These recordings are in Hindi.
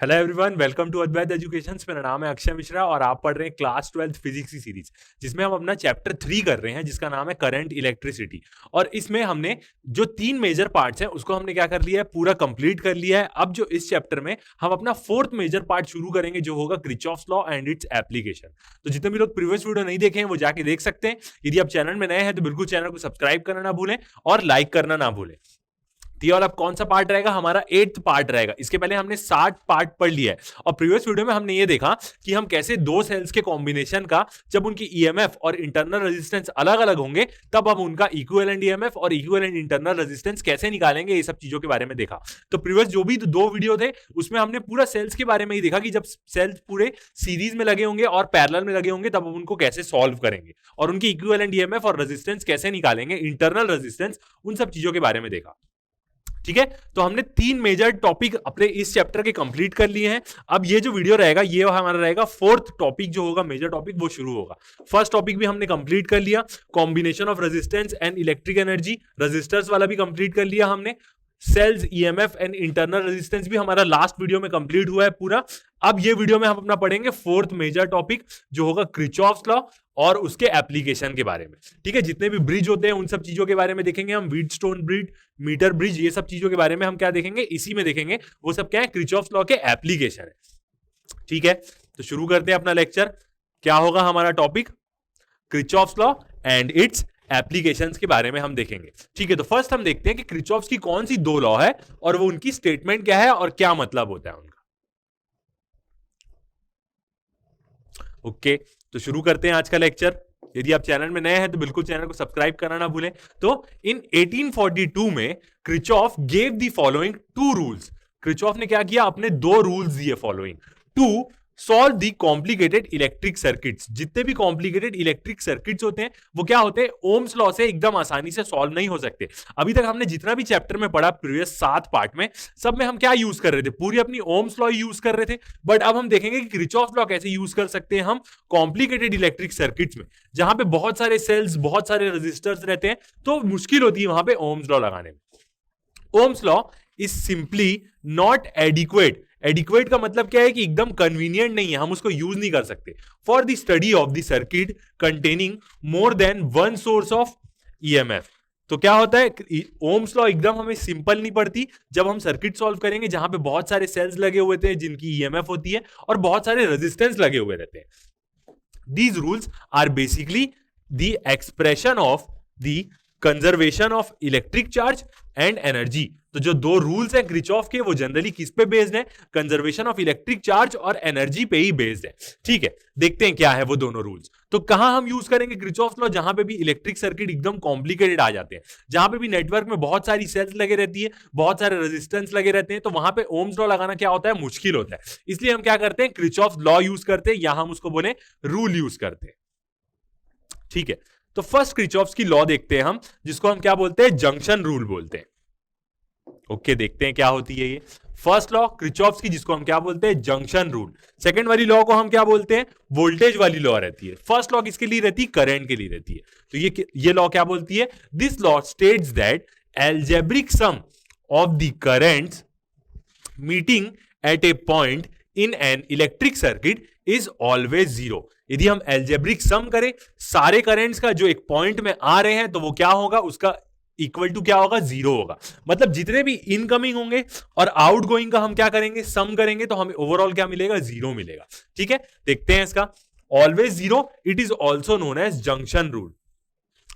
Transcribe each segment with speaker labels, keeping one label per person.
Speaker 1: Hello everyone, welcome to Advait education. मेरा नाम है अक्षय मिश्रा और आप पढ़ रहे हैं क्लास 12 फिजिक्स की सीरीज, जिसमें हम अपना चैप्टर 3 कर रहे हैं, जिसका नाम है करंट इलेक्ट्रिसिटी। और इसमें हमने जो 3 मेजर पार्ट्स हैं उसको हमने क्या कर लिया है, पूरा कंप्लीट कर लिया है। अब जो इस चैप्टर में हम अपना 4th मेजर पार्ट शुरू करेंगे, जो होगा Kirchhoff's law and its application. तो जितने भी लोग प्रीवियस वीडियो नहीं देखे हैं वो जाके देख सकते हैं। यदि आप चैनल में नए हैं तो बिल्कुल चैनल को सब्सक्राइब करना ना भूलें और लाइक करना ना भूलें। ये वाला कौन सा पार्ट रहेगा, हमारा 8th पार्ट रहेगा। इसके पहले हमने 60 पार्ट पढ़ लिया है और प्रीवियस वीडियो में हमने ये देखा कि हम कैसे दो सेल्स के कॉम्बिनेशन का, जब उनकी ईएमएफ और इंटरनल रेजिस्टेंस अलग अलग होंगे तब हम उनका इक्विवेलेंट ईएमएफ और इक्विवेलेंट इंटरनल रेजिस्टेंस कैसे निकालेंगे, ये सब चीजों के बारे में देखा। तो प्रीवियस जो भी 2 वीडियो थे उसमें हमने पूरा सेल्स के बारे में ही देखा कि जब सेल्स पूरे सीरीज में लगे होंगे और पैरेलल में लगे होंगे तब हम उनको कैसे सॉल्व करेंगे और उनकी इक्विवेलेंट ईएमएफ और रेजिस्टेंस कैसे निकालेंगे, इंटरनल रेजिस्टेंस, उन सब चीजों के बारे में देखा। ठीक है, तो हमने 3 मेजर टॉपिक अपने इस चैप्टर के कंप्लीट कर लिए हैं। अब ये जो वीडियो रहेगा ये हमारा रहेगा 4th टॉपिक, जो होगा मेजर टॉपिक, वो शुरू होगा। फर्स्ट टॉपिक भी हमने कंप्लीट कर लिया, combination of resistance and electric energy, resistors वाला भी कंप्लीट कर लिया हमने। Cells, EMF and internal resistance भी हमारा लास्ट वीडियो में कंप्लीट हुआ है पूरा। अब ये वीडियो में हम अपना पढ़ेंगे 4th मेजर टॉपिक, जो होगा किरचॉफ्स लॉ और उसके एप्लीकेशन के बारे में। ठीक है, जितने भी ब्रिज होते हैं उन सब चीजों के बारे में देखेंगे हम। व्हीटस्टोन ब्रिज, मीटर ब्रिज, ये सब चीजों के बारे में हम क्या देखेंगे, इसी में देखेंगे। वो सब क्या है, किरचॉफ्स लॉ के एप्लीकेशन है। ठीक है, तो शुरू करते हैं अपना लेक्चर। क्या होगा हमारा topic, Kirchhoff's law and it's applications के बारे में हम देखेंगे। ठीक है, तो फर्स्ट हम देखते हैं कि किरचॉफ्स की कौन सी 2 लॉ है और वो उनकी स्टेटमेंट क्या है और क्या मतलब होता है उनका। ओके, तो शुरू करते हैं आज का लेक्चर। यदि आप चैनल में नए हैं तो बिल्कुल चैनल को सब्सक्राइब करना ना भूलें। तो इन 1842 में Kirchhoff gave the following 2 rules. Kirchhoff ने क्या किया, अपने 2 रूल्स दिए following to solve the complicated electric circuits. जितने भी कॉम्प्लिकेटेड इलेक्ट्रिक सर्किट्स होते हैं वो क्या होते हैं, ओम्स लॉ से एकदम आसानी से सॉल्व नहीं हो सकते। अभी तक हमने जितना भी चैप्टर में पढ़ा प्रीवियस 7 पार्ट में, सब में हम क्या यूज कर रहे थे, पूरी अपनी ओम्स लॉ यूज कर रहे थे। बट अब हम देखेंगे कि किरचॉफ लॉ कैसे यूज कर सकते हैं हम कॉम्प्लिकेटेड इलेक्ट्रिक सर्किट्स में, जहां पे बहुत सारे सेल्स, बहुत सारे रेजिस्टर्स रहते हैं, तो मुश्किल होती है वहां पे ओम्स लॉ लगाने में। Ohm's law is simply not adequate. Adequate का मतलब क्या है कि एकदम कन्वीनियंट नहीं है, हम उसको यूज नहीं कर सकते for the study of the circuit containing more than 1 source of EMF. तो क्या होता है, ओम्स लॉ एकदम हमें सिंपल नहीं पड़ती जब हम सर्किट सॉल्व करेंगे जहां पे बहुत सारे सेल्स लगे हुए थे जिनकी ईएमएफ होती है और बहुत सारे रेजिस्टेंस लगे हुए रहते हैं। These rules are basically the expression of the conservation of electric charge and energy. तो जो 2 रूल्स हैं किरचॉफ के, वो जनरली किस पे बेस्ड है, कंजर्वेशन ऑफ इलेक्ट्रिक चार्ज और एनर्जी पे ही बेस्ड है। ठीक है, देखते हैं क्या है वो दोनों रूल्स। तो कहां हम यूज करेंगे किरचॉफ लॉ, जहां पे भी इलेक्ट्रिक सर्किट एकदम कॉम्प्लिकेटेड आ जाते हैं, जहां पे भी नेटवर्क में बहुत सारी सेल्स लगे रहती है, बहुत सारे रेजिस्टेंस लगे रहते हैं, तो वहां पे ओम्स लॉ लगाना क्या होता है, मुश्किल होता है। इसलिए हम क्या करते हैं, किरचॉफ लॉ यूज करते हैं, या हम उसको बोले रूल यूज करते हैं। ठीक है, तो फर्स्ट किरचॉफ्स की लॉ देखते हैं हम, जिसको हम क्या बोलते हैं, जंक्शन रूल बोलते हैं। ओके, देखते हैं क्या होती है ये फर्स्ट लॉ किरचॉफ्स की, जिसको हम क्या बोलते हैं, जंक्शन रूल। सेकंड वाली लॉ को हम क्या बोलते हैं, वोल्टेज वाली लॉ रहती है। फर्स्ट लॉ किसके लिए रहती है, करंट के लिए रहती है। तो ये लॉ क्या बोलती है, this law states that algebraic sum of the currents meeting at A point in an electric circuit is always zero. यदि हम एल्जेब्रिक सम करें सारे करंट्स का जो एक पॉइंट में आ रहे हैं, तो वो क्या होगा, उसका इक्वल टू क्या होगा, 0 होगा। मतलब जितने भी इनकमिंग होंगे और आउटगोइंग का हम क्या करेंगे, सम करेंगे, तो हमें ओवरऑल क्या मिलेगा, 0 मिलेगा। ठीक है, देखते हैं इसका, always 0, it is also known as junction rule.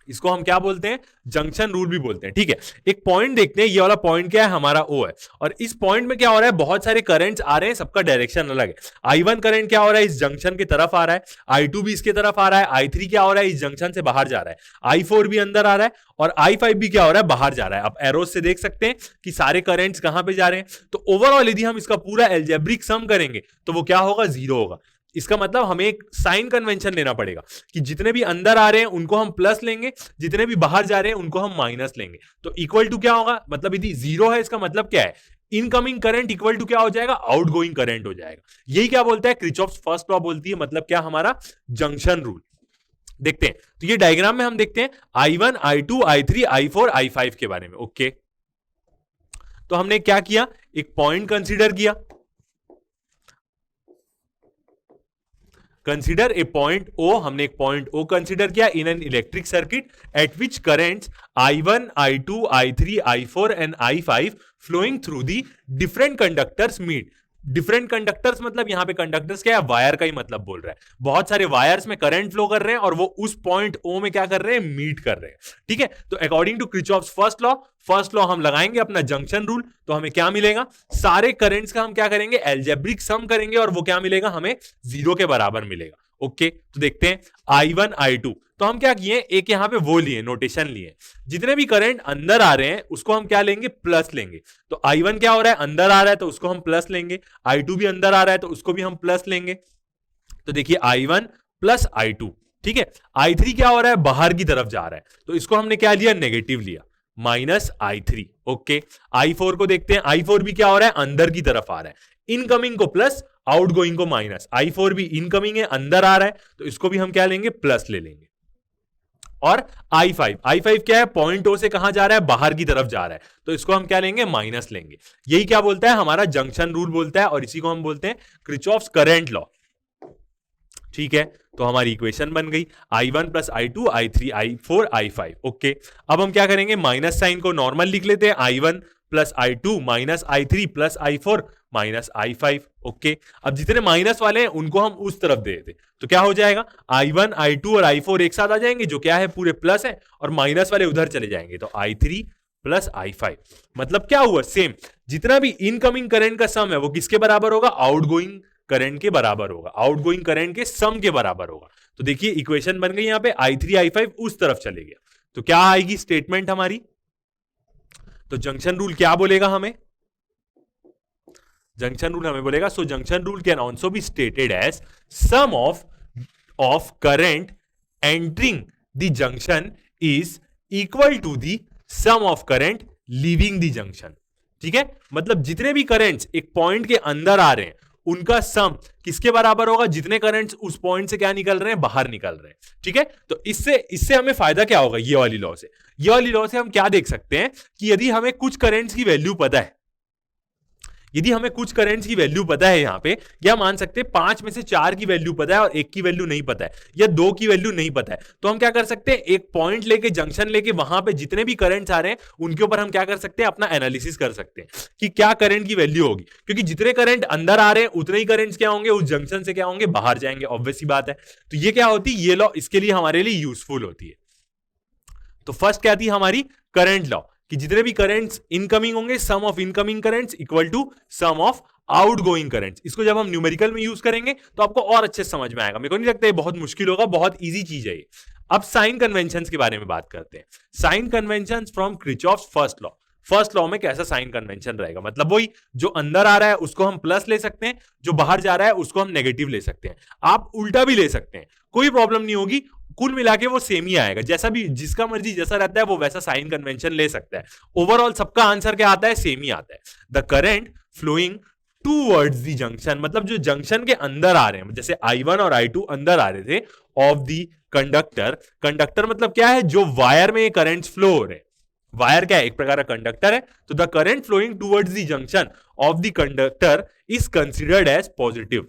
Speaker 1: इसको हम क्या बोलते हैं, जंक्शन रूल भी बोलते हैं। ठीक है, एक पॉइंट देखते हैं, ये वाला पॉइंट क्या है, हमारा O है, और इस पॉइंट में क्या हो रहा है, बहुत सारे करंट्स आ रहे हैं, सबका डायरेक्शन अलग है। I1 करंट क्या हो रहा है, इस जंक्शन की तरफ आ रहा है, I2 भी इसके तरफ आ रहा है, I3 क्या हो रहा है, इस जंक्शन से बाहर जा रहा है, I4 भी अंदर आ रहा है, और I5 भी क्या हो रहा है, बाहर जा रहा है। अब एरोस से देख सकते हैं कि सारे करंट्स कहां पे जा रहे हैं। तो ओवरऑल यदि हम इसका पूरा एल्जेब्रिक सम करेंगे तो वो क्या होगा, 0 होगा। इसका मतलब हमें एक साइन कन्वेंशन लेना पड़ेगा कि जितने भी अंदर आ रहे हैं उनको हम प्लस लेंगे, जितने भी बाहर जा रहे हैं उनको हम माइनस लेंगे। तो इक्वल टू क्या होगा, मतलब यदि 0 है इसका मतलब क्या है, इनकमिंग करंट इक्वल टू क्या हो जाएगा, आउटगोइंग करंट हो जाएगा। यही क्या बोलता है किरचॉफ्स फर्स्ट लॉ बोलती है, मतलब क्या, हमारा जंक्शन रूल। देखते हैं, तो ये डायग्राम में हम देखते हैं I1, I2, I3, I4, I5 के बारे में। ओके, तो हमने क्या किया, एक पॉइंट कंसीडर किया, कंसिडर ए पॉइंट ओ, हमने एक पॉइंट ओ कंसिडर किया in an electric circuit at which currents I1, I2, I3, I4 and I5 flowing through the different conductors meet. Different conductors मतलब यहां पे कंडक्टर्स क्या है, वायर का ही मतलब बोल रहा है। बहुत सारे वायर्स में करंट फ्लो कर रहे हैं और वो उस पॉइंट ओ में क्या कर रहे हैं, मीट कर रहे हैं। ठीक है, तो according to Kirchhoff's first law हम लगाएंगे अपना जंक्शन रूल, तो हमें क्या मिलेगा, सारे करंट्स का हम क्या करेंगे, एल्जेब्रिक सम करेंगे और वो क्या मिलेगा, हमें 0 के बराबर मिलेगा। ओके, तो देखते हैं I1, I2, तो हम क्या किए, एक यहां पे वो लिए, नोटेशन लिए, जितने भी करंट अंदर आ रहे हैं उसको हम क्या लेंगे, प्लस लेंगे। तो I1 क्या हो रहा है, अंदर आ रहा है तो उसको हम प्लस लेंगे, I2 भी अंदर आ रहा है तो उसको भी हम प्लस लेंगे। तो देखिए I1 प्लस I2, ठीक है। I3 क्या हो रहा है, बाहर की तरफ जा रहा है तो इसको हमने क्या लिया, नेगेटिव लिया, माइनस I3। ओके, I4 को देखते हैं, I4 भी क्या हो रहा है, अंदर की तरफ आ रहा है, इनकमिंग को प्लस, आउटगोइंग को माइनस। I4 भी इनकमिंग है, अंदर आ रहा है तो इसको भी हम क्या लेंगे, प्लस ले लेंगे। और I5 क्या है, पॉइंट ओ से कहां जा रहा है, बाहर की तरफ जा रहा है तो इसको हम क्या लेंगे, माइनस लेंगे। यही क्या बोलता है, हमारा जंक्शन रूल बोलता है और इसी को हम बोलते हैं क्रिचॉफ्स करंट लॉ। ठीक है, तो हमारी इक्वेशन बन गई I1 plus I2, I3, I4, I5। Okay, अब हम क्या करेंगे, माइनस साइन को नॉर्मल लिख लेते हैं, I1 plus I2 minus I3 plus I4 minus I5। Okay, अब जितने माइनस वाले हैं उनको हम उस तरफ दे देते, तो क्या हो जाएगा, I1, I2 और I4 एक साथ आ जाएंगे, जो क्या है, पूरे प्लस है, और माइनस वाले उधर चले जाएंगे, तो I3 प्लस I5। मतलब क्या हुआ, सेम, जितना भी इनकमिंग करंट का सम है वो किसके बराबर होगा, आउटगोइंग करंट के बराबर होगा, आउटगोइंग करंट के सम के बराबर होगा। तो देखिए इक्वेशन बन गई, यहां पे I3 I5 उस तरफ चले गया, तो क्या आएगी स्टेटमेंट हमारी, तो जंक्शन रूल क्या बोलेगा हमें, जंक्शन रूल हमें बोलेगा, so junction rule can also be stated as sum of current entering the junction is equal to the sum of current leaving the junction. ठीक है, मतलब जितने भी करंट्स एक पॉइंट के अंदर आ रहे हैं उनका सम किसके बराबर होगा, जितने करंट्स उस पॉइंट से क्या निकल रहे हैं, बाहर निकल रहे हैं। ठीक है, तो इससे हमें फायदा क्या होगा, ये वाली लॉ से, ये वाली लॉ से हम क्या देख सकते हैं कि यदि हमें कुछ करंट्स की वैल्यू पता है, यदि हमें कुछ करंट्स की वैल्यू पता है यहां पे, या मान सकते हैं 5 में से 4 की वैल्यू पता है और 1 की वैल्यू नहीं पता है, या 2 की वैल्यू नहीं पता है, तो हम क्या कर सकते हैं, एक पॉइंट लेके, जंक्शन लेके, वहां पे जितने भी करंट्स आ रहे हैं उनके ऊपर हम क्या कर सकते हैं, अपना एनालिसिस कर सकते हैं कि क्या करंट की वैल्यू होगी, क्योंकि जितने करंट अंदर आ रहे हैं उतने ही करंट्स क्या होंगे, उस जंक्शन से क्या होंगे, बाहर जाएंगे, ऑब्वियस सी बात है। तो ये क्या होती है, ये लॉ इसके लिए हमारे लिए यूजफुल होती है। तो फर्स्ट क्या थी हमारी, करंट लॉ, कि जितने भी करंट्स इनकमिंग होंगे, sum of incoming currents equal to sum of outgoing currents. इसको जब हम न्यूमेरिकल में यूज करेंगे तो आपको और अच्छे से समझ में आएगा, मेरे को नहीं लगता ये बहुत मुश्किल होगा, बहुत इजी चीज है ये। अब साइन कन्वेंशंस के बारे में बात करते हैं। Sign conventions from Kirchhoff's first law. First law में कैसा साइन कन्वेंशन रहेगा, मतलब वही, जो अंदर आ रहा है उसको हम प्लस ले सकते हैं, जो बाहर जा रहा है उसको हम नेगेटिव ले सकते हैं, आप उल्टा भी ले सकते हैं, कोई प्रॉब्लम नहीं होगी, कुल मिला के वो सेम ही आएगा, जैसा भी जिसका मर्जी जैसा रहता है वो वैसा साइन कन्वेंशन ले सकता है। ओवरऑल सबका आंसर क्या आता है, सेम ही आता है। The current flowing towards the junction, मतलब जो जंक्शन के अंदर आ रहे हैं, जैसे I1 और I2 अंदर आ रहे थे, ऑफ द कंडक्टर, कंडक्टर मतलब क्या है, जो वायर में करंट्स फ्लो हो रहे हैं, वायर क्या है, एक प्रकार का कंडक्टर है, तो the current flowing towards the junction of the conductor is considered as positive.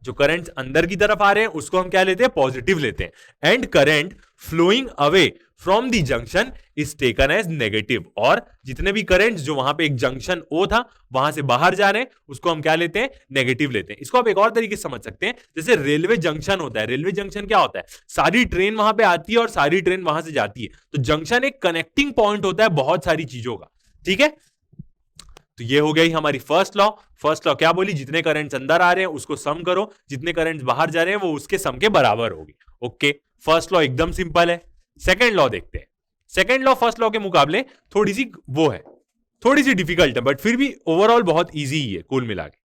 Speaker 1: जो करंट अंदर की तरफ आ रहे हैं उसको हम क्या लेते हैं, पॉजिटिव लेते हैं। And current flowing away from the junction is taken as negative, और जितने भी करंट्स जो वहां पे एक जंक्शन ओ था वहां से बाहर जा रहे हैं उसको हम क्या लेते हैं, नेगेटिव लेते हैं। इसको आप एक और तरीके से समझ सकते हैं, जैसे रेलवे जंक्शन होता है, रेलवे जंक्शन क्या होता है, सारी ट्रेन वहां पे आती है और सारी ट्रेन वहां से जाती है, तो जंक्शन एक कनेक्टिंग पॉइंट होता है बहुत सारी चीजों का। ठीक है, तो ये हो गई हमारी फर्स्ट लॉ। फर्स्ट लॉ क्या बोली, जितने करंट्स अंदर आ रहे हैं उसको सम करो, जितने करंट्स बाहर जा रहे हैं वो उसके सम के बराबर होगी। ओके, फर्स्ट लॉ एकदम सिंपल है। सेकंड लॉ देखते हैं। सेकंड लॉ फर्स्ट लॉ के मुकाबले थोड़ी सी वो है, थोड़ी सी डिफिकल्ट है, बट फिर भी ओवरऑल बहुत इजी ही है कुल मिला के।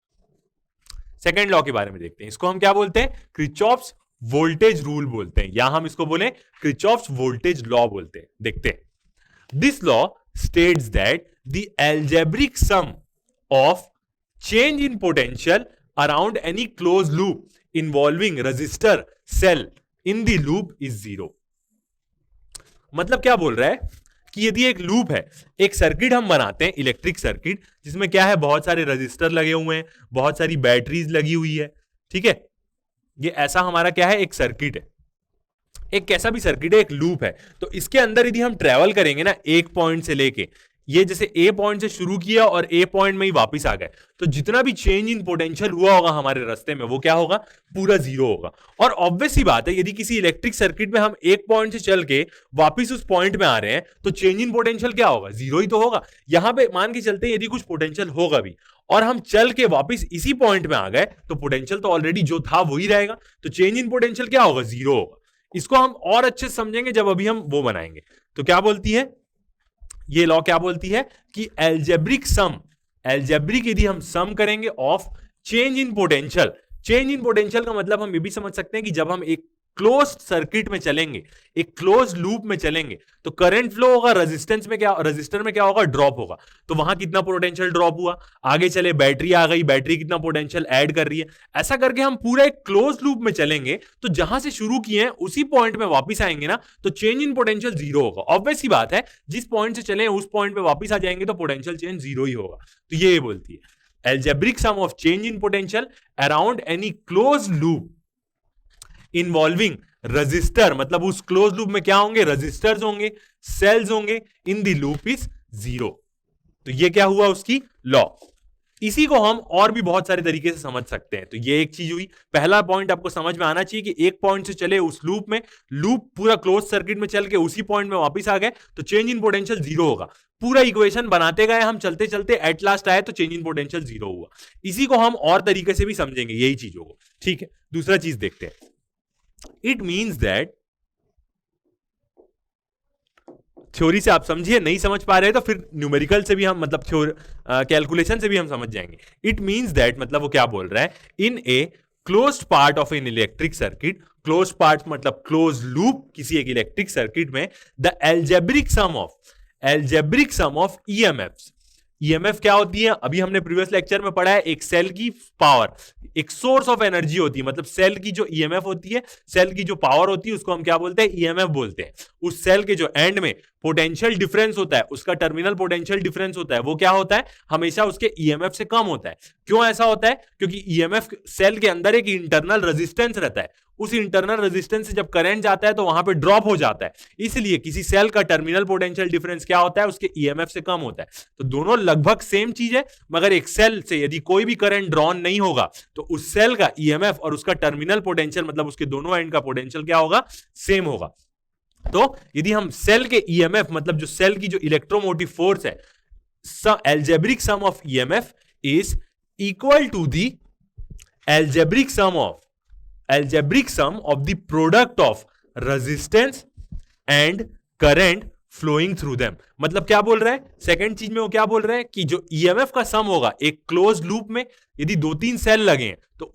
Speaker 1: सेकंड लॉ के बारे में देखते हैं, इसको हम क्या बोलते हैं, क्रिचॉफ्स वोल्टेज रूल बोलते हैं, या हम इसको बोले क्रिचॉफ्स वोल्टेज लॉ बोलते हैं। देखते हैं, this law states that the algebraic sum of change in potential around any closed loop involving resistor cell in the loop is 0। मतलब क्या बोल रहा है कि यदि एक लूप है, एक सर्किट हम बनाते हैं, इलेक्ट्रिक सर्किट, जिसमें क्या है, बहुत सारे रजिस्टर लगे हुए हैं, बहुत सारी बैटरीज लगी हुई है, ठीक है, ये ऐसा हमारा क्या है, एक सर्किट है, एक कैसा भी सर्किट है, एक लूप है। तो इसके अंदर यदि हम ट्रेवल करेंगे ना एक पॉइंट से लेके, ये जैसे ए पॉइंट से शुरू किया और ए पॉइंट में ही वापस आ गए, तो जितना भी चेंज इन पोटेंशियल हुआ होगा हमारे रास्ते में वो क्या होगा, पूरा जीरो होगा। और ऑब्वियस सी बात है, यदि किसी इलेक्ट्रिक सर्किट में हम एक पॉइंट से चल के वापस उस पॉइंट में आ रहे हैं तो चेंज इन पोटेंशियल क्या होगा, जीरो ही तो होगा। यहां पे मान के चलते हैं यदि कुछ पोटेंशियल होगा भी और हम चल के वापस इसी पॉइंट में आ गए तो पोटेंशियल तो ऑलरेडी जो था वही रहेगा, तो चेंज इन पोटेंशियल क्या होगा, जीरो होगा। इसको हम और अच्छे से समझेंगे जब अभी हम वो बनाएंगे। तो क्या बोलती है ये लॉ, क्या बोलती है कि एल्जेब्रिक सम, एल्जेब्रिक यदि हम सम करेंगे of change in potential, change in potential का मतलब हम ये भी समझ सकते हैं कि जब हम एक क्लोज सर्किट में चलेंगे, एक क्लोज लूप में चलेंगे, तो करंट फ्लो होगा, रेजिस्टेंस में क्या, रेजिस्टर में क्या होगा, ड्रॉप होगा। तो वहां कितना पोटेंशियल ड्रॉप हुआ, आगे चले बैटरी आ गई, बैटरी कितना पोटेंशियल ऐड कर रही है। ऐसा करके हम पूरा एक क्लोज लूप में चलेंगे तो जहां से शुरू किए हैं उसी पॉइंट में वापस आएंगे ना, तो चेंज इन पोटेंशियल जीरो होगा। ऑब्वियस ही बात है, जिस पॉइंट से चले उस पॉइंट पे वापस आ जाएंगे तो पोटेंशियल चेंज जीरो ही होगा। तो ये बोलती है algebraic sum of change in potential around any close loop involving register, मतलब उस क्लोज लूप में क्या होंगे, रजिस्टर्स होंगे, सेल्स होंगे, इन द लूप इज जीरो। तो ये क्या हुआ, उसकी लॉ। इसी को हम और भी बहुत सारे तरीके से समझ सकते हैं। तो ये एक चीज हुई, पहला पॉइंट आपको समझ में आना चाहिए कि एक पॉइंट से चले उस लूप में, लूप पूरा क्लोज सर्किट में चल के उसी पॉइंट में वापस आ गए तो चेंज इन पोटेंशियल जीरो होगा। पूरा इक्वेशन बनाते गए हम, चलते चलते एट लास्ट आए तो चेंज इन पोटेंशियल जीरो हुआ। इसी को हम और तरीके से भी समझेंगे यही चीजों को, ठीक है। दूसरा चीज देखते हैं, इट मीन्स दैट, थ्योरी से आप समझिए, नहीं समझ पा रहे तो फिर न्यूमेरिकल से भी हम, मतलब कैलकुलेशन से भी हम समझ जाएंगे। इट मीन्स दैट मतलब वो क्या बोल रहा है, in a closed part of an electric circuit, close part मतलब क्लोज लूप किसी एक इलेक्ट्रिक सर्किट में, the algebraic sum of EMF. EMF क्या होती है, अभी हमने प्रीवियस लेक्चर में पढ़ा है, एक सेल की पावर, एक सोर्स ऑफ एनर्जी होती है। मतलब सेल की जो ईएमएफ होती है, सेल की जो पावर होती है, उसको हम क्या बोलते हैं, ईएमएफ बोलते हैं। उस सेल के जो एंड में पोटेंशियल डिफरेंस होता है, उसका टर्मिनल पोटेंशियल डिफरेंस होता है, वो क्या होता है, हमेशा उसके ईएमएफ से कम होता है। क्यों ऐसा होता है, क्योंकि ईएमएफ सेल के अंदर एक इंटरनल रेजिस्टेंस रहता है, उस इंटरनल रेजिस्टेंस से जब करंट जाता है तो वहां पे ड्रॉप हो जाता है। इसलिए किसी सेल का टर्मिनल पोटेंशियल डिफरेंस क्या होता है, उसके ईएमएफ से कम होता है। तो दोनों लगभग सेम चीज है, मगर एक सेल से यदि कोई भी करंट ड्रॉन नहीं होगा तो उस सेल का ईएमएफ और उसका टर्मिनल पोटेंशियल, मतलब उसके दोनों एंड का पोटेंशियल क्या होगा, सेम होगा। तो यदि हम सेल के ईएमएफ, मतलब जो सेल की जो इलेक्ट्रोमोटिव फोर्स है, algebraic sum of EMF is equal to the algebraic sum of the product of resistance and current flowing through them. मतलब क्या बोल रहा है, सेकंड चीज में वो क्या बोल रहा है कि जो ईएमएफ का सम होगा एक क्लोज लूप में, यदि दो तीन सेल लगे हैं तो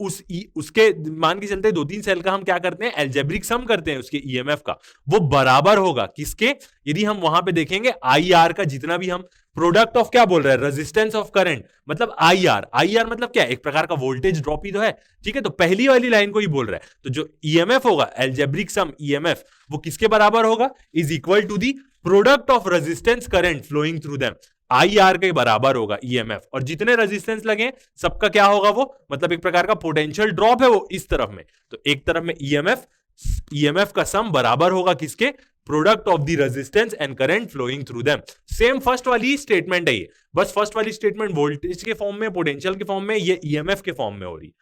Speaker 1: उसके मान के चलते दो तीन सेल का हम क्या करते हैं, एल्जेब्रिक सम करते हैं उसके ईएमएफ का, वो बराबर होगा किसके, यदि हम वहां पे देखेंगे आई आर का, जितना भी हम प्रोडक्ट ऑफ क्या बोल रहे हैं, रेजिस्टेंस ऑफ करंट, मतलब आई आर मतलब क्या, एक प्रकार का वोल्टेज ड्रॉप ही तो है, ठीक है। तो पहली वाली लाइन को ही बोल रहा है। तो जो ईएमएफ होगा, एल्जेब्रिक सम ईएमएफ, वो किसके बराबर होगा, is equal to the product of resistance current flowing through them, I R के बराबर होगा ईएमएफ। और जितने रेजिस्टेंस लगे सबका क्या होगा, वो मतलब एक प्रकार का पोटेंशियल ड्रॉप है वो इस तरफ में, तो एक तरफ में ईएमएफ का सम बराबर होगा किसके, product of the resistance and current flowing through them. Same first वाली स्टेटमेंट है ये, बस फर्स्ट वाली स्टेटमेंट वोल्टेज के फॉर्म में, पोटेंशियल के फॉर्म में, ये ईएमएफ के फॉर्म में हो रही।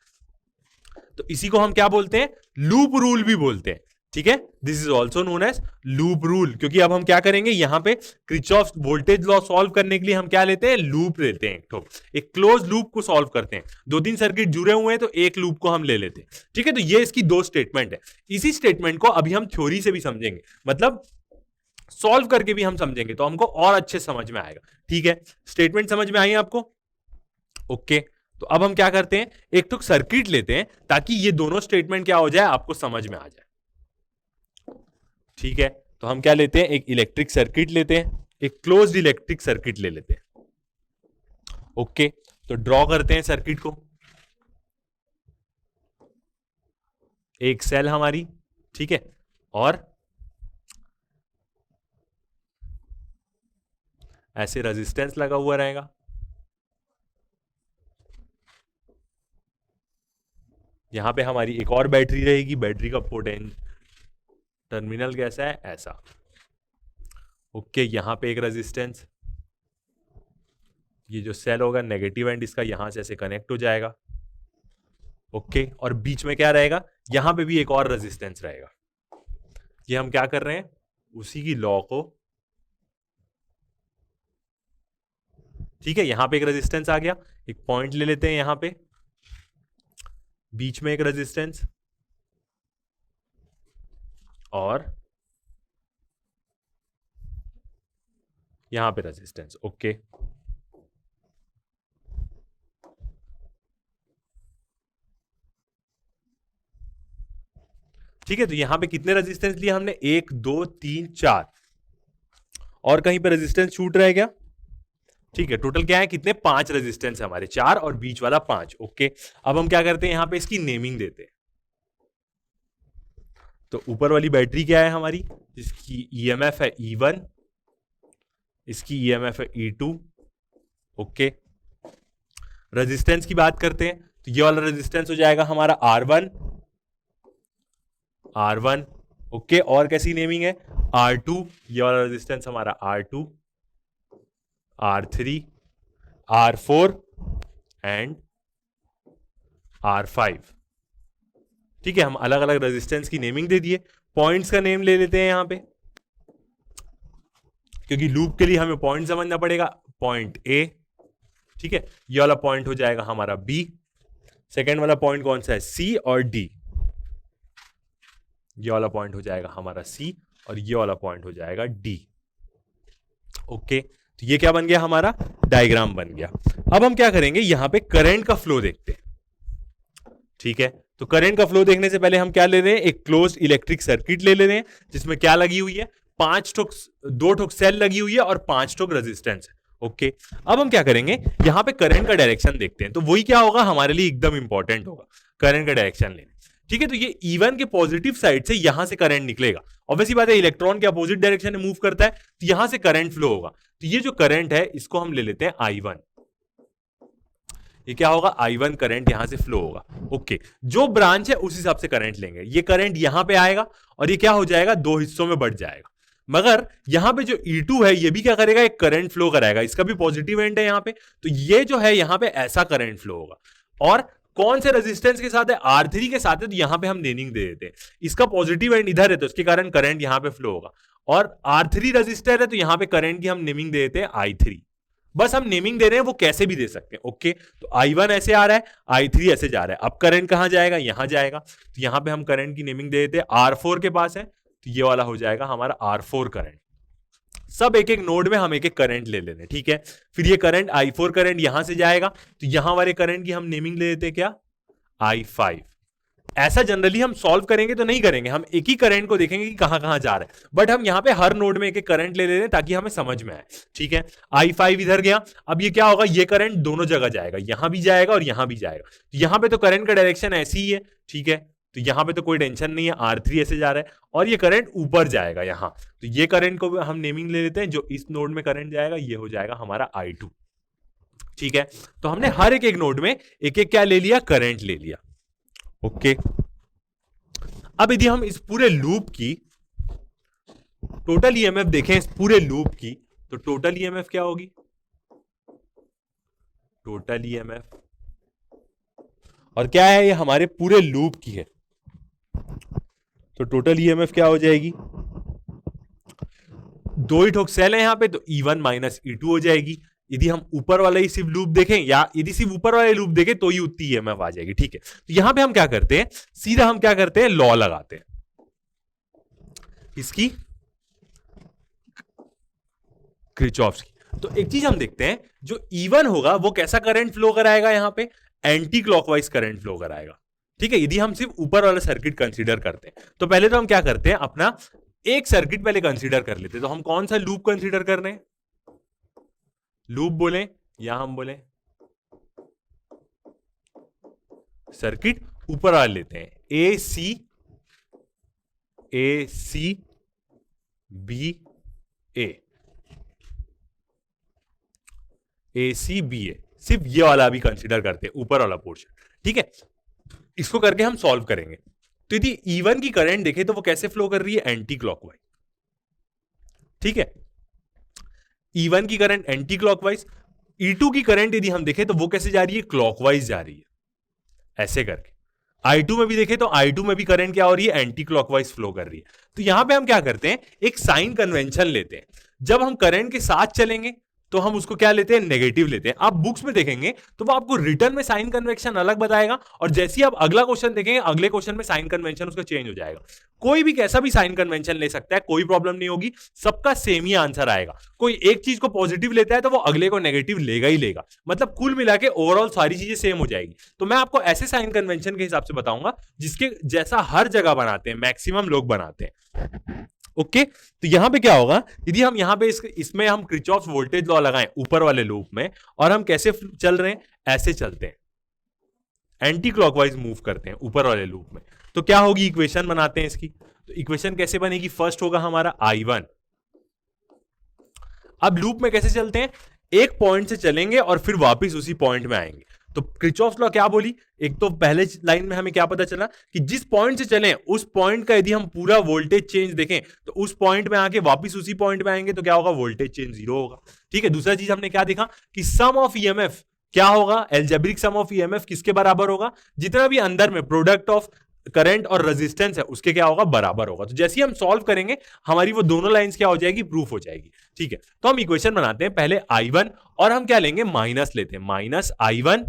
Speaker 1: तो इसी को हम क्या बोलते हैं, लूप रूल भी बोलते हैं, ठीक है। This is also known as loop rule, क्योंकि अब हम क्या करेंगे, यहां पे किरचॉफ वोल्टेज लॉ सॉल्व करने के लिए हम क्या लेते हैं, लूप लेते हैं, एक क्लोज लूप को सॉल्व करते हैं। दो तीन सर्किट जुड़े हुए हैं तो एक लूप को हम ले लेते हैं, ठीक है। तो ये इसकी दो स्टेटमेंट है। इसी स्टेटमेंट को अभी हम थ्योरी से भी समझेंगे, मतलब सॉल्व करके भी हम समझेंगे तो हमको और अच्छे समझ में आएगा, ठीक है। स्टेटमेंट समझ में आई आपको, ओके। तो अब हम क्या करते हैं, एक तो सर्किट लेते हैं ताकि ये दोनों स्टेटमेंट क्या हो जाए, आपको समझ में आ जाए, ठीक है। तो हम क्या लेते हैं, एक इलेक्ट्रिक सर्किट लेते हैं, एक क्लोज्ड इलेक्ट्रिक सर्किट ले लेते हैं, ओके। तो ड्रॉ करते हैं सर्किट को, एक सेल हमारी, ठीक है, और ऐसे रेजिस्टेंस लगा हुआ रहेगा, यहां पे हमारी एक और बैटरी रहेगी, बैटरी का टर्मिनल कैसा है, ऐसा। ओके, यहां पे एक रेजिस्टेंस, ये जो सेल होगा नेगेटिव एंड इसका यहां से ऐसे कनेक्ट हो जाएगा। ओके, और बीच में क्या रहेगा, यहां पे भी एक और रेजिस्टेंस रहेगा। ये हम क्या कर रहे हैं, उसी की लॉ को, ठीक है, यहां पे एक रेजिस्टेंस आ गया, एक पॉइंट ले लेते हैं यहां पे, बीच में एक रेजिस्टेंस और यहां पे रेजिस्टेंस। ओके, ठीक है, तो यहां पे कितने रेजिस्टेंस लिए हमने, 1 2 3 4, और कहीं पे रेजिस्टेंस छूट रह गया। ठीक है, टोटल क्या है, कितने, 5 रेजिस्टेंस है हमारे, 4 और बीच वाला 5। ओके, अब हम क्या करते हैं, यहां पे इसकी नेमिंग देते हैं। तो ऊपर वाली बैटरी क्या है हमारी, इसकी ईएमएफ है E1, इसकी ईएमएफ है E2। ओके, रेजिस्टेंस की बात करते हैं, तो ये वाला रेजिस्टेंस हो जाएगा हमारा R1। ओके, और कैसी नेमिंग है, R2, ये वाला रेजिस्टेंस हमारा R2, R3, R4 and R5। ठीक है, हम अलग अलग रेजिस्टेंस की नेमिंग दे दिए। पॉइंट्स का नेम ले लेते हैं यहां पे, क्योंकि लूप के लिए हमें पॉइंट समझना पड़ेगा। पॉइंट ए, ठीक है, ये वाला पॉइंट हो जाएगा हमारा बी, सेकेंड वाला पॉइंट कौन सा है, सी और डी, ये वाला पॉइंट हो जाएगा हमारा सी और ये वाला पॉइंट हो जाएगा डी। ओके, तो ये क्या बन गया, हमारा डायग्राम बन गया। अब हम क्या करेंगे, यहां पे करंट का फ्लो देखते हैं। ठीक है, तो करंट का फ्लो देखने से पहले हम क्या ले रहे हैं, एक क्लोज्ड इलेक्ट्रिक सर्किट ले रहे हैं, जिसमें क्या लगी हुई है, 2 ठोक सेल लगी हुई है और 5 ठोक रेजिस्टेंस है। ओके, अब हम क्या करेंगे, यहां पे करंट का डायरेक्शन देखते हैं। तो वही क्या होगा, हमारे लिए एकदम इंपॉर्टेंट होगा करंट का डायरेक्शन लेना। ठीक है, तो ये E1 के पॉजिटिव साइड से यहां से करंट निकलेगा। ऑब्वियसली बात है, इलेक्ट्रॉन के अपोजिट डायरेक्शन में मूव करता है, तो यहां से करंट फ्लो होगा। तो ये जो करंट है, इसको हम ले लेते हैं I1। ये क्या होगा, I1 करंट यहां से फ्लो होगा। ओके, जो ब्रांच है उस हिसाब से करंट लेंगे। ये करंट यहां पे आएगा और ये क्या हो जाएगा, 2 हिस्सों में बढ़ जाएगा। मगर यहां पे जो E2 है, ये भी क्या करेगा, एक करंट फ्लो कराएगा, इसका भी पॉजिटिव एंड है यहां पे। तो ये जो है यहां पे ऐसा करंट फ्लो होगा। और कौन से रेजिस्टेंस के साथ है, R3 के साथ है, तो यहां पे हम नेमिंग दे देते हैं, इसका पॉजिटिव एंड इधर है, तो इसके कारण करंट यहां पे फ्लो होगा। और R3 रेजिस्टर है, तो यहां पे करंट की हम नेमिंग दे देते हैं I3। बस हम नेमिंग दे रहे हैं, वो कैसे भी दे सकते हैं। ओके, तो I1 ऐसे आ रहा है, I3 ऐसे जा रहा है। अब करंट कहां जाएगा, यहां जाएगा। तो यहां पे हम करंट की नेमिंग दे देते हैं, R4 के पास है, तो ये वाला हो जाएगा हमारा R4 करंट। सब एक एक नोड में हम एक एक करंट ले लेते हैं। ठीक है, फिर ये करंट I4 करंट यहां से जाएगा, तो यहां वाले करंट की हम नेमिंग ले देते हैं क्या, I5। ऐसा जनरली हम सॉल्व करेंगे तो नहीं करेंगे, हम एक ही करंट को देखेंगे कि कहां कहां जा रहा है। बट हम यहां पे हर नोड में एक एक करंट ले ले रहे हैं ताकि हमें समझ में आए। ठीक है, I5 इधर गया, अब ये क्या होगा, ये करंट दोनों जगह जाएगा, यहां भी जाएगा और यहां भी जाएगा। तो यहां पे तो करंट का डायरेक्शन ऐसी ही है। ठीक है, तो यहां पे तो कोई टेंशन नहीं है, R3 ऐसे जा रहा है और ये करंट ऊपर जाएगा यहां। तो ये करंट को हम नेमिंग ले लेते हैं, जो इस नोड में करंट जाएगा ये हो जाएगा हमारा I2। ठीक है, तो हमने हर एक एक नोड में एक एक क्या ले लिया, करंट ले लिया। ओके, अब यदि हम इस पूरे लूप की टोटल ईएमएफ देखें, इस पूरे लूप की, तो टोटल ईएमएफ क्या होगी, टोटल ईएमएफ, और क्या है, ये हमारे पूरे लूप की है। तो टोटल ईएमएफ क्या हो जाएगी, 2 ही ठोक सेल है यहां पे, तो E1 माइनस E2 हो जाएगी। यदि हम ऊपर वाला ही सिर्फ लूप देखें, या यदि सिर्फ ऊपर वाले लूप देखें, तो ही उतनी ईएमएफ आ जाएगी। ठीक है, तो यहां पे हम क्या करते हैं, सीधा हम क्या करते हैं, लॉ लगाते हैं इसकी, किरचॉफ्स की। तो एक चीज हम देखते हैं, जो E1 होगा वो कैसा करंट फ्लो कराएगा, यहां पे एंटी क्लॉकवाइज करंट फ्लो कराएगा। ठीक है, यदि हम सिर्फ ऊपर वाला सर्किट कंसीडर करते हैं, तो पहले तो हम क्या करते हैं, अपना एक सर्किट पहले कंसीडर कर लेते हैं। तो हम कौन सा लूप कंसीडर कर रहे हैं, लूप बोले या हम बोले सर्किट, ऊपर वाले लेते हैं, ए सी बी ए, सिर्फ ये वाला भी कंसीडर करते हैं, ऊपर वाला पोर्शन। ठीक है, इसको करके हम सॉल्व करेंगे। तो यदि E1 की करंट देखें तो वो कैसे फ्लो कर रही है, एंटी क्लॉकवाइज। ठीक है, E1 की करंट एंटी क्लॉकवाइज। E2 की करंट यदि हम देखें तो वो कैसे जा रही है, क्लॉकवाइज जा रही है, ऐसे करके। I2 में भी देखें तो I2 में भी करंट क्या हो रही है, एंटी क्लॉकवाइज फ्लो कर रही है। तो यहां पे हम क्या करते हैं, एक साइन कन्वेंशन लेते हैं। जब हम करंट के साथ चलेंगे तो हम उसको क्या लेते हैं, नेगेटिव लेते हैं। आप बुक्स में देखेंगे तो वो आपको रिटर्न में साइन कन्वेंशन अलग बताएगा, और जैसे ही आप अगला क्वेश्चन देखेंगे, अगले क्वेश्चन में साइन कन्वेंशन उसका चेंज हो जाएगा। कोई भी कैसा भी साइन कन्वेंशन ले सकता है, कोई प्रॉब्लम नहीं होगी, सबका सेम ही आंसर आएगा। कोई एक चीज को पॉजिटिव लेता है तो वो अगले को नेगेटिव लेगा ही लेगा, मतलब कुल मिला के ओवरऑल सारी चीजें सेम हो जाएगी। तो मैं आपको ऐसे साइन कन्वेंशन के हिसाब से बताऊंगा जिसके जैसा हर जगह बनाते हैं, मैक्सिमम लोग बनाते हैं। ओके, तो यहां पे क्या होगा, यदि हम यहां पे इसमें हम किरचॉफ्स वोल्टेज लॉ लगाएं ऊपर वाले लूप में, और हम कैसे चल रहे हैं, ऐसे चलते हैं, एंटी क्लॉकवाइज मूव करते हैं ऊपर वाले लूप में, तो क्या होगी, इक्वेशन बनाते हैं इसकी। तो इक्वेशन कैसे बनेगी, फर्स्ट होगा हमारा I1। अब लूप में कैसे चलते हैं, एक पॉइंट से चलेंगे और फिर वापस उसी पॉइंट में आएंगे। तो किरचॉफ्स लॉ क्या बोली, एक तो पहले लाइन में हमें क्या पता चला कि जिस पॉइंट से चलें उस पॉइंट का यदि हम पूरा वोल्टेज चेंज देखें तो उस पॉइंट में आके वापस उसी पॉइंट में आएंगे तो क्या होगा, वोल्टेज चेंज जीरो होगा। ठीक है, दूसरा चीज हमने क्या देखा कि सम ऑफ ईएमएफ क्या होगा, एल्जेब्रिक सम ऑफ ईएमएफ किसके बराबर होगा, जितना भी अंदर में प्रोडक्ट ऑफ करंट और रेजिस्टेंस है उसके क्या होगा, बराबर होगा। तो जैसे ही हम सॉल्व करेंगे हमारी वो दोनों लाइंस क्या हो जाएगी, प्रूफ हो जाएगी। ठीक है, तो हम इक्वेशन बनाते हैं पहले I1, और हम क्या लेंगे, माइनस लेते हैं, माइनस I1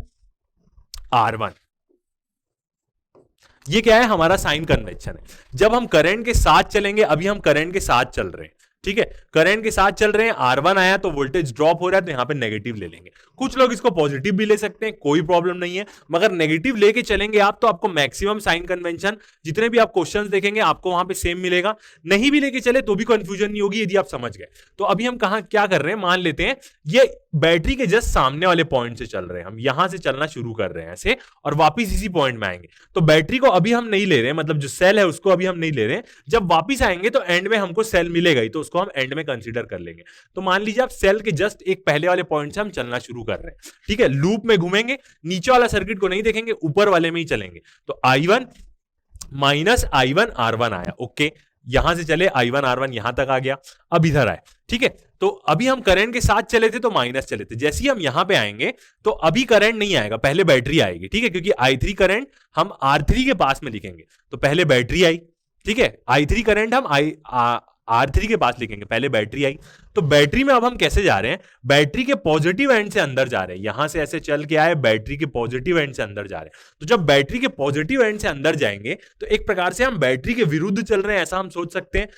Speaker 1: R1। ये क्या है, हमारा साइन कन्वेंशन है। जब हम करंट के साथ चलेंगे, अभी हम करंट के साथ चल रहे हैं, ठीक है, करंट के साथ चल रहे हैं, R1 आया तो वोल्टेज ड्रॉप हो रहा है, तो यहां पे नेगेटिव ले लेंगे। कुछ लोग इसको पॉजिटिव भी ले सकते हैं, कोई प्रॉब्लम नहीं है, मगर नेगेटिव लेके चलेंगे आप तो आपको मैक्सिमम साइन कन्वेंशन जितने भी आप क्वेश्चंस देखेंगे आपको वहां पे सेम मिलेगा। नहीं भी लेके चले तो भी कंफ्यूजन नहीं होगी, यदि आप समझ गए। तो अभी हम कहां क्या कर रहे हैं, मान लेते हैं ये बैटरी के जस्ट सामने वाले पॉइंट से चल रहे हैं, हम यहां से चलना शुरू कर रहे हैं ऐसे, और वापिस इसी पॉइंट में आएंगे। तो बैटरी को अभी हम नहीं ले रहे हैं, मतलब जो सेल है उसको अभी हम नहीं ले रहे हैं। जब वापिस आएंगे तो एंड में हमको सेल मिलेगा ही, तो उसको हम एंड में कंसीडर कर लेंगे। तो मान लीजिए आप सेल के जस्ट एक पहले वाले पॉइंट से हम चलना शुरू कर रहे हैं। ठीक है, लूप में घूमेंगे, नीचे वाला सर्किट को नहीं देखेंगे, ऊपर वाले में ही चलेंगे। तो I1 माइनस I1 R1 आया। ओके, यहां से चले I1 R1 यहां तक आ गया, अब इधर आए। ठीक है, तो अभी हम करंट के साथ चले थे तो माइनस चले थे, जैसे ही हम यहां पे आएंगे तो अभी करंट नहीं आएगा, पहले बैटरी आएगी। ठीक है, क्योंकि I3 करंट हम R3 के पास में लिखेंगे, तो पहले बैटरी आई। ठीक है, I3 करंट हम R3 के पास लिखेंगे, पहले बैटरी आई। तो बैटरी में अब हम कैसे जा रहे हैं, बैटरी के पॉजिटिव एंड से अंदर जा रहे हैं, यहां से ऐसे चल के आए, बैटरी के पॉजिटिव एंड से अंदर जा रहे हैं। तो जब बैटरी के पॉजिटिव एंड से अंदर जाएंगे तो एक प्रकार से हम बैटरी के विरुद्ध चल रहे हैं, ऐसा हम सोच सकते हैं।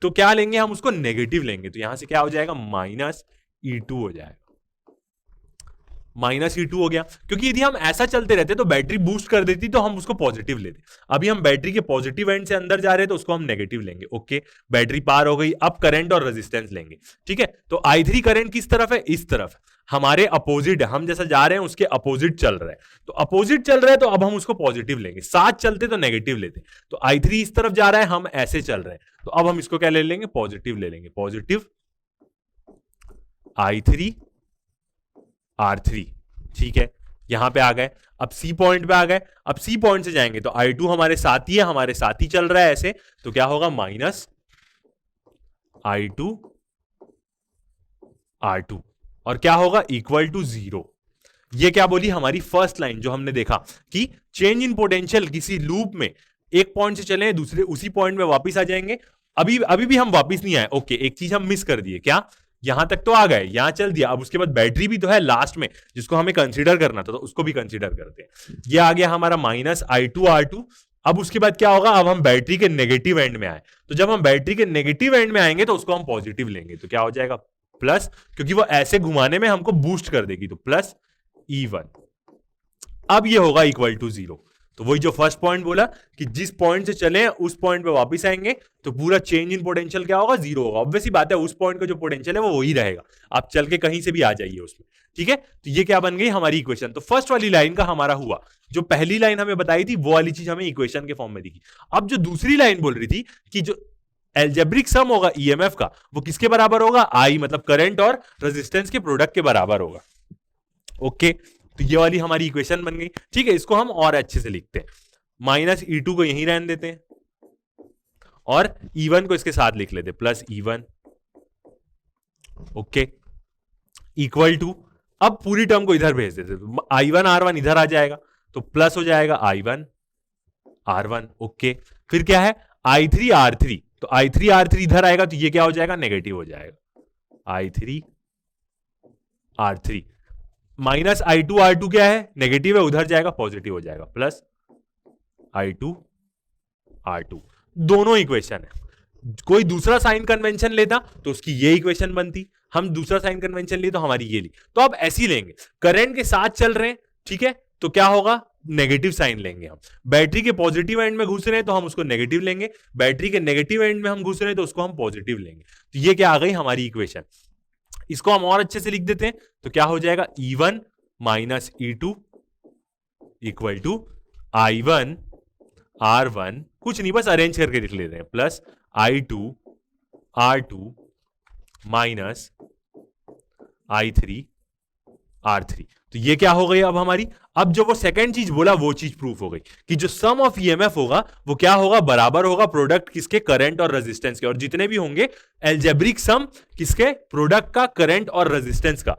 Speaker 1: तो क्या लेंगे, हम उसको नेगेटिव लेंगे, तो यहां से क्या हो जाएगा, माइनस E2 हो जाएगा, माइनस E2 हो गया। क्योंकि यदि हम ऐसा चलते रहते तो बैटरी बूस्ट कर देती तो हम उसको पॉजिटिव लेते। अभी हम बैटरी के पॉजिटिव एंड से अंदर जा रहे हैं तो उसको हम नेगेटिव लेंगे। ओके, बैटरी पार हो गई, अब करंट और रेजिस्टेंस लेंगे। ठीक है, तो I3 करंट किस तरफ है, इस तरफ, हमारे अपोजिट है, हम जैसा जा रहे हैं उसके अपोजिट चल रहा है। तो अपोजिट चल रहा है तो अब हम उसको पॉजिटिव लेंगे, साथ चलते तो नेगेटिव लेते। तो I3 इस तरफ जा रहा है, हम ऐसे चल रहे हैं, तो अब हम इसको क्या ले लेंगे, पॉजिटिव ले लेंगे, पॉजिटिव I3 R3। ठीक है, यहां पे आ गए, अब सी पॉइंट पे आ गए। अब सी पॉइंट से जाएंगे तो I2 हमारे साथ ही है, हमारे साथ ही चल रहा है ऐसे, तो क्या होगा, माइनस I2 R2, और क्या होगा, इक्वल टू 0। ये क्या बोली, हमारी फर्स्ट लाइन जो हमने देखा कि चेंज इन पोटेंशियल किसी लूप में एक पॉइंट से चले दूसरे उसी पॉइंट में वापस आ जाएंगे। अभी भी हम वापस नहीं आए। ओके, एक चीज हम मिस कर दिए, क्या, यहां तक तो आ गए, यहां चल दिया, अब उसके बाद बैटरी भी तो है लास्ट में जिसको हमें कंसीडर करना था, तो उसको भी कंसीडर करते हैं। ये आ गया हमारा माइनस I2 R2। अब उसके बाद क्या होगा, अब हम बैटरी के नेगेटिव एंड में आए, तो जब हम बैटरी के नेगेटिव एंड में आएंगे तो उसको हम पॉजिटिव लेंगे, तो क्या हो जाएगा, प्लस, क्योंकि वो ऐसे घुमाने में हमको बूस्ट कर देगी, तो प्लस E1। अब ये होगा इक्वल टू 0। तो वही जो फर्स्ट पॉइंट बोला कि जिस पॉइंट से चले उस पॉइंट पे वापस आएंगे तो पूरा चेंज इन पोटेंशियल क्या होगा, 0 होगा। ऑब्वियस ही बात है, उस पॉइंट का जो पोटेंशियल है वो वही रहेगा, आप चल के कहीं से भी आ जाइए उसमें। ठीक है, तो ये क्या बन गई हमारी इक्वेशन। तो फर्स्ट वाली लाइन का हमारा हुआ, जो पहली लाइन हमें बताई थी वो वाली चीज हमें इक्वेशन के फॉर्म में दिखी। अब जो दूसरी लाइन बोल रही थी कि जो एल्जेब्रिक सम होगा ईएमएफ का वो किसके बराबर होगा, आई मतलब करंट और रेजिस्टेंस के प्रोडक्ट के बराबर होगा। ओके, तो ये वाली हमारी इक्वेशन बन गई। ठीक है, इसको हम और अच्छे से लिखते हैं। माइनस E2 को यहीं रहने देते हैं और E1 को इसके साथ लिख लेते plus E1, okay, equal to, अब पूरी टर्म को इधर भेज देते तो I1 R1 इधर आ जाएगा तो प्लस हो जाएगा I1 R1, ओके। फिर क्या है I3 R3, तो I3 R3 इधर आएगा तो ये क्या हो जाएगा, नेगेटिव हो जाएगा, I3 R3 minus I2 R2 क्या है, नेगेटिव है, उधर जाएगा पॉजिटिव हो जाएगा, प्लस I2 R2। दोनों इक्वेशन है। कोई दूसरा साइन कन्वेंशन लेता तो उसकी ये इक्वेशन बनती, हम दूसरा साइन कन्वेंशन लिए तो हमारी ये ली। तो अब ऐसी लेंगे, करंट के साथ चल रहे हैं, ठीक है, तो क्या होगा, नेगेटिव साइन लेंगे हम। बैटरी के पॉजिटिव एंड में घुस रहे हैं तो हम उसको नेगेटिव लेंगे, बैटरी के नेगेटिव एंड में हम घुस रहे हैं तो उसको हम पॉजिटिव लेंगे। तो ये क्या आ गई हमारी इक्वेशन। इसको हम और अच्छे से लिख देते हैं तो क्या हो जाएगा, E1 minus E2 equal to I1 R1, कुछ नहीं बस अरेंज करके लिख लेते हैं, plus I2 R2 minus I3 R3। तो ये क्या हो गई अब हमारी, अब जो वो सेकंड चीज बोला वो चीज प्रूफ हो गई कि जो सम ऑफ ईएमएफ होगा वो क्या होगा, बराबर होगा प्रोडक्ट किसके, करंट और रेजिस्टेंस के, और जितने भी होंगे एल्जेब्रिक सम किसके, प्रोडक्ट का, करंट और रेजिस्टेंस का,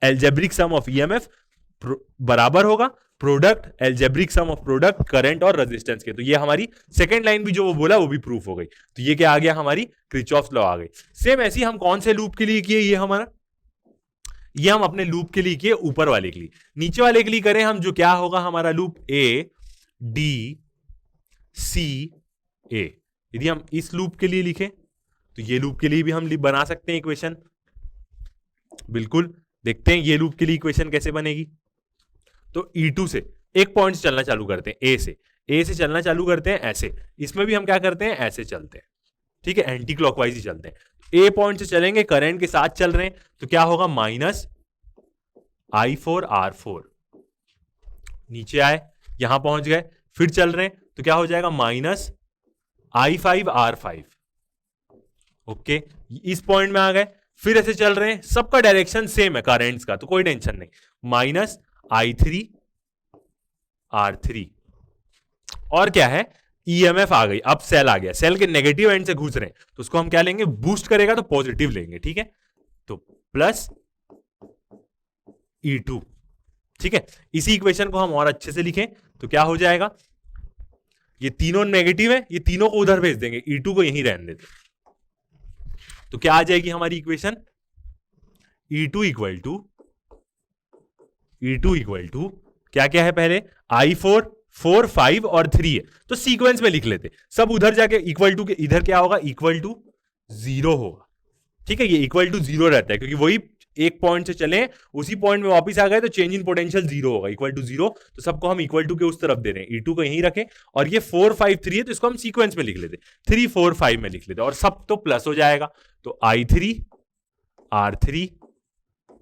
Speaker 1: एल्जेब्रिक सम ऑफ ईएमएफ बराबर होगा product, algebraic sum of product, current और रेजिस्टेंस के। तो ये हमारी सेकंड लाइन भी जो वो बोला वो भी प्रूफ हो गई। तो ये क्या आ गया, हमारी किरचॉफ्स लॉ आ गई। सेम ऐसी हम कौन से लूप के लिए किए, ये हमारा, ये हम अपने लूप के लिए किए ऊपर वाले के लिए। नीचे वाले के लिए करें हम, जो क्या होगा हमारा loop A D C A। यदि हम इस लूप के लिए लिखें तो ये लूप के लिए भी हम बना सकते हैं इक्वेशन, बिल्कुल। देखते हैं ये लूप के लिए इक्वेशन कैसे बनेगी। तो E2 से एक पॉइंट चलना चालू करते हैं, A से चलना चालू करते हैं ऐसे, इसमें भी हम क्या करते हैं, ऐसे चलते हैं, ठीक है, एंटी क्लॉकवाइज ही चलते हैं। A पॉइंट से चलेंगे, करंट के साथ चल रहे हैं तो क्या होगा, माइनस I4 R4, नीचे आए यहां पहुंच गए, फिर चल रहे हैं तो क्या हो जाएगा, माइनस I5 R5, ओके। इस पॉइंट में आ गए, फिर ऐसे चल रहे हैं, सबका डायरेक्शन सेम है करंट्स का, तो कोई टेंशन नहीं, माइनस I3 R3। और क्या है, ईएमएफ आ गई, अब सेल आ गया, सेल के नेगेटिव एंड से घुस रहे हैं तो उसको हम क्या लेंगे, बूस्ट करेगा तो पॉजिटिव लेंगे, ठीक है, तो प्लस E2, ठीक है। इसी इक्वेशन को हम और अच्छे से लिखें तो क्या हो जाएगा, ये तीनों नेगेटिव है, ये तीनों को उधर भेज देंगे, E2 को यहीं रहने देते, तो क्या आ जाएगी हमारी इक्वेशन, E2 इक्वल टू क्या क्या है, पहले I4 4 5 और 3 है, तो सीक्वेंस में लिख लेते, सब उधर जाके इक्वल टू के इधर क्या होगा, इक्वल टू 0 होगा, ठीक है। ये इक्वल टू 0 रहता है क्योंकि वही एक पॉइंट से चले, उसी पॉइंट में वापस आ गए तो चेंज इन पोटेंशियल 0 होगा, इक्वल टू 0। तो सबको हम इक्वल टू के उस तरफ दे रहे हैं, E2 को यहीं रखें, और ये 4 5 3 है तो इसको हम सीक्वेंस में लिख लेते, 3 4 5 में लिख लेते, और सब तो प्लस हो जाएगा, तो I3 R3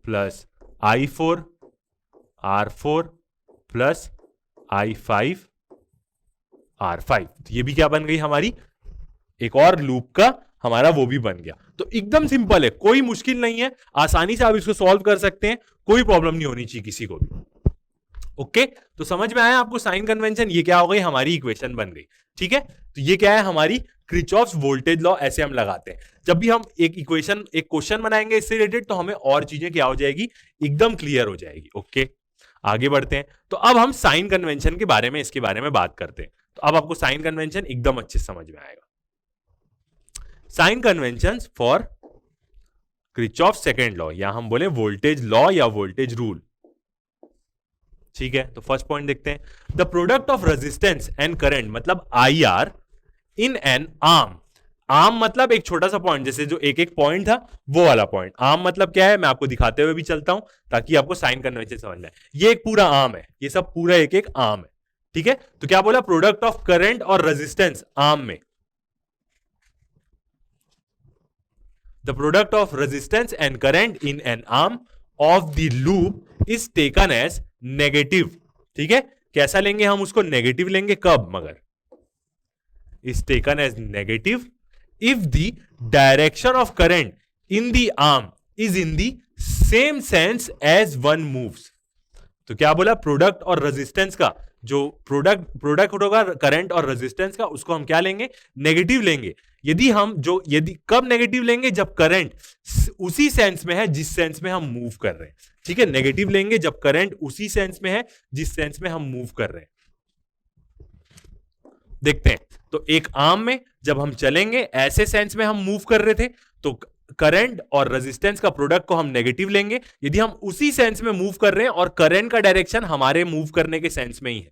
Speaker 1: plus I4 R4 plus I5 R5। तो ये भी क्या बन गई हमारी, एक और लूप का हमारा वो भी बन गया। तो एकदम सिंपल है, कोई मुश्किल नहीं है, आसानी से आप इसको सॉल्व कर सकते हैं, कोई प्रॉब्लम नहीं होनी चाहिए किसी को भी। ओके, तो समझ में आया आपको साइन कन्वेंशन, ये क्या हो गई, हमारी इक्वेशन बन गई, ठीक है। तो ये क्या है, हमारी किरचॉफ्स वोल्टेज लॉ, ऐसे हम लगाते हैं। जब भी हम एक इक्वेशन, एक क्वेश्चन बनाएंगे इससे रिलेटेड, तो हमें और चीजें क्या हो जाएगी, एकदम क्लियर हो जाएगी। ओके, आगे बढ़ते हैं। तो अब हम साइन कन्वेंशन के बारे में, इसके बारे में बात करते हैं। तो अब आपको साइन कन्वेंशन एकदम अच्छे से समझ में आएगा। Sign convention for Kirchhoff second law, या हम बोले वोल्टेज लॉ या वोल्टेज रूल, ठीक है। तो फर्स्ट पॉइंट देखते हैं, the product of resistance and current, मतलब IR in an arm. Arm मतलब एक छोटा सा पॉइंट, जैसे जो एक एक पॉइंट था वो वाला पॉइंट। आर्म मतलब क्या है, मैं आपको दिखाते हुए भी चलता हूं ताकि आपको साइन कन्वेंशन समझ में आए। ये एक पूरा आर्म है, ये सब पूरा एक एक आर्म है, ठीक है। तो क्या बोला, प्रोडक्ट ऑफ करंट और रेजिस्टेंस आर्म में, the product of resistance and current in an arm of the loop is taken as negative, ठीक है। कैसा लेंगे हम उसको, नेगेटिव लेंगे, कब, मगर is taken as negative if the direction of current in the arm is in the same sense as one moves। तो क्या बोला, प्रोडक्ट और रेजिस्टेंस का जो प्रोडक्ट होगा करंट और रेजिस्टेंस का, उसको हम क्या लेंगे, नेगेटिव लेंगे। यदि कब नेगेटिव लेंगे, जब करंट उसी सेंस में है जिस सेंस में हम मूव कर रहे हैं। ठीक है, नेगेटिव लेंगे जब करंट उसी सेंस में है जिस सेंस में हम मूव कर रहे हैं। देखते हैं, तो एक आर्म में जब हम चलेंगे ऐसे सेंस में हम मूव कर रहे थे, तो करंट और रेजिस्टेंस का प्रोडक्ट को हम नेगेटिव लेंगे। यदि हम उसी सेंस में मूव कर रहे हैं और करंट का डायरेक्शन हमारे मूव करने के सेंस में ही है,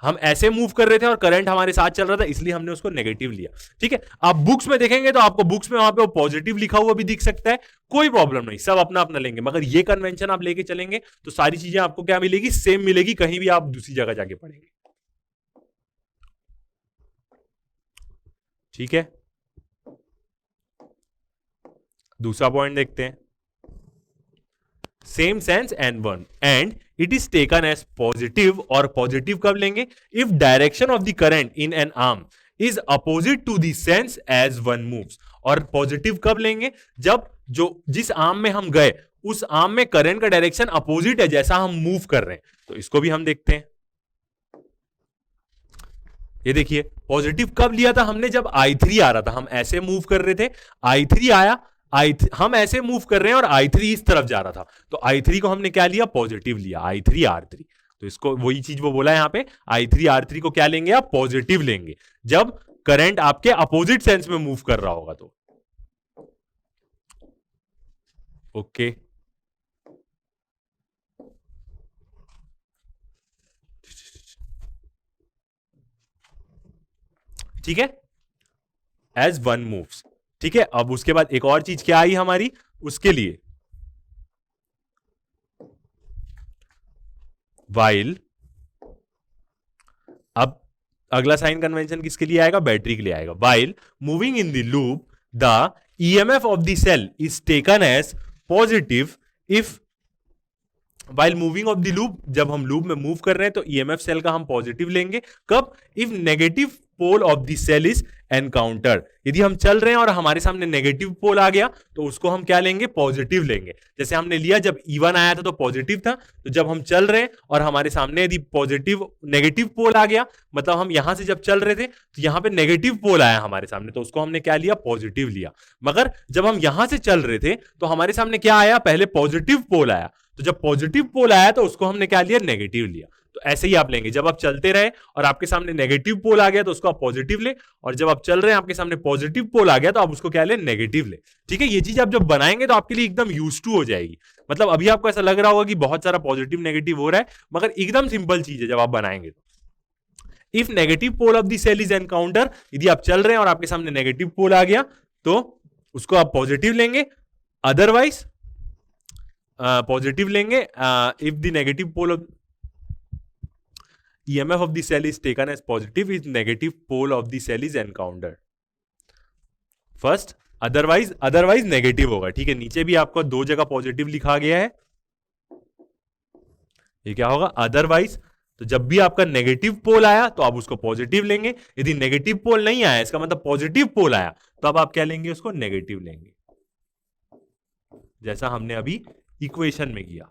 Speaker 1: हम ऐसे मूव कर रहे थे और करंट हमारे साथ चल रहा था, इसलिए हमने उसको नेगेटिव लिया। ठीक है, आप बुक्स में देखेंगे तो आपको बुक्स में वहां पे वो पॉजिटिव लिखा हुआ भी दिख सकता है, कोई प्रॉब्लम नहीं, सब अपना अपना लेंगे, मगर ये कन्वेंशन आप लेके चलेंगे तो सारी चीजें आपको क्या मिलेगी, सेम मिलेगी, कहीं भी आप दूसरी जगह जाके पढ़ेंगे। ठीक है, दूसरा पॉइंट देखते हैं, same sense and it is taken as positive, और पॉजिटिव कब लेंगे, if direction of the current in an arm is opposite to the sense as one moves. और पॉजिटिव कब लेंगे, जब जिस आर्म में हम गए उस आर्म में करंट का डायरेक्शन अपोजिट है जैसा हम मूव कर रहे हैं। तो इसको भी हम देखते हैं, ये देखिए पॉजिटिव कब लिया था हमने, जब I3 आ रहा था, हम ऐसे मूव कर रहे थे, I3 आया, हम ऐसे मूव कर रहे हैं और I3 इस तरफ जा रहा था, तो I3 को हमने क्या लिया, पॉजिटिव लिया, I3 R3। तो इसको वही चीज वो बोला है यहां पे, I3 R3 को क्या लेंगे आप, पॉजिटिव लेंगे, जब करंट आपके अपोजिट सेंस में मूव कर रहा होगा तो। ओके, ठीक है, एज वन मूव्स। ठीक है, अब उसके बाद एक और चीज क्या आई हमारी उसके लिए, वाइल, अब अगला साइन कन्वेंशन किसके लिए आएगा, बैटरी के लिए आएगा। While moving in the loop the EMF of the cell is taken as positive if, while moving of the loop, जब हम लूप में मूव कर रहे हैं तो ईएमएफ सेल का हम पॉजिटिव लेंगे, कब, if negative pole of the cell is encounter, यदि हम चल रहे हैं और हमारे सामने नेगेटिव पोल आ गया तो उसको हम क्या लेंगे, पॉजिटिव लेंगे। जैसे हमने लिया जब E1 आया था तो पॉजिटिव था, तो जब हम चल रहे हैं और हमारे सामने यदि नेगेटिव पोल आ गया, मतलब हम यहां से जब चल रहे थे तो यहां पे नेगेटिव पोल आया हमारे सामने, तो उसको हमने क्या लिया, पॉजिटिव लिया। मगर जब हम यहां से चल रहे थे तो हमारे सामने क्या आया, पहले पॉजिटिव पोल आया, तो जब पॉजिटिव पोल आया तो उसको हमने क्या लिया, नेगेटिव लिया। तो ऐसे ही आप लेंगे, जब आप चलते रहे और आपके सामने नेगेटिव पोल आ गया तो उसको आप पॉजिटिव ले, और जब आप चल रहे हैं आपके सामने पॉजिटिव पोल आ गया तो आप उसको क्या ले, नेगेटिव ले। ठीक है, ये चीज आप जब बनाएंगे तो आपके लिए एकदम यूज टू हो जाएगी। मतलब अभी आपको ऐसा लग रहा होगा कि बहुत सारा पॉजिटिव नेगेटिव हो रहा है, मगर एकदम सिंपल चीज है जब आप बनाएंगे तो। If negative pole of the cell is encounter, यदि आप चल रहे हैं और आपके सामने नेगेटिव पोल आ गया तो उसको आप पॉजिटिव लेंगे, अदरवाइज पॉजिटिव लेंगे if the negative pole of EMF of the cell is taken as positive if negative pole of the cell is encountered. First, otherwise negative होगा। ठीक है, नीचे भी आपको दो जगह पॉजिटिव लिखा गया है, ये क्या होगा, अदरवाइज। तो जब भी आपका नेगेटिव पोल आया तो आप उसको पॉजिटिव लेंगे, यदि नेगेटिव पोल नहीं आया, इसका मतलब पॉजिटिव पोल आया, तो अब आप क्या लेंगे, उसको नेगेटिव लेंगे, जैसा हमने अभी इक्वेशन में किया।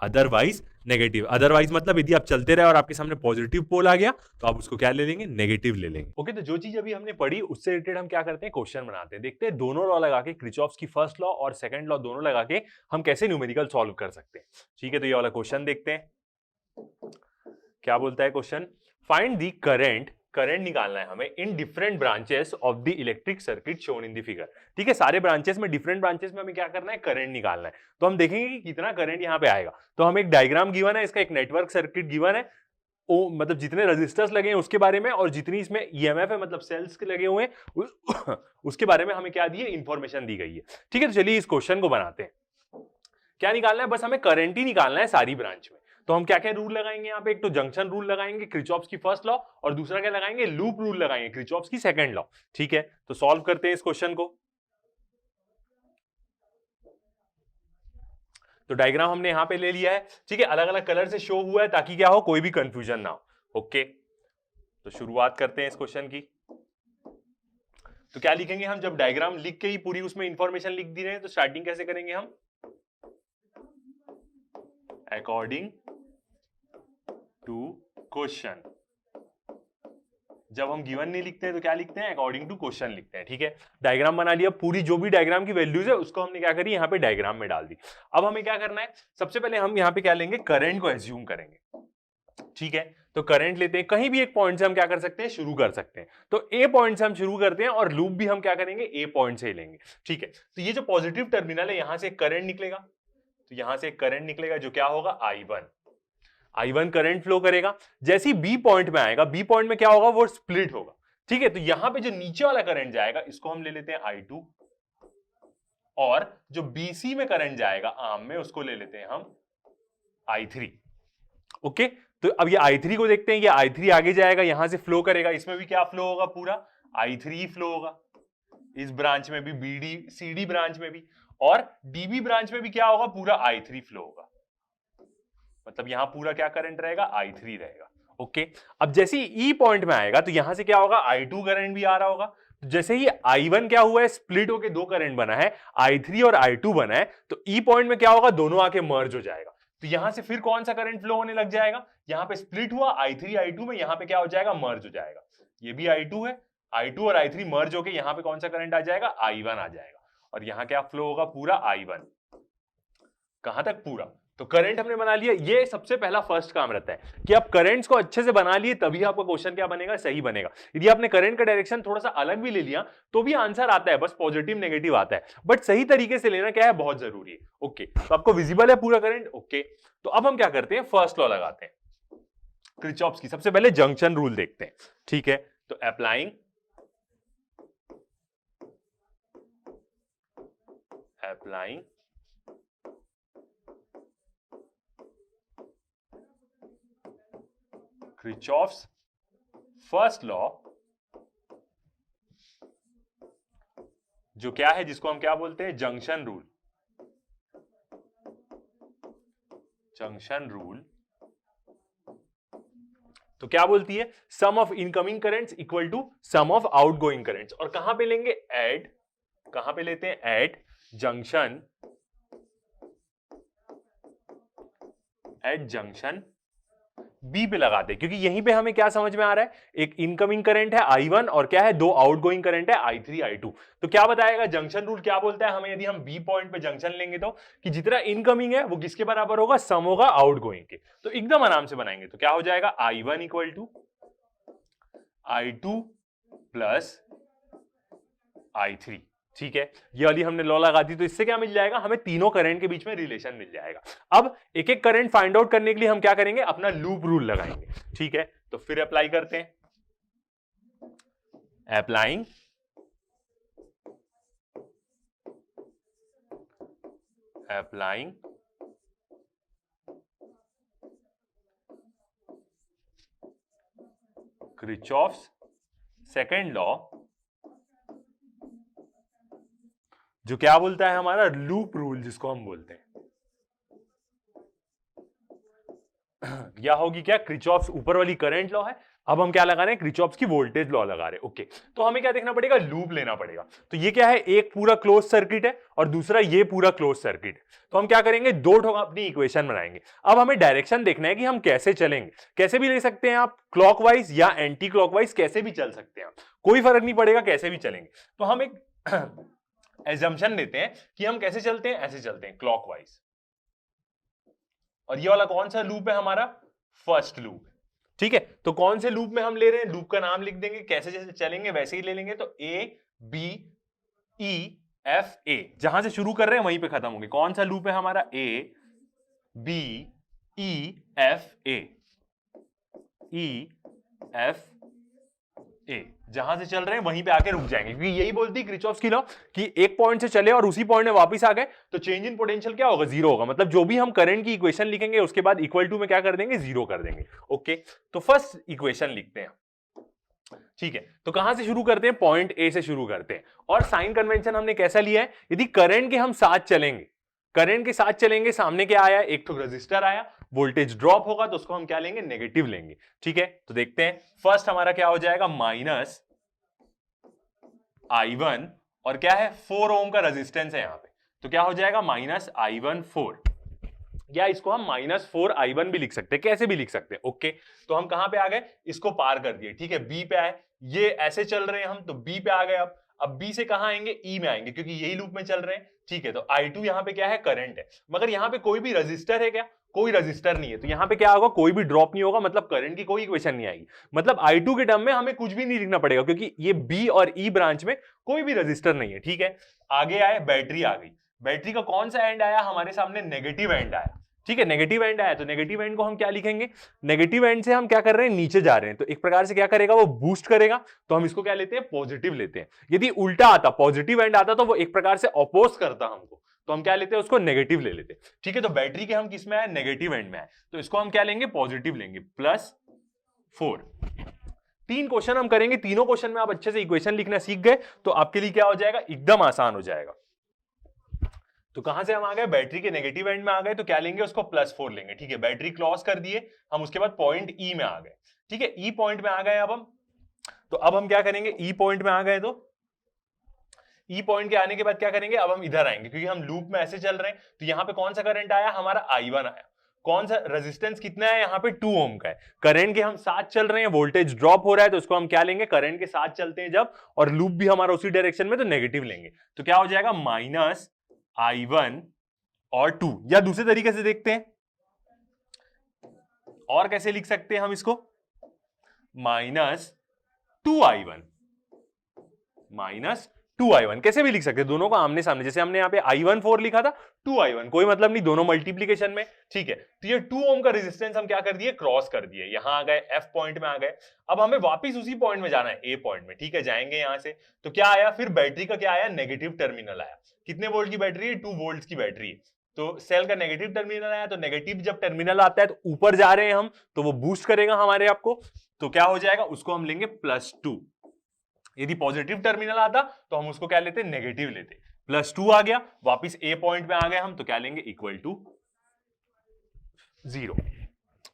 Speaker 1: अदरवाइज नेगेटिव, अदरवाइज मतलब यदि आप चलते रहे और आपके सामने पॉजिटिव पोल आ गया तो आप उसको क्या ले लेंगे, नेगेटिव ले लेंगे। ओके, तो जो चीज अभी हमने पढ़ी उससे रिलेटेड हम क्या करते हैं, क्वेश्चन बनाते हैं। देखते हैं दोनों लॉ लगा के, किरचॉफ्स की फर्स्ट लॉ और सेकंड लॉ दोनों लगा के हम कैसे न्यूमेरिकल सॉल्व कर सकते हैं। ठीक है, तो ये वाला क्वेश्चन देखते हैं, क्या बोलता है क्वेश्चन, फाइंड द करंट निकालना है हमें in different branches of the electric circuit shown in the figure. ठीक है, सारे ब्रांचेस में, डिफरेंट ब्रांचेस में हमें क्या करना है, करंट निकालना है। तो हम देखेंगे कि कितना करंट यहाँ पे आएगा। तो हमें एक डायग्राम गिवन है, इसका एक नेटवर्क सर्किट गिवन है, ओ मतलब जितने रजिस्टर्स लगे हैं उसके बारे में, और जितनी इसमें ईएमएफ है मतलब सेल्स के लगे हुए हैं उसके बारे में हमें क्या दी है, इंफॉर्मेशन दी गई है। ठीक है, तो चलिए इस क्वेश्चन को बनाते हैं। क्या निकालना है, बस हमें करंट ही निकालना है सारी ब्रांच में। तो हम क्या क्या रूल लगाएंगे यहाँ पे, एक तो जंक्शन रूल लगाएंगे, किरचॉफ्स की फर्स्ट लॉ, और दूसरा क्या लगाएंगे, लूप रूल लगाएंगे, किरचॉफ्स की सेकंड लॉ। ठीक है, तो सॉल्व करते हैं इस क्वेश्चन को। तो डायग्राम हमने यहां पे ले लिया है। ठीक है, अलग अलग कलर से शो हुआ है ताकि क्या हो, कोई भी कंफ्यूजन ना हो। ओके, तो शुरुआत करते हैं इस क्वेश्चन की। तो क्या लिखेंगे हम, जब डायग्राम लिख के ही पूरी उसमें इंफॉर्मेशन लिख दी रहे हैं तो स्टार्टिंग कैसे करेंगे हम, अकॉर्डिंग टू क्वेश्चन। जब हम गिवन नहीं लिखते हैं तो क्या लिखते हैं, अकॉर्डिंग टू क्वेश्चन लिखते हैं। ठीक है, डायग्राम बना लिया, पूरी जो भी डायग्राम की वैल्यूज है उसको हमने क्या करी, यहाँ पे डायग्राम में डाल दी। अब हमें क्या करना है, सबसे पहले हम यहाँ पे क्या लेंगे, करंट को एज्यूम करेंगे। ठीक है, तो करंट लेते हैं, कहीं भी एक पॉइंट से हम क्या कर सकते हैं, शुरू कर सकते हैं। तो ए पॉइंट से हम शुरू करते हैं और लूप भी हम क्या करेंगे, ए पॉइंट से ही लेंगे। ठीक है, तो ये जो पॉजिटिव टर्मिनल है यहां से करंट निकलेगा, तो यहां से करंट निकलेगा जो क्या होगा, I1 करंट फ्लो करेगा। जैसे ही बी पॉइंट में आएगा, बी पॉइंट में क्या होगा, वो स्प्लिट होगा। ठीक है, तो यहां पे जो नीचे वाला करंट जाएगा इसको हम ले लेते हैं I2, और जो बीसी में करंट जाएगा आर्म में उसको ले लेते हैं हम I3। ओके, तो अब ये I3 को देखते हैं, ये I3 आगे जाएगा, यहां से फ्लो करेगा, इसमें भी क्या फ्लो होगा, पूरा I3 फ्लो होगा। इस ब्रांच में भी, बीडी सीडी ब्रांच में भी, और डीबी ब्रांच में भी क्या होगा, पूरा I3 फ्लो होगा। मतलब यहां पूरा क्या करंट रहेगा, I3 रहेगा। ओके, अब जैसे ही ई पॉइंट में आएगा तो यहां से क्या होगा, I2 करंट भी आ रहा होगा। तो जैसे ही I1 क्या हुआ है, स्प्लिट होके दो करंट बना है, I3 और I2 बना है, तो ई पॉइंट में क्या होगा, दोनों आके मर्ज हो जाएगा। तो यहां से फिर कौन सा करंट फ्लो होने लग जाएगा, यहां पे स्प्लिट हुआ I3 I2 में, यहां पे क्या हो जाएगा, मर्ज हो जाएगा। ये भी I2 है, I2 और I3 मर्ज होके यहां पे कौन सा करंट आ जाएगा, I1 आ जाएगा। और यहां क्या फ्लो होगा, पूरा I1। कहां तक, पूरा। तो करंट हमने बना लिया, ये सबसे पहला फर्स्ट काम रहता है कि आप करंट्स को अच्छे से बना लिए, तभी आपका क्वेश्चन क्या बनेगा, सही बनेगा। यदि आपने करंट का डायरेक्शन थोड़ा सा अलग भी ले लिया तो भी आंसर आता है, बस पॉजिटिव नेगेटिव आता है, बट सही तरीके से लेना क्या है, बहुत जरूरी है। ओके, तो आपको विजिबल है पूरा करंट। ओके, तो अब हम क्या करते हैं, फर्स्ट लॉ लगाते हैं किरचॉफ्स की। सबसे पहले जंक्शन रूल देखते हैं। ठीक है, तो अप्लाइंग किरचॉफ्स फर्स्ट लॉ, जो क्या है, जिसको हम क्या बोलते हैं, जंक्शन रूल। तो क्या बोलती है, sum of incoming currents equal to sum of outgoing currents. और कहां पे लेंगे, एट, कहां पे लेते हैं, एट जंक्शन बी पे लगाते हैं, क्योंकि यहीं पे हमें क्या समझ में आ रहा है, एक इनकमिंग करंट है I1 और क्या है, दो आउटगोइंग करंट है I3 I2। तो क्या बताएगा जंक्शन रूल, क्या बोलता है हमें, यदि हम बी पॉइंट पे जंक्शन लेंगे तो कि जितना इनकमिंग है वो किसके बराबर होगा, सम होगा आउटगोइंग के। तो एकदम आराम से बनाएंगे, तो क्या हो जाएगा, I1 equal to I2 plus I3। ठीक है, ये वाली हमने लॉ लगा दी, तो इससे क्या मिल जाएगा, हमें तीनों करंट के बीच में रिलेशन मिल जाएगा। अब एक एक करंट फाइंड आउट करने के लिए हम क्या करेंगे, अपना लूप रूल लगाएंगे। ठीक है, तो फिर अप्लाई करते हैं, अप्लाइंग किरचॉफ्स सेकंड लॉ, जो क्या बोलता है, हमारा लूप रूल जिसको हम बोलते हैं। या होगी क्या, किरचॉफ्स ऊपर वाली करंट लॉ है, अब हम क्या लगा रहे हैं, किरचॉफ्स की वोल्टेज लॉ लगा रहे हैं। ओके, तो हमें क्या देखना पड़ेगा, लूप लेना पड़ेगा। तो ये क्या है, एक पूरा क्लोज सर्किट है और दूसरा ये पूरा क्लोज सर्किट है। तो हम क्या करेंगे, दो ठोक अपनी इक्वेशन बनाएंगे। अब हमें डायरेक्शन देखना है कि हम कैसे चलेंगे, कैसे भी ले सकते हैं आप, क्लॉकवाइज या एंटी क्लॉकवाइज, कैसे भी चल सकते हैं, कोई फर्क नहीं पड़ेगा, कैसे भी चलेंगे। तो हम एक एजम्पशन लेते हैं कि हम कैसे चलते हैं, ऐसे चलते हैं क्लॉकवाइज। और ये वाला कौन सा लूप है, हमारा फर्स्ट लूप। ठीक है, तो कौन से लूप में हम ले रहे हैं, लूप का नाम लिख देंगे, कैसे जैसे चलेंगे वैसे ही ले लेंगे। तो A B E F A, जहां से शुरू कर रहे हैं वहीं पे खत्म होंगे। कौन सा लूप है हमारा, A B E F A, E F A, जहां से चल रहे हैं वहीं पे आके रुक जाएंगे, क्योंकि यही बोलती है किरचॉफ्स की लॉ कि एक पॉइंट से चले और उसी पॉइंट में वापस आ गए तो चेंज इन पोटेंशियल क्या होगा, जीरो होगा। मतलब जो भी हम करंट की इक्वेशन लिखेंगे उसके बाद इक्वल टू में क्या कर देंगे, जीरो कर देंगे। ओके, तो फर्स्ट इक्वेशन लिखते हैं। ठीक है, तो कहां से शुरू करते हैं, पॉइंट ए से शुरू करते हैं। और साइन कन्वेंशन हमने कैसा लिया है, यदि करंट के हम साथ चलेंगे, करंट के साथ चलेंगे, सामने क्या आया, एक तो रेजिस्टर आया, वोल्टेज ड्रॉप होगा तो उसको हम क्या लेंगे, नेगेटिव लेंगे। ठीक है, तो देखते हैं, फर्स्ट हमारा क्या हो जाएगा, माइनस I1, और क्या है, 4 ओम का रेजिस्टेंस है यहां पे, तो क्या हो जाएगा, माइनस I1 4। या इसको हम -4i1 भी लिख सकते हैं, कैसे भी लिख सकते हैं। ओके, तो हम कहां पे आ गए, इसको पार कर दिए, ठीक है, बी पे आए, ये ऐसे चल रहे हैं हम, तो बी पे आ गए। अब बी से कहां आएंगे, ई में आएंगे, क्योंकि यही लूप में चल रहे हैं, ठीक है। तो i2 यहाँ पे क्या है, करंट है, मगर यहाँ पे कोई भी रजिस्टर है क्या, कोई रजिस्टर नहीं है, तो यहाँ पे क्या होगा, कोई भी ड्रॉप नहीं होगा, मतलब करंट की कोई इक्वेशन नहीं आएगी, मतलब i2 के टर्म में हमें कुछ भी नहीं लिखना पड़ेगा, क्योंकि ये बी और ई ब्रांच में कोई भी रजिस्टर नहीं है, ठीक है। आगे आए, बैटरी आ गई, बैटरी का कौन सा एंड आया हमारे सामने, नेगेटिव एंड आया, ठीक है, नेगेटिव एंड आया, तो नेगेटिव एंड को हम क्या लिखेंगे, नेगेटिव एंड से हम क्या कर रहे हैं, नीचे जा रहे हैं, तो एक प्रकार से क्या करेगा, वो बूस्ट करेगा, तो हम इसको क्या लेते हैं, पॉजिटिव लेते हैं। यदि उल्टा आता, पॉजिटिव एंड आता, तो वो एक प्रकार से अपोज करता हमको, तो हम क्या लेते हैं, उसको नेगेटिव ले लेते हैं, ठीक है। तो बैटरी के हम किस में आए, नेगेटिव एंड में आए, तो इसको हम क्या लेंगे, पॉजिटिव लेंगे, +4। 3 क्वेश्चन हम करेंगे, तीनों क्वेश्चन में आप अच्छे से इक्वेशन लिखना सीख गए, तो आपके लिए क्या हो जाएगा, एकदम आसान हो जाएगा। तो कहां से हम आ गए, बैटरी के नेगेटिव एंड में आ गए, तो क्या लेंगे, उसको +4 लेंगे, ठीक है। बैटरी क्रॉस कर दिए हम, उसके बाद पॉइंट ई में आ गए, ठीक है, ई पॉइंट में आ गए अब हम, तो अब हम क्या करेंगे, ई पॉइंट में आ गए, तो ई पॉइंट के आने के बाद क्या करेंगे, अब हम इधर आएंगे, क्योंकि हम लूप में ऐसे चल रहे हैं, तो यहाँ पे कौन सा करंट आया, हमारा i1 आया, कौन सा रेजिस्टेंस कितना है, यहाँ पे 2 ओम का है, करंट के हम साथ चल रहे हैं, वोल्टेज ड्रॉप हो रहा है, तो उसको हम क्या लेंगे, करंट के साथ चलते हैं जब, और लूप भी हमारा उसी डायरेक्शन में, तो नेगेटिव लेंगे, तो क्या हो जाएगा, -i1 और 2, या दूसरे तरीके से देखते हैं, और कैसे लिख सकते हैं हम इसको, -2i1 कैसे भी लिख सकते हैं, दोनों को आमने सामने, जैसे हमने यहाँ पे i1 4 लिखा था, 2i1 कोई मतलब नहीं, दोनों मल्टीप्लीकेशन में, ठीक है। तो ये 2 ओम का रेजिस्टेंस हम क्या कर दिए, क्रॉस कर दिए, यहां आ गए, एफ पॉइंट में आ गए, अब हमें वापस उसी पॉइंट में जाना है, ए पॉइंट में, ठीक है, जाएंगे यहां से, तो क्या आया, फिर बैटरी का क्या आया, नेगेटिव टर्मिनल आया, कितने वोल्ट की बैटरी है, 2 वोल्ट की बैटरी है, तो सेल का नेगेटिव टर्मिनल आया, तो नेगेटिव जब टर्मिनल आता है तो ऊपर जा रहे हैं हम, तो वो बूस्ट करेगा हमारे आपको, तो क्या हो जाएगा, उसको हम लेंगे +2। यदि पॉजिटिव टर्मिनल आता तो हम उसको क्या लेते, नेगेटिव लेते, +2 आ गया, वापिस ए पॉइंट में आ गए हम, तो क्या लेंगे, =0।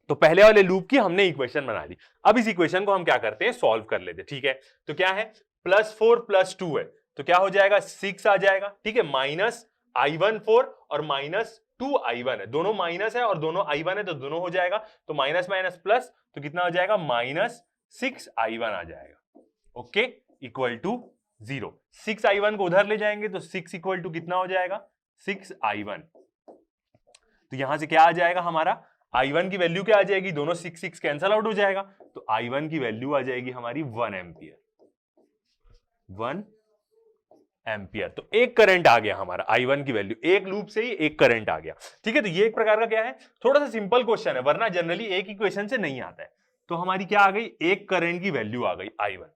Speaker 1: तो पहले वाले लूप की हमने इक्वेशन बना ली, अब इस इक्वेशन को हम क्या करते हैं, सॉल्व कर लेते हैं, ठीक है। तो क्या है, +4 +2 है, तो क्या हो जाएगा, 6 आ जाएगा, ठीक है, -i1 4 और -2i1 है, दोनों माइनस है और दोनों i1 है, तो दोनों हो जाएगा, तो माइनस माइनस प्लस, तो कितना हो जाएगा, -6i1 आ जाएगा, ओके, =0। 6i1 को उधर ले जाएंगे, तो 6 इक्वल टू कितना हो जाएगा, 6i1, तो यहां से क्या आ जाएगा, हमारा i1 की वैल्यू क्या आ जाएगी, दोनों 6 कैंसल आउट हो जाएगा, तो i1 की वैल्यू आ जाएगी हमारी 1 एम्पियर, 1 एम्पियर। तो एक करंट आ गया हमारा, i1 की वैल्यू, एक लूप से ही एक करंट आ गया, ठीक है। तो ये एक प्रकार का क्या है, थोड़ा सा सिंपल क्वेश्चन है, वरना जनरली एक इक्वेशन से नहीं आता है। तो हमारी क्या आ गई, एक करंट की वैल्यू आ गई i1,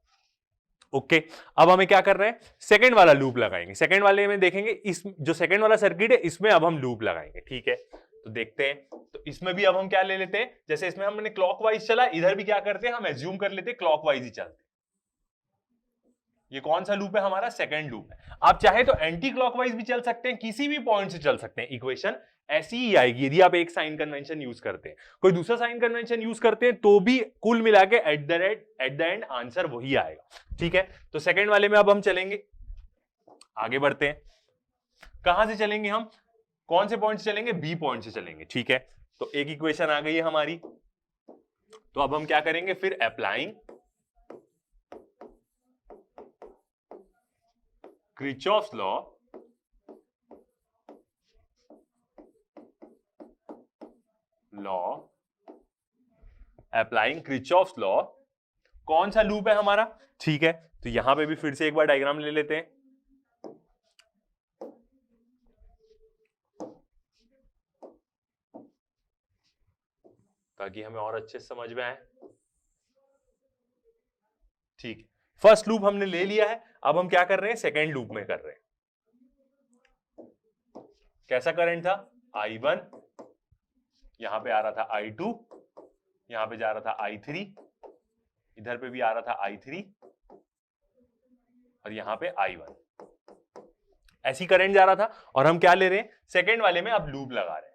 Speaker 1: ओके। अब हमें क्या कर रहे हैं, सेकंड वाला लूप लगाएंगे, सेकंड वाले में देखेंगे, इस जो सेकंड वाला सर्किट है इसमें अब हम लूप लगाएंगे, ठीक है। तो देखते हैं, तो इसमें भी अब हम क्या ले लेते हैं, जैसे इसमें हमने क्लॉकवाइज चला, इधर भी क्या करते हैं, हम एज्यूम कर लेते हैं क्लॉकवाइज ही चलते। ये कौन सा लूप है हमारा, सेकंड लूप है। आप चाहे तो एंटी क्लॉकवाइज भी चल सकते हैं, किसी भी पॉइंट से चल सकते हैं, इक्वेशन ऐसी ही आएगी यदि आप एक साइन कन्वेंशन यूज करते हैं, कोई दूसरा साइन कन्वेंशन यूज करते हैं तो भी कुल मिला के एट द एंड आंसर वही आएगा, ठीक है। तो सेकंड वाले में अब हम चलेंगे, आगे बढ़ते हैं, कहां से चलेंगे हम, कौन से पॉइंट से चलेंगे, बी पॉइंट से चलेंगे, ठीक है। तो एक इक्वेशन आ गई है हमारी, तो अब हम क्या करेंगे, फिर applying Kirchhoff's law, applying Kirchhoff's law, कौन सा लूप है हमारा, ठीक है। तो यहां पे भी फिर से एक बार डायग्राम ले लेते हैं, ताकि हमें और अच्छे से समझ में आए, ठीक। फर्स्ट लूप हमने ले लिया है, अब हम क्या कर रहे हैं, सेकेंड लूप में कर रहे हैं। कैसा करंट था, i1, यहां पे आ रहा था i2, यहां पे जा रहा था i3, इधर पे भी आ रहा था i3 और यहां पे i1, ऐसी करंट जा रहा था। और हम क्या ले रहे हैं, सेकेंड वाले में अब लूप लगा रहे हैं,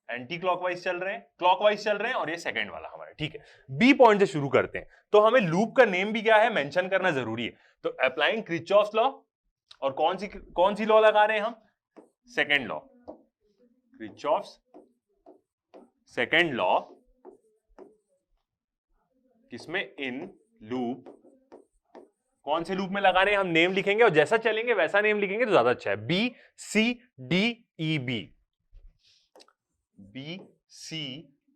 Speaker 1: एंटी क्लॉकवाइज चल रहे हैं, क्लॉकवाइज चल रहे हैं, और ये सेकंड वाला हमारा, ठीक है। बी पॉइंट से शुरू करते हैं, तो हमें लूप का नेम भी क्या है मेंशन करना जरूरी है। तो अप्लाइंग Kirchhoff's लॉ, और कौन सी लॉ लगा रहे हैं हम, second law, Kirchhoff's second law किसमें, इन लूप, कौन से लूप में लगा रहे हैं हम नेम लिखेंगे और जैसा चलेंगे वैसा नेम लिखेंगे तो ज्यादा अच्छा है। B C D E B, B C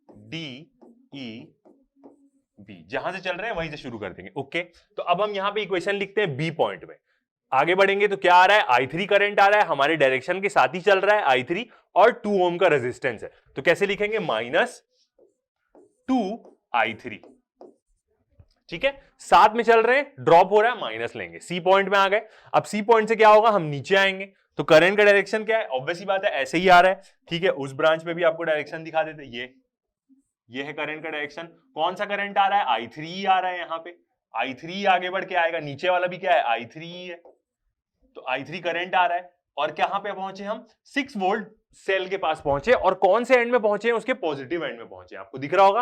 Speaker 1: D E B, जहां से चल रहे हैं वहीं से शुरू कर देंगे। ओके, तो अब हम यहां पे इक्वेशन लिखते हैं बी पॉइंट में। आगे बढ़ेंगे तो क्या आ रहा है, I3 करंट आ रहा है, हमारे डायरेक्शन के साथ ही चल रहा है I3, और 2 ओम का रेजिस्टेंस है। तो कैसे लिखेंगे, -2I3, ठीक है, साथ में चल रहे हैं, ड्रॉप हो रहा है, माइनस लेंगे, सी पॉइंट में आ गए। अब सी पॉइंट से क्या होगा, हम नीचे आएंगे, तो करंट का डायरेक्शन क्या है, ऑब्वियस ही बात है ऐसे ही आ रहा है, ठीक है। उस ब्रांच में भी आपको डायरेक्शन दिखा देते, ये है करंट का डायरेक्शन। कौन सा करंट आ रहा है, I3 आ रहा है, यहाँ पे I3 आगे बढ़ के आएगा, नीचे वाला भी क्या है, I3 है, तो I3 करंट आ रहा है। और कहां पे पहुंचे हम, 6 वोल्ट सेल के पास पहुंचे, और कौन से एंड में पहुंचे हैं, उसके पॉजिटिव एंड में पहुंचे। आपको दिख रहा होगा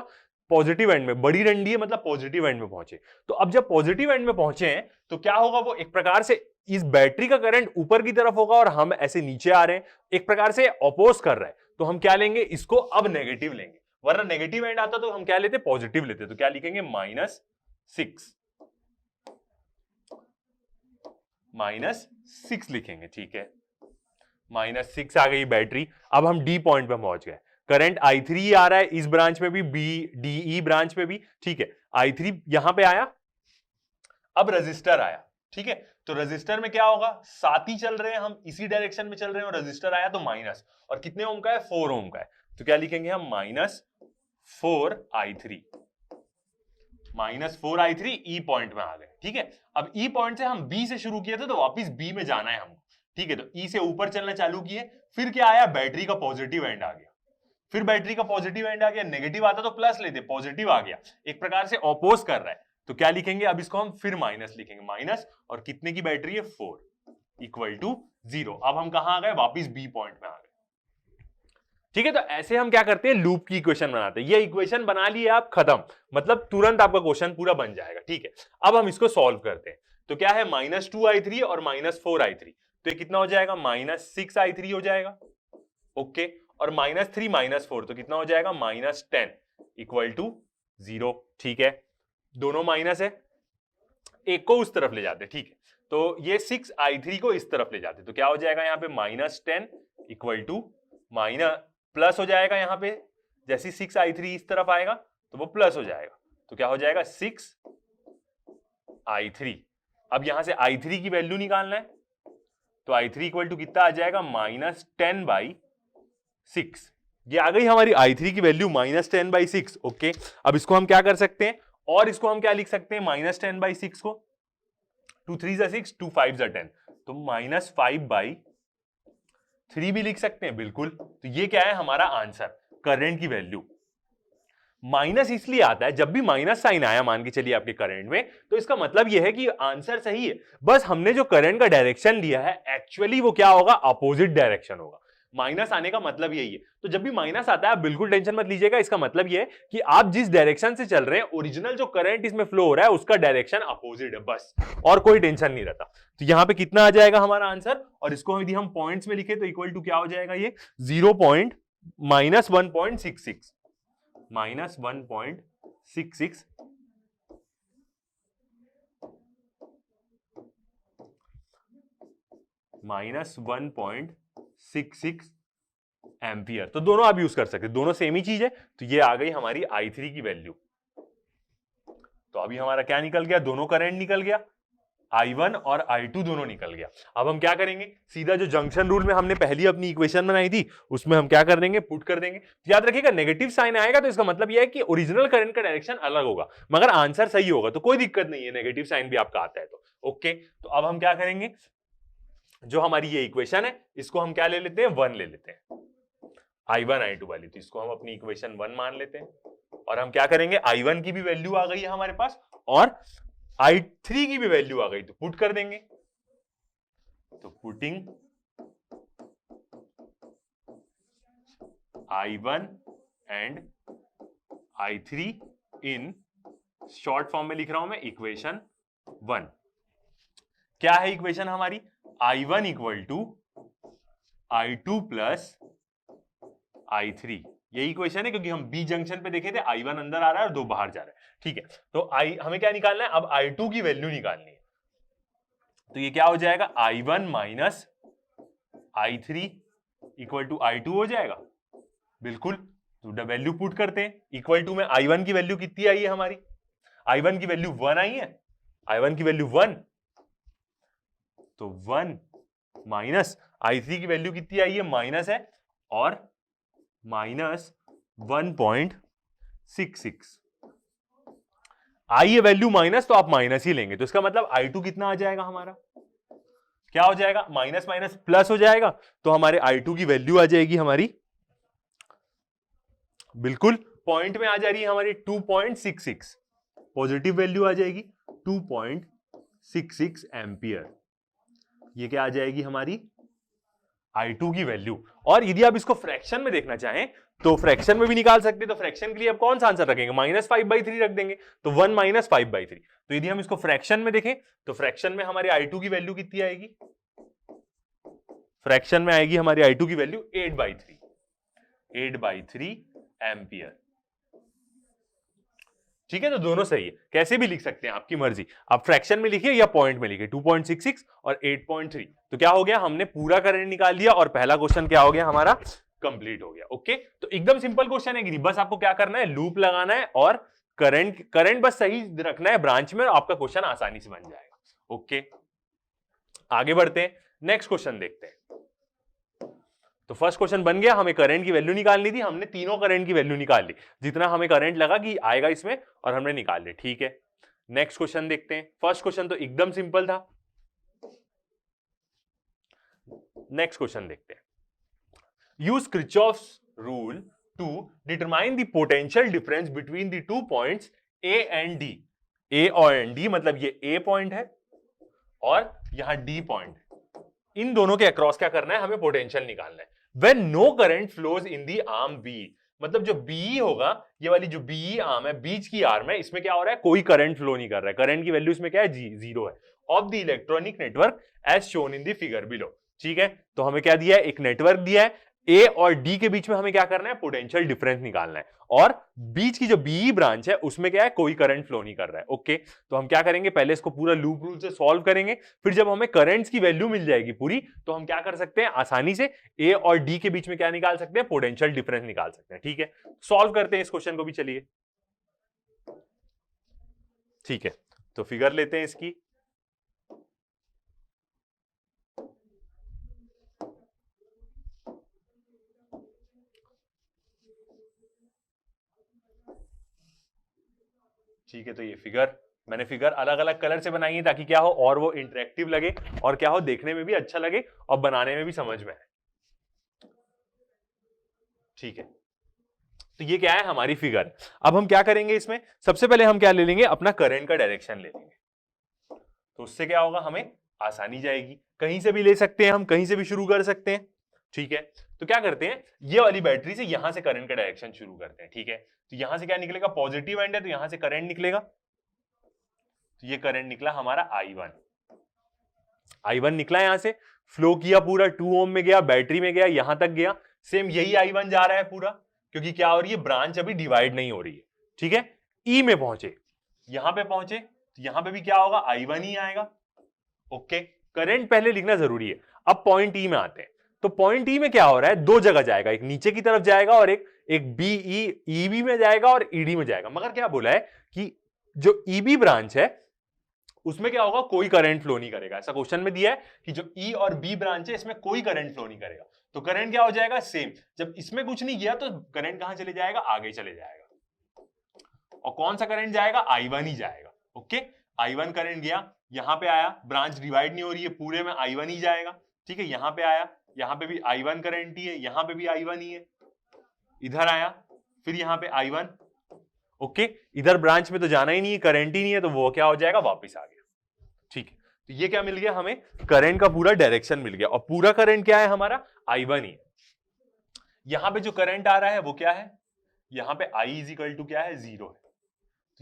Speaker 1: पॉजिटिव एंड में, बड़ी डंडी है मतलब पॉजिटिव एंड में पहुंचे। तो अब जब पॉजिटिव एंड में पहुंचे हैं तो क्या होगा, वो एक प्रकार से इस बैटरी का करंट ऊपर की तरफ होगा और हम ऐसे नीचे आ रहे हैं, एक प्रकार से अपोज कर रहा है। तो हम क्या लेंगे, इसको अब नेगेटिव लेंगे, वरना नेगेटिव एंड आता तो हम क्या लेते, पॉजिटिव लेते। तो क्या लिखेंगे, -6 लिखेंगे, ठीक है, -6 आ गई बैटरी। अब हम डी पॉइंट पे पहुंच गए, करंट I3 आ रहा है इस ब्रांच में भी, BDE ब्रांच में भी, ठीक है, I3 यहां पे आया। अब रजिस्टर आया, ठीक है, तो रजिस्टर में क्या होगा, साथ ही चल रहे हैं हम, इसी डायरेक्शन में चल रहे हैं, और रजिस्टर आया तो माइनस, और कितने ओम का है, 4 ओम का है। तो क्या लिखेंगे हम, -4I3 ई पॉइंट में आ गए, ठीक है। अब ई पॉइंट से हम बी से शुरू किए थे तो वापस बी में जाना है हमको, ठीक है। तो ई से ऊपर चलना चालू किए, फिर क्या आया, बैटरी का पॉजिटिव एंड आ गया, फिर बैटरी का पॉजिटिव एंड आ गया, नेगेटिव आता तो प्लस लेते, पॉजिटिव आ गया, एक प्रकार से ऑपोज कर रहा है। तो क्या लिखेंगे, अब इसको हम फिर माइनस लिखेंगे, माइनस, और कितने की बैटरी है, 4 इक्वल टू 0। अब हम कहां आ गए, वापिस बी पॉइंट में आ गए, ठीक है। तो ऐसे हम क्या करते हैं, लूप की इक्वेशन बनाते हैं। ये इक्वेशन बना लिए आप, खत्म, मतलब तुरंत आपका क्वेश्चन पूरा बन जाएगा, ठीक है। अब हम इसको सॉल्व करते हैं, तो क्या है, -2I3 और -4I3, तो ये कितना हो जाएगा, -6I3 हो जाएगा, ओके, और -3 -4 तो कितना हो जाएगा, -10 इक्वल टू 0, ठीक है। दोनों माइनस है, एक को उस तरफ ले जाते, ठीक है, तो ये 6I3 को इस तरफ ले जाते, तो क्या हो जाएगा यहाँ पे, -10 इक्वल टू प्लस हो जाएगा, यहाँ पे जैसे 6I3 इस तरफ आएगा तो वो प्लस हो जाएगा, तो क्या हो जाएगा, 6I3। अब यहां से I3 की वैल्यू निकालना है, तो I3 इक्वल टू कितना आ जाएगा, -10/6। ये आ गई हमारी I3 की वैल्यू, -10/6, ओके। अब इसको हम क्या कर सकते हैं, और इसको हम क्या लिख सकते हैं, -10/6 को 2 3 6 2 5 10, तो -5/3 भी लिख सकते हैं, बिल्कुल। तो ये क्या है हमारा आंसर, करंट की वैल्यू। माइनस इसलिए आता है, जब भी माइनस साइन आया मान के चलिए आपके करंट में, तो इसका मतलब यह है कि आंसर सही है, बस हमने जो करंट का डायरेक्शन लिया है एक्चुअली वो क्या होगा, अपोजिट डायरेक्शन होगा। माइनस आने का मतलब यही है। तो जब भी माइनस आता है आप बिल्कुल टेंशन मत लीजिएगा, इसका मतलब यह है कि आप जिस डायरेक्शन से चल रहे हैं, ओरिजिनल जो करंट इसमें फ्लो हो रहा है उसका डायरेक्शन अपोजिट है, बस, और कोई टेंशन नहीं रहता। तो यहां पे कितना आ जाएगा हमारा आंसर, और इसको यदि हम पॉइंट्स में लिखे तो इक्वल टू क्या हो जाएगा, ये 0.-1.66 -1.66 -1.66 एम्पियर। तो दोनों आप यूज कर सकते हैं, दोनों सेम ही चीज है। तो ये आ गई हमारी I3 की वैल्यू। तो अभी हमारा क्या निकल गया, दोनों करंट निकल गया, I1 और I2 दोनों निकल गया। अब हम क्या करेंगे, सीधा जो जंक्शन रूल में हमने पहली अपनी इक्वेशन बनाई थी उसमें हम क्या कर देंगे, पुट कर देंगे। याद रखिएगा नेगेटिव साइन आएगा तो इसका मतलब यह है कि ओरिजिनल करंट का डायरेक्शन अलग होगा, मगर आंसर सही होगा, तो कोई दिक्कत नहीं है, नेगेटिव साइन भी आपका आता है तो ओके। तो अब हम क्या करेंगे, जो हमारी ये इक्वेशन है इसको हम क्या ले लेते हैं, 1 ले लेते हैं, I1 I2 वाली, तो इसको हम अपनी इक्वेशन 1 मान लेते हैं। और हम क्या करेंगे, I1 की भी वैल्यू आ गई है हमारे पास और I3 की भी वैल्यू आ गई, तो पुट कर देंगे। तो putting I1 and I3 in short form में लिख रहा हूं मैं, इक्वेशन 1। क्या है इक्वेशन हमारी, I1 equal to I2 plus I3, यही इक्वेशन है क्योंकि हम बी जंक्शन पे देखे थे I1 अंदर आ रहा है और 2 बाहर जा रहा है, ठीक है। तो हमें क्या निकालना है, अब I2 की वैल्यू निकालनी है। तो ये क्या हो जाएगा, I1 minus I3 equal to I2 हो जाएगा, बिल्कुल। तो वैल्यू पुट करते हैं, इक्वल टू में I1 की वैल्यू कितनी आई है हमारी, I1 की वैल्यू 1 आई है, I1 की वैल्यू 1, तो 1 माइनस I3 की वैल्यू कितनी आई है, माइनस है, और माइनस 1.66। आई है वैल्यू माइनस, तो आप माइनस ही लेंगे, तो इसका मतलब I2 कितना आ जाएगा हमारा, क्या हो जाएगा, माइनस माइनस प्लस हो जाएगा, तो हमारे I2 की वैल्यू आ जाएगी हमारी, बिल्कुल पॉइंट में आ जा रही है हमारी 2.66, पॉजिटिव वैल्यू आ जाएगी 2.66 एम्पियर। ये क्या आ जाएगी हमारी I2 की वैल्यू। और यदि आप इसको फ्रैक्शन में देखना चाहें तो फ्रैक्शन में भी निकाल सकते हैं, तो फ्रैक्शन के लिए आप कौन सा आंसर रखेंगे, -5/3 रख देंगे, तो 1 - 5/3। तो यदि हम इसको फ्रैक्शन में देखें तो फ्रैक्शन में हमारे I2 की वैल्यू कितनी आएगी, फ्रैक्शन में आएगी हमारी I2 की वैल्यू 8/3 एम्पियर, ठीक है। तो दोनों सही है, कैसे भी लिख सकते हैं, आपकी मर्जी, आप फ्रैक्शन में लिखिए या पॉइंट में लिखिए, 2.66 और 8.3। तो क्या हो गया, हमने पूरा करंट निकाल लिया और पहला क्वेश्चन क्या हो गया हमारा, कंप्लीट हो गया। ओके, तो एकदम सिंपल क्वेश्चन है कि बस आपको क्या करना है, लूप लगाना है और करंट बस सही रखना है ब्रांच में, और आपका क्वेश्चन आसानी से बन जाएगा। ओके, आगे बढ़ते हैं, नेक्स्ट क्वेश्चन देखते हैं। तो फर्स्ट क्वेश्चन बन गया, हमें करंट की वैल्यू निकालनी थी, हमने तीनों करंट की वैल्यू निकाल ली, जितना हमें करंट लगा कि आएगा इसमें, और हमने निकाल ली, ठीक है। नेक्स्ट क्वेश्चन देखते हैं, फर्स्ट क्वेश्चन तो एकदम सिंपल था। नेक्स्ट क्वेश्चन देखते हैं, use Kirchhoff's rule to determine the potential difference between the 2 points A and D. A और डी मतलब ये ए पॉइंट है और यहां डी पॉइंट है, इन दोनों के अक्रॉस क्या करना है, हमें पोटेंशियल निकालना है। When no current flows in the arm B, मतलब जो BE होगा, ये वाली जो BE आर्म है, बीच की आर्म है, इसमें क्या हो रहा है, कोई करंट फ्लो नहीं कर रहा है, करंट की वैल्यू इसमें क्या है, 0 है, of the electronic network as shown in the figure below, ठीक है। तो हमें क्या दिया है, एक नेटवर्क दिया है, ए और डी के बीच में हमें क्या करना है, पोटेंशियल डिफरेंस निकालना है, और बीच की जो बीई ब्रांच है उसमें क्या है, कोई करंट फ्लो नहीं कर रहा है। ओके, तो हम क्या करेंगे, पहले इसको पूरा लूप रूल से सॉल्व करेंगे, फिर जब हमें करंट्स की वैल्यू मिल जाएगी पूरी, तो हम क्या कर सकते हैं, आसानी से ए और डी के बीच में क्या निकाल सकते हैं, पोटेंशियल डिफरेंस निकाल सकते हैं, ठीक है। सॉल्व करते हैं इस क्वेश्चन को भी, चलिए, ठीक है। तो फिगर लेते हैं इसकी, ठीक है। तो ये फिगर मैंने फिगर अलग अलग कलर से बनाई है ताकि क्या हो, और वो इंटरेक्टिव लगे, और क्या हो, देखने में भी अच्छा लगे और बनाने में भी समझ में आए, ठीक है। तो ये क्या है, हमारी फिगर। अब हम क्या करेंगे इसमें, सबसे पहले हम क्या ले लेंगे, अपना करंट का डायरेक्शन ले लेंगे, तो उससे क्या होगा, हमें आसानी जाएगी, कहीं से भी ले सकते हैं हम, कहीं से भी शुरू कर सकते हैं, ठीक है। तो क्या करते हैं, ये वाली बैटरी से यहां से करंट का डायरेक्शन शुरू करते हैं, ठीक है। तो यहां से क्या निकलेगा, पॉजिटिव एंड है, तो यहां से करंट निकलेगा, तो ये करंट निकला हमारा I1 निकला, यहां से फ्लो किया पूरा, 2 ओम में गया, बैटरी में गया, यहां तक गया, सेम यही I1 जा रहा है पूरा, क्योंकि क्या हो रही है, ब्रांच अभी डिवाइड नहीं हो रही है, ठीक है। ई में पहुंचे, यहां पे पहुंचे, तो यहां पे भी क्या होगा, I1 ही आएगा। ओके, करंट पहले लिखना जरूरी है। अब पॉइंट ई में आते हैं, तो पॉइंट ई में क्या हो रहा है, दो जगह जाएगा, एक नीचे की तरफ जाएगा और एक बीई ईबी में जाएगा और ईडी में जाएगा। मगर क्या बोला है कि जो ईबी ब्रांच है उसमें क्या होगा, कोई करंट फ्लो नहीं करेगा, ऐसा क्वेश्चन में दिया है कि जो ई और बी ब्रांच है इसमें कोई करंट फ्लो नहीं करेगा, तो करंट क्या हो जाएगा, सेम। जब इसमें कुछ नहीं किया तो करंट कहां चले जाएगा, आगे चले जाएगा, और कौन सा करंट जाएगा, I1 ही जाएगा। ओके, I1 करंट गया, यहां पे आया, ब्रांच डिवाइड नहीं हो रही है, पूरे में I1 ही जाएगा, ठीक है। यहां पे आया, यहां पे भी I1 करंट ही है, यहां पे भी I1 ही है, इधर आया, फिर यहां पे I1। ओके, इधर ब्रांच में तो जाना ही नहीं है, करंट ही नहीं है, तो वो क्या हो जाएगा, वापस आ गया, ठीक है। तो ये क्या मिल गया हमें, करंट का पूरा डायरेक्शन मिल गया, और पूरा करंट क्या है हमारा, I1 ही है। यहां पे जो करंट आ रहा है वो क्या है, यहां पे I = क्या है, 0 है,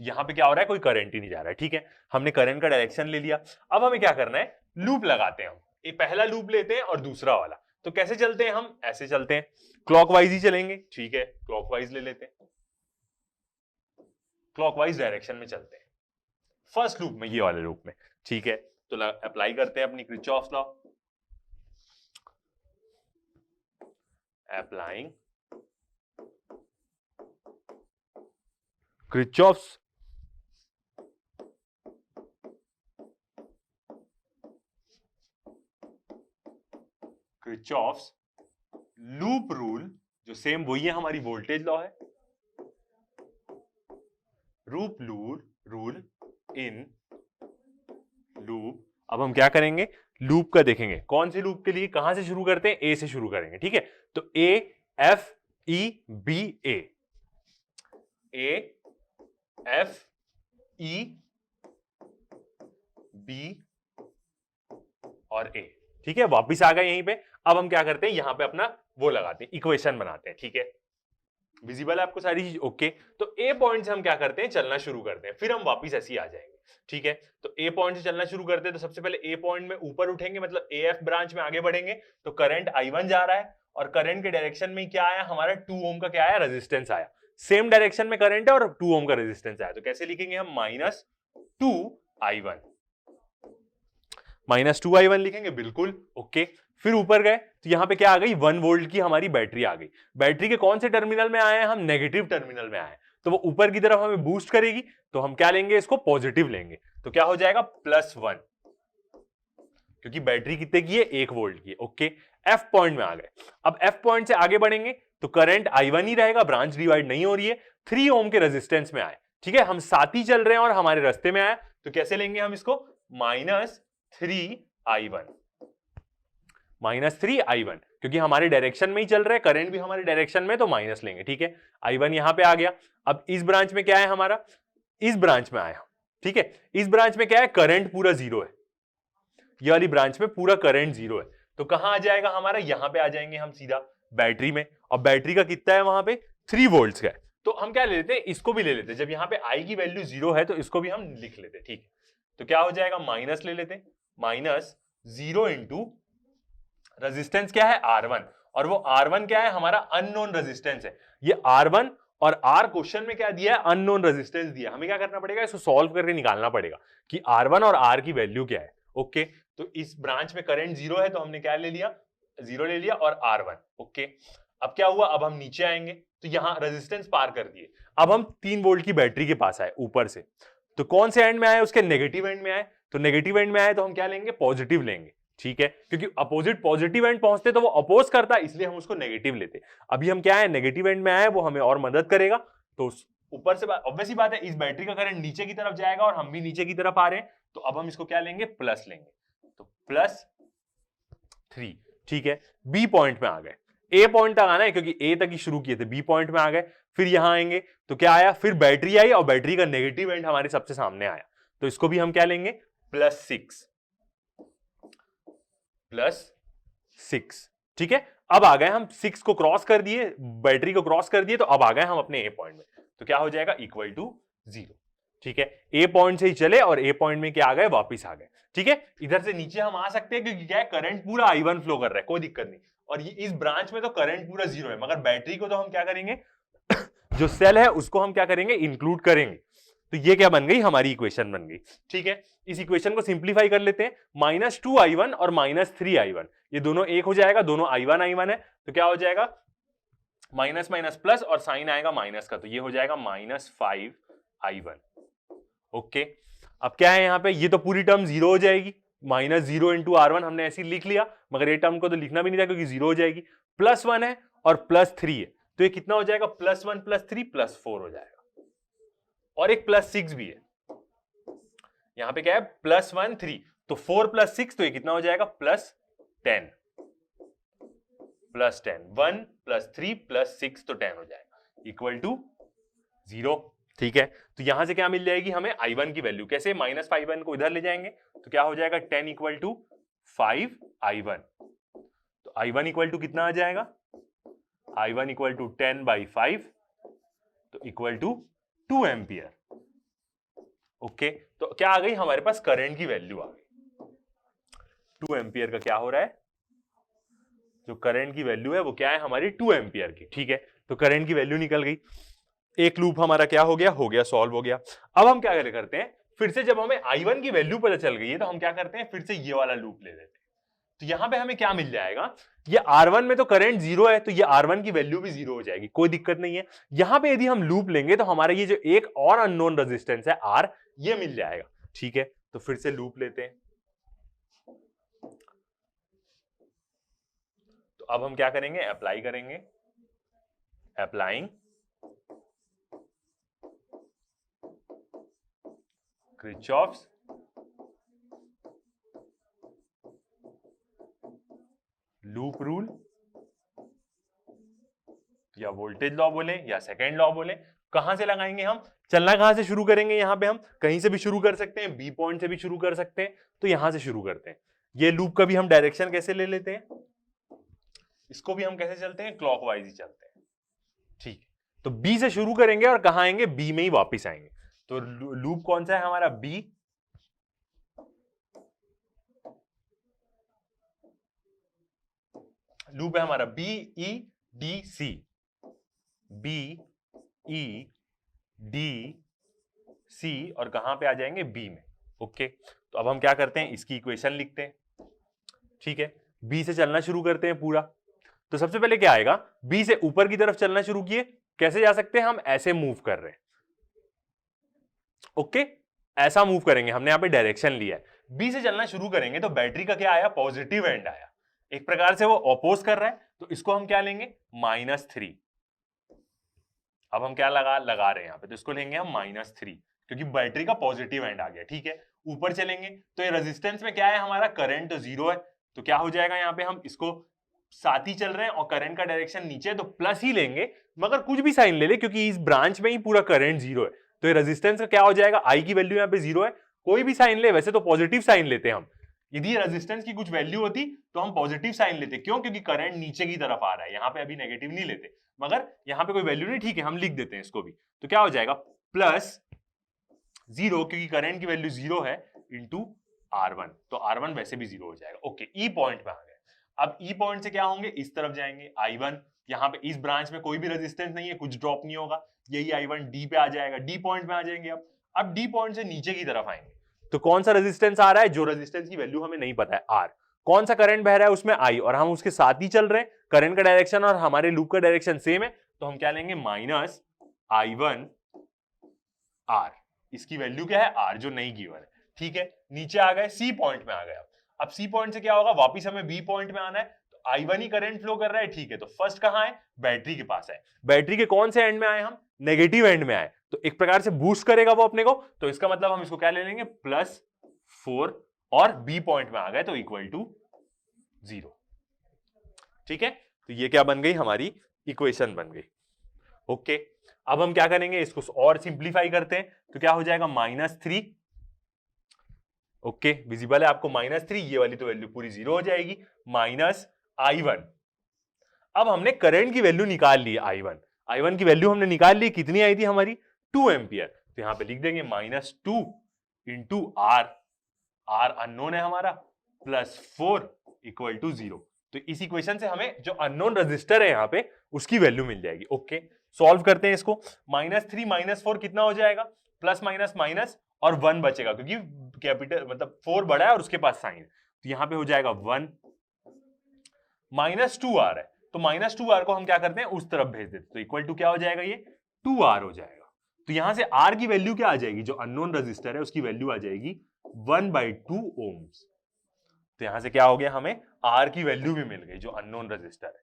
Speaker 1: तो यहां पे क्या हो रहा है, कोई करंट ही नहीं जा रहा है, ठीक है। हमने करंट का डायरेक्शन ले लिया, अब हमें क्या करना है, लूप लगाते हैं हम, एक पहला लूप लेते हैं और दूसरा वाला। तो कैसे चलते हैं हम? ऐसे चलते हैं, क्लॉकवाइज ही चलेंगे। ठीक है, क्लॉकवाइज ले लेते हैं, क्लॉकवाइज डायरेक्शन में चलते हैं फर्स्ट लूप में, ये वाले लूप में। ठीक है, तो अप्लाई करते हैं अपनी Kirchhoff's law. Applying Kirchhoff's Kirchhoff's loop rule, जो सेम वही है हमारी वोल्टेज लॉ है। Rule in loop. अब हम क्या करेंगे? लूप का देखेंगे, कौन से लूप के लिए, कहां से शुरू करते हैं? ए से शुरू करेंगे। ठीक है, तो A F E B, A F E B और ए। ठीक है, वापिस आ गए यहीं पे। अब हम क्या करते हैं, यहां पे अपना वो लगाते हैं, इक्वेशन बनाते हैं। ठीक है, विजिबल है आपको सारी चीज? ओके, तो ए पॉइंट से हम क्या करते हैं, चलना शुरू करते हैं, फिर हम वापिस ऐसे ही आ जाएंगे। ठीक है, तो ए पॉइंट से चलना शुरू करते हैं, तो सबसे पहले ए पॉइंट में ऊपर उठेंगे, मतलब ए एफ ब्रांच में आगे बढ़ेंगे, तो करंट I1 जा रहा है, और करंट के डायरेक्शन में क्या आया हमारा? 2 ओम का क्या आया? रेजिस्टेंस आया। सेम डायरेक्शन में करंट है और 2 ओम का रेजिस्टेंस आया, तो कैसे लिखेंगे हम? -2I1, -2I1 लिखेंगे, बिल्कुल ओके। फिर ऊपर गए तो यहां पे क्या आ गई? 1 वोल्ट की हमारी बैटरी आ गई। बैटरी के कौन से टर्मिनल में आए हैं हम? नेगेटिव टर्मिनल में आए, तो वो ऊपर की तरफ हमें बूस्ट करेगी, तो हम क्या लेंगे? इसको पॉजिटिव लेंगे, तो क्या हो जाएगा? +1, क्योंकि बैटरी कितने की है? 1 वोल्ट की। ओके, एफ पॉइंट में आ गए। अब एफ पॉइंट से आगे बढ़ेंगे तो करंट I1 ही रहेगा, ब्रांच डिवाइड नहीं हो रही है। 3 ओम के रेजिस्टेंस में आए। ठीक है, हम साथ ही चल रहे हैं और हमारे रास्ते में आया, तो कैसे लेंगे हम इसको? -3I1, -3I1, क्योंकि हमारे डायरेक्शन में ही चल रहा है, करंट भी हमारे डायरेक्शन में, तो माइनस लेंगे। ठीक है, I1 यहां पे आ गया। अब इस ब्रांच में क्या है हमारा? इस ब्रांच में आया। ठीक है, इस ब्रांच में क्या है? करंट पूरा जीरो है, ये वाली ब्रांच में पूरा करंट जीरो है, तो कहां आ जाएगा हमारा? यहां पे आ जाएंगे हम सीधा बैटरी में, और बैटरी का कितना है वहां पे? 3 वोल्ट्स का है। तो हम क्या ले लेते हैं? इसको भी ले लेते हैं, जब यहाँ पे आई की वैल्यू 0 है तो इसको भी हम लिख लेते हैं। ठीक है, तो क्या हो जाएगा? माइनस ले लेते हैं, -0 इंटू रेजिस्टेंस क्या है? R1, और वो R1 क्या है? हमारा अननोन रेजिस्टेंस है। ये R1 और R क्वेश्चन में क्या दिया है? अननोन रेजिस्टेंस दिया। हमें क्या करना पड़ेगा? इसको सॉल्व करके निकालना पड़ेगा कि R1 और R की वैल्यू क्या है। ओके, तो इस ब्रांच में करंट 0 है, तो हमने क्या ले लिया? 0 ले लिया, और R1। ओके, अब क्या हुआ? अब हम नीचे आएंगे तो यहां रेजिस्टेंस पार कर दिए। अब हम 3 वोल्ट की बैटरी के पास आए ऊपर से, तो कौन से एंड में आए? उसके नेगेटिव एंड में आए, तो नेगेटिव एंड में आए तो हम क्या लेंगे? पॉजिटिव लेंगे। ठीक है, क्योंकि अपोजिट पॉजिटिव एंड पहुंचते तो वो अपोज करता, इसलिए हम उसको नेगेटिव लेते। अभी हम क्या है? नेगेटिव एंड में आए, वो हमें और मदद करेगा। तो ऊपर से ऑब्वियस बात है, इस बैटरी का करंट नीचे की तरफ जाएगा और हम भी नीचे की तरफ आ रहे हैं, तो अब हम इसको क्या लेंगे? प्लस लेंगे, तो +3। ठीक है, बी पॉइंट में आ गए। ए पॉइंट तक आना है क्योंकि ए तक ही शुरू किए थे, बी पॉइंट में आ गए। फिर यहां आएंगे तो क्या आया? फिर बैटरी आई, और बैटरी का नेगेटिव एंड हमारे सबसे सामने आया, तो इसको भी हम क्या लेंगे? +6, +6। ठीक है, अब आ गए हम 6 को क्रॉस कर दिए, बैटरी को क्रॉस कर दिए, तो अब आ गए हम अपने ए पॉइंट में, तो क्या हो जाएगा? =0। ठीक है, ए पॉइंट से ही चले और ए पॉइंट में क्या आ गए? वापिस आ गए। ठीक है, इधर से नीचे हम आ सकते हैं क्योंकि क्या है? करंट पूरा I1 फ्लो कर रहा है, कोई दिक्कत नहीं, और ये इस ब्रांच में तो करंट पूरा 0 है, मगर बैटरी को तो हम क्या करेंगे? जो सेल है उसको हम क्या करेंगे? इंक्लूड करेंगे। तो ये क्या बन गई? हमारी इक्वेशन बन गई। ठीक है, इस इक्वेशन को सिंप्लीफाई कर लेते हैं, -2I1 और -3I1, ये दोनों एक हो जाएगा, दोनों I1 I1 है, तो क्या हो जाएगा? माइनस माइनस प्लस, और साइन आएगा माइनस का, तो ये हो जाएगा -5I1। ओके, अब क्या है यहाँ पे? ये तो पूरी टर्म 0 हो जाएगी, -0 इंटू R1 हमने ऐसे लिख लिया, मगर ये टर्म को तो लिखना भी नहीं था क्योंकि 0 हो जाएगी। +1 है और +3 है, तो ये कितना हो जाएगा? +1 +3 +4 हो जाएगा, और एक +6 भी है। यहां पे क्या है? +1 3, तो 4 + 6, तो ये कितना हो जाएगा? +10, 1 + 3 + 6, तो 10 हो जाएगा, =0। ठीक है, तो यहां से क्या मिल जाएगी हमें? I1 की वैल्यू। कैसे? -5I1 को इधर ले जाएंगे तो क्या हो जाएगा? 10 = 5I1, तो I1 इक्वल टू कितना आ जाएगा? I1 = 10/5, तो =2 एम्पियर। ओके, तो क्या आ गई हमारे पास? करंट की वैल्यू आ गई। 2 एम्पियर का क्या हो रहा है? जो करंट की वैल्यू है वो क्या है हमारी 2 एम्पियर की, ठीक है। तो करंट की वैल्यू निकल गई, एक लूप हमारा क्या हो गया, सॉल्व हो गया। अब हम क्या करते हैं, फिर से जब हमें I1 की वैल्यू पता चल गई है तो हम क्या करते हैं, फिर से ये वाला लूप ले लेते हैं। तो यहां पे हमें क्या मिल जाएगा, ये R1 में तो करंट 0 है, तो ये R1 की वैल्यू भी 0 हो जाएगी, कोई दिक्कत नहीं है। यहां पे यदि हम लूप लेंगे तो हमारा ये जो एक और अननोन रेजिस्टेंस है R, ये मिल जाएगा, ठीक है। तो फिर से लूप लेते हैं। तो अब हम क्या करेंगे, अप्लाई करेंगे, अप्लाइंग किरचॉफ्स लूप रूल, या वोल्टेज लॉ बोले या सेकेंड लॉ बोले। कहां से लगाएंगे हम, चलना कहां से शुरू करेंगे, यहां पे हम कहीं से भी शुरू कर सकते हैं, बी पॉइंट से भी शुरू कर सकते हैं। तो यहां से शुरू करते हैं। ये लूप का भी हम डायरेक्शन कैसे ले लेते हैं, इसको भी हम कैसे चलते हैं, क्लॉकवाइज ही चलते हैं, ठीक। तो बी से शुरू करेंगे और कहां आएंगे, बी में ही वापस आएंगे। तो लूप कौन सा है हमारा, बी। लूप है हमारा B E D C, B E D C, और कहां पे आ जाएंगे, बी में, ओके। तो अब हम क्या करते हैं, इसकी इक्वेशन लिखते हैं, ठीक है। बी से चलना शुरू करते हैं पूरा। तो सबसे पहले क्या आएगा, बी से ऊपर की तरफ चलना शुरू किए, कैसे जा सकते हैं हम, ऐसे मूव कर रहे हैं, ओके। ऐसा मूव करेंगे, हमने यहां पे डायरेक्शन लिया है। बी से चलना शुरू करेंगे तो बैटरी का क्या आया, पॉजिटिव एंड आया, एक प्रकार से वो अपोज कर रहा है। तो इसको हम क्या लेंगे, -3। अब हम क्या लगा रहे हैं यहाँ पे, तो इसको लेंगे हम -3, क्योंकि बैटरी का पॉजिटिव एंड आ गया, ठीक है। ऊपर चलेंगे तो ये रेजिस्टेंस में क्या है हमारा, करंट तो 0 है, तो क्या हो जाएगा, यहाँ पे हम इसको साथ ही चल रहे हैं और करंट का डायरेक्शन नीचे, तो प्लस ही लेंगे, मगर कुछ भी साइन ले ले, क्योंकि इस ब्रांच में ही पूरा करंट 0 है। तो ये रेजिस्टेंस का क्या हो जाएगा, आई की वैल्यू यहाँ पे 0 है, कोई भी साइन ले, वैसे तो पॉजिटिव साइन लेते हैं हम। यदि रेजिस्टेंस की कुछ वैल्यू होती तो हम पॉजिटिव साइन लेते, क्यों, क्योंकि करंट नीचे की तरफ आ रहा है, यहाँ पे अभी नेगेटिव नहीं लेते, मगर यहाँ पे कोई वैल्यू नहीं, ठीक है, हम लिख देते हैं इसको भी। तो क्या हो जाएगा, +0, क्योंकि करंट की वैल्यू 0 है, इंटू R1, तो R1 वैसे भी 0 हो जाएगा, ओके। ई पॉइंट पे आ गए। अब ई पॉइंट से क्या होंगे, इस तरफ जाएंगे, I1, यहाँ पे इस ब्रांच में कोई भी रेजिस्टेंस नहीं है, कुछ ड्रॉप नहीं होगा, यही I1 डी पे आ जाएगा, डी पॉइंट पे आ जाएंगे। अब डी पॉइंट से नीचे की तरफ आएंगे, तो कौन सा रेजिस्टेंस आ रहा है, जो रेजिस्टेंस की वैल्यू हमें नहीं पता है, R। कौन सा करंट बह रहा है उसमें, I, और हम उसके साथ ही चल रहे हैं, करंट का डायरेक्शन और हमारे लूप का डायरेक्शन सेम है, तो हम क्या लेंगे, -I1 R। इसकी वैल्यू क्या है, R, जो नहीं गिवन है, ठीक है। नीचे आ गए, सी पॉइंट में आ गए। अब सी पॉइंट से क्या होगा, वापिस हमें बी पॉइंट में आना है, तो I1 ही करंट फ्लो कर रहा है, ठीक है। तो फर्स्ट कहां है, बैटरी के पास है। बैटरी के कौन से एंड में आए हम, नेगेटिव एंड में आए, तो एक प्रकार से बूस्ट करेगा वो अपने को, तो इसका मतलब हम इसको क्या ले लेंगे, +4, और बी पॉइंट में आ गए तो =0, ठीक है। तो ये क्या बन गई, हमारी इक्वेशन बन गई, ओके। अब हम क्या करेंगे, इसको और सिंप्लीफाई करते हैं, तो क्या हो जाएगा, -3, ओके, विजिबल है आपको -3, ये वाली तो वैल्यू पूरी 0 हो जाएगी, -I1। अब हमने करंट की वैल्यू निकाल ली, I1 की वैल्यू हमने निकाल ली, कितनी आई थी हमारी, 2 एम्पियर। तो यहां पे लिख देंगे -2 इंटू R, R अननोन है हमारा, +4 = 0। तो इस इक्वेशन से हमें जो अननोन रेजिस्टर है यहाँ पे उसकी वैल्यू मिल जाएगी, ओके। सॉल्व करते हैं इसको, -3 -4 कितना हो जाएगा, प्लस माइनस माइनस, और 1 बचेगा, क्योंकि कैपिटल मतलब 4 बड़ा है और उसके पास साइन, तो यहां पे हो जाएगा 1, -2R है, तो -2R को हम क्या करते हैं, उस तरफ भेज देते, तो इक्वल टू क्या हो जाएगा, ये 2R हो जाएगा। तो यहां से R की वैल्यू क्या आ जाएगी, जो अननोन रजिस्टर है उसकी वैल्यू आ जाएगी 1/2 ओम्स। तो यहां से क्या हो गया, हमें R की वैल्यू भी मिल गई, जो अननोन रजिस्टर है,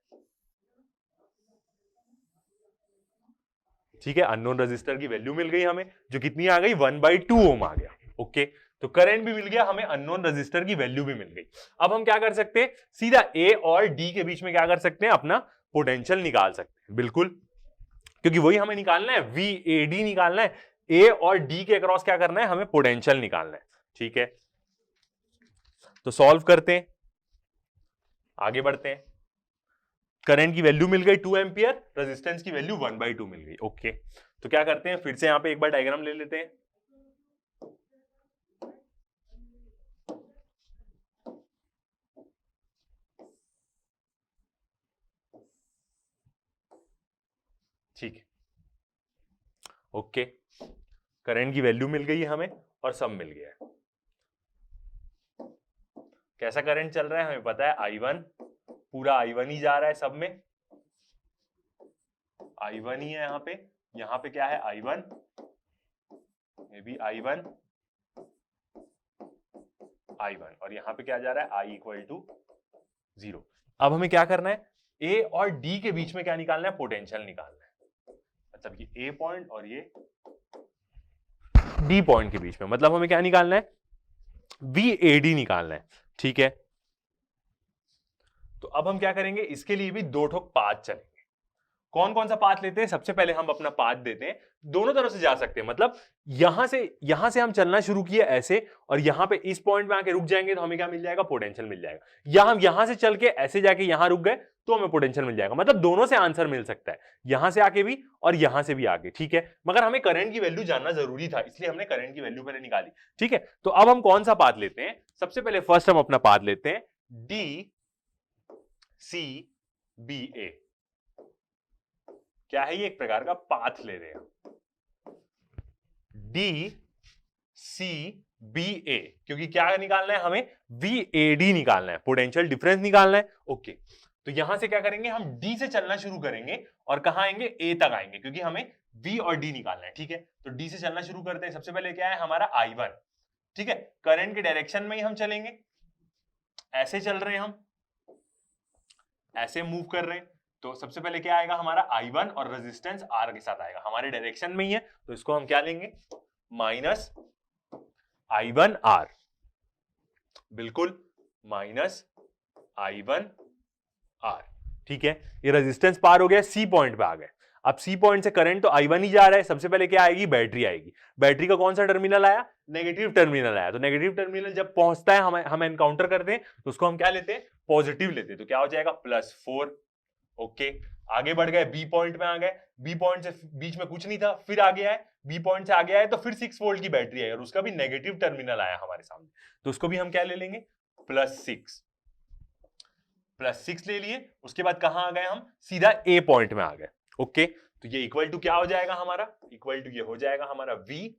Speaker 1: ठीक है। अननोन रजिस्टर की वैल्यू मिल गई हमें, जो कितनी आ गई, 1/2 ओम आ गया, ओके। तो करंट भी मिल गया हमें, अननोन रजिस्टर की वैल्यू भी मिल गई। अब हम क्या कर सकते हैं, सीधा ए और डी के बीच में क्या कर सकते हैं, अपना पोटेंशियल निकाल सकते हैं, बिल्कुल, क्योंकि वही हमें निकालना है, VAD निकालना है, ए और डी के अक्रॉस क्या करना है, हमें पोटेंशियल निकालना है, ठीक है। तो सॉल्व करते हैं, आगे बढ़ते हैं। करंट की वैल्यू मिल गई 2 एम्पियर, रेजिस्टेंस की वैल्यू 1/2 मिल गई, ओके। तो क्या करते हैं, फिर से यहां पे एक बार डायग्राम ले लेते हैं। ठीक है, ओके, करंट की वैल्यू मिल गई है हमें और सब मिल गया है। कैसा करंट चल रहा है हमें पता है, I1, पूरा I1 ही जा रहा है सब में, I1 ही है यहाँ पे क्या है I1, ये भी I1 और यहाँ पे क्या जा रहा है I इक्वल टू 0। अब हमें क्या करना है, A और D के बीच में क्या निकालना है, पोटेंशियल निकालना है। मतलब ये A पॉइंट और ये D पॉइंट के बीच में, मतलब हमें क्या निकालना है, VAD निकालना है। ठीक है, तो अब हम क्या करेंगे, इसके लिए भी दो ठोक पाथ चलेंगे। कौन कौन सा पाथ लेते हैं, सबसे पहले हम अपना पाथ देते हैं, दोनों तरफ से जा सकते हैं, मतलब यहां से हम चलना शुरू किए ऐसे, और यहां पे इस पॉइंट में आके रुक जाएंगे तो हमें क्या मिल जाएगा, पोटेंशियल मिल जाएगा। या हम यहां से चल के ऐसे जाके यहां रुक गए तो हमें पोटेंशियल मिल जाएगा। मतलब दोनों से आंसर मिल सकता है, यहां से आके भी और यहां से भी आके। ठीक है, मगर हमें करंट की वैल्यू जानना जरूरी था, इसलिए हमने करंट की वैल्यू पहले निकाली। ठीक है, तो अब हम कौन सा पाथ लेते हैं, सबसे पहले फर्स्ट हम अपना पाथ लेते हैं DCBA। क्या है ये, एक प्रकार का पाथ ले रहे हैं DCBA, क्योंकि क्या निकालना है हमें, VAD निकालना है, पोटेंशियल डिफरेंस निकालना है। ओके, तो यहां से क्या करेंगे, हम D से चलना शुरू करेंगे और कहां आएंगे, A तक आएंगे, क्योंकि हमें V और D निकालना है। ठीक है, तो D से चलना शुरू करते हैं। सबसे पहले क्या है हमारा I1। ठीक है, करंट के डायरेक्शन में ही हम चलेंगे, ऐसे चल रहे हैं हम, ऐसे मूव कर रहे हैं, तो सबसे पहले क्या आएगा हमारा I1 और रेजिस्टेंस R के साथ आएगा, हमारे डायरेक्शन में ही है, तो इसको हम क्या लेंगे, माइनस I1R, बिल्कुल माइनस I1R। ठीक है, ये रेजिस्टेंस पार हो गया, सी पॉइंट पे आ गए। अब सी पॉइंट से करंट तो I1 ही जा रहा है, सबसे पहले क्या आएगी, बैटरी आएगी। बैटरी का कौन सा टर्मिनल आया, नेगेटिव टर्मिनल आया। तो नेगेटिव टर्मिनल जब पहुंचता है, हम एनकाउंटर करते हैं, तो उसको हम क्या लेते हैं, पॉजिटिव लेते हैं, तो क्या हो जाएगा, +4। ओके, आगे बढ़ गए, बी पॉइंट में आ गए, बी पॉइंट से बीच में कुछ नहीं था, फिर आगे आए, बी पॉइंट से आगे आए तो फिर 6 वोल्ट की बैटरी है और उसका भी नेगेटिव टर्मिनल आया हमारे सामने, तो उसको भी हम क्या ले लेंगे, +6 ले लिए। उसके बाद कहां आ गए हम, सीधा ए पॉइंट में आ गए। ओके, तो ये इक्वल टू क्या हो जाएगा हमारा, इक्वल टू ये हो जाएगा हमारा VAD।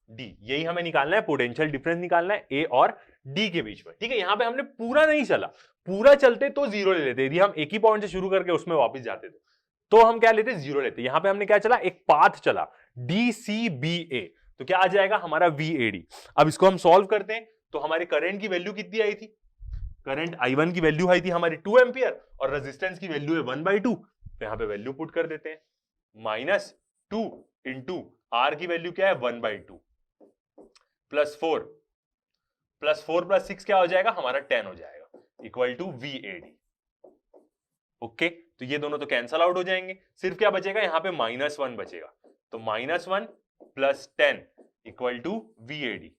Speaker 1: यही हमें निकालना है, पोटेंशियल डिफरेंस निकालना है ए और डी के बीच में। ठीक है, यहां पे हमने पूरा नहीं चला, पूरा चलते तो 0 ले लेते, यदि हम एक ही पॉइंट से शुरू करके उसमें वापस जाते तो हम क्या लेते, 0 लेते। यहां पे हमने क्या चला, एक पाथ चला DCBA, तो क्या आ जाएगा हमारा VAD। अब इसको हम सॉल्व करते हैं, तो हमारे करंट की वैल्यू कितनी आई थी, करंट I1 की वैल्यू आई थी हमारी 2 एम्पियर और रेजिस्टेंस की वैल्यू है 1/2, तो यहां पे वैल्यू पुट कर देते हैं, -2 इंटू R की वैल्यू क्या है 1/2, +4 + 6 क्या हो जाएगा हमारा 10 हो जाएगा, इक्वल टू VAD। ओके, तो ये दोनों तो कैंसल आउट हो जाएंगे, सिर्फ क्या बचेगा, यहां पे -1 बचेगा, तो -1 + 10 इक्वल टू VAD।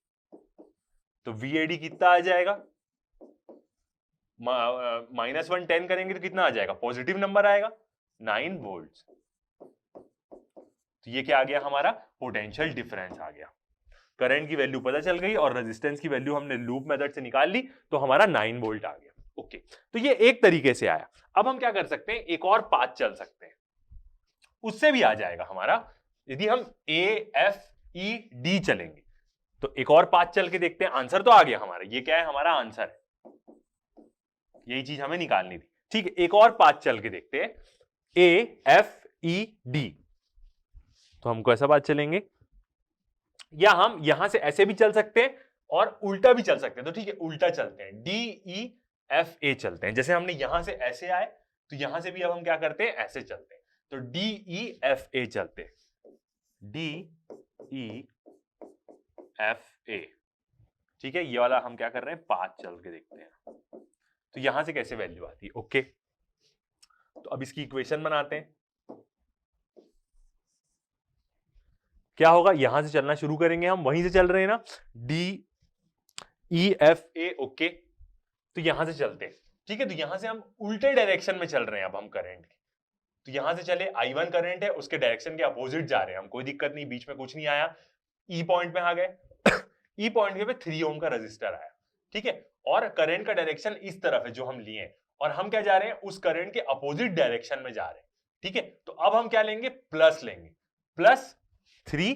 Speaker 1: तो VAD कितना आ जाएगा, -1 10 करेंगे तो कितना आ जाएगा, पॉजिटिव नंबर आएगा, 9 वोल्ट। तो ये क्या आ गया हमारा, पोटेंशियल डिफरेंस आ गया। करंट की वैल्यू पता चल गई और रेजिस्टेंस की वैल्यू हमने लूप मेथड से निकाल ली, तो हमारा 9 वोल्ट आ गया। ओके, तो ये एक तरीके से आया। अब हम क्या कर सकते हैं, एक और पाथ चल सकते हैं, उससे भी आ जाएगा हमारा। यदि हम AFED चलेंगे तो एक और पाथ चल के देखते हैं, आंसर तो आ गया हमारा, ये क्या है हमारा आंसर है, यही चीज हमें निकालनी थी। ठीक है, एक और पाथ चल के देखते हैं, AFED, तो हमको ऐसा पाथ चलेंगे, या हम यहां से ऐसे भी चल सकते हैं और उल्टा भी चल सकते हैं। तो ठीक है, उल्टा चलते हैं, DEFA चलते हैं। जैसे हमने यहां से ऐसे आए, तो यहां से भी अब हम क्या करते हैं, ऐसे चलते हैं, तो DEFA चलते हैं, DEFA। ठीक है, ये वाला हम क्या कर रहे हैं, पाथ चल के देखते हैं, तो यहां से कैसे वैल्यू आती है। ओके, तो अब इसकी इक्वेशन बनाते हैं। क्या होगा, यहां से चलना शुरू करेंगे, हम वहीं से चल रहे हैं ना, DEFA। ओके, तो यहां से चलते हैं। ठीक है, तो यहां से हम उल्टे डायरेक्शन में चल रहे हैं अब हम करंट के, तो यहां से चले, I1 करंट है, उसके डायरेक्शन के अपोजिट जा रहे हैं हम, कोई दिक्कत नहीं, बीच में कुछ नहीं आया, ई पॉइंट पे आ गए ई पॉइंट पे 3 ओम का रजिस्टर आया। ठीक है, और करंट का डायरेक्शन इस तरफ है जो हम लिए हैं, और हम क्या जा रहे हैं, उस करंट के अपोजिट डायरेक्शन में जा रहे हैं। ठीक है, तो अब हम क्या लेंगे, प्लस लेंगे, +3,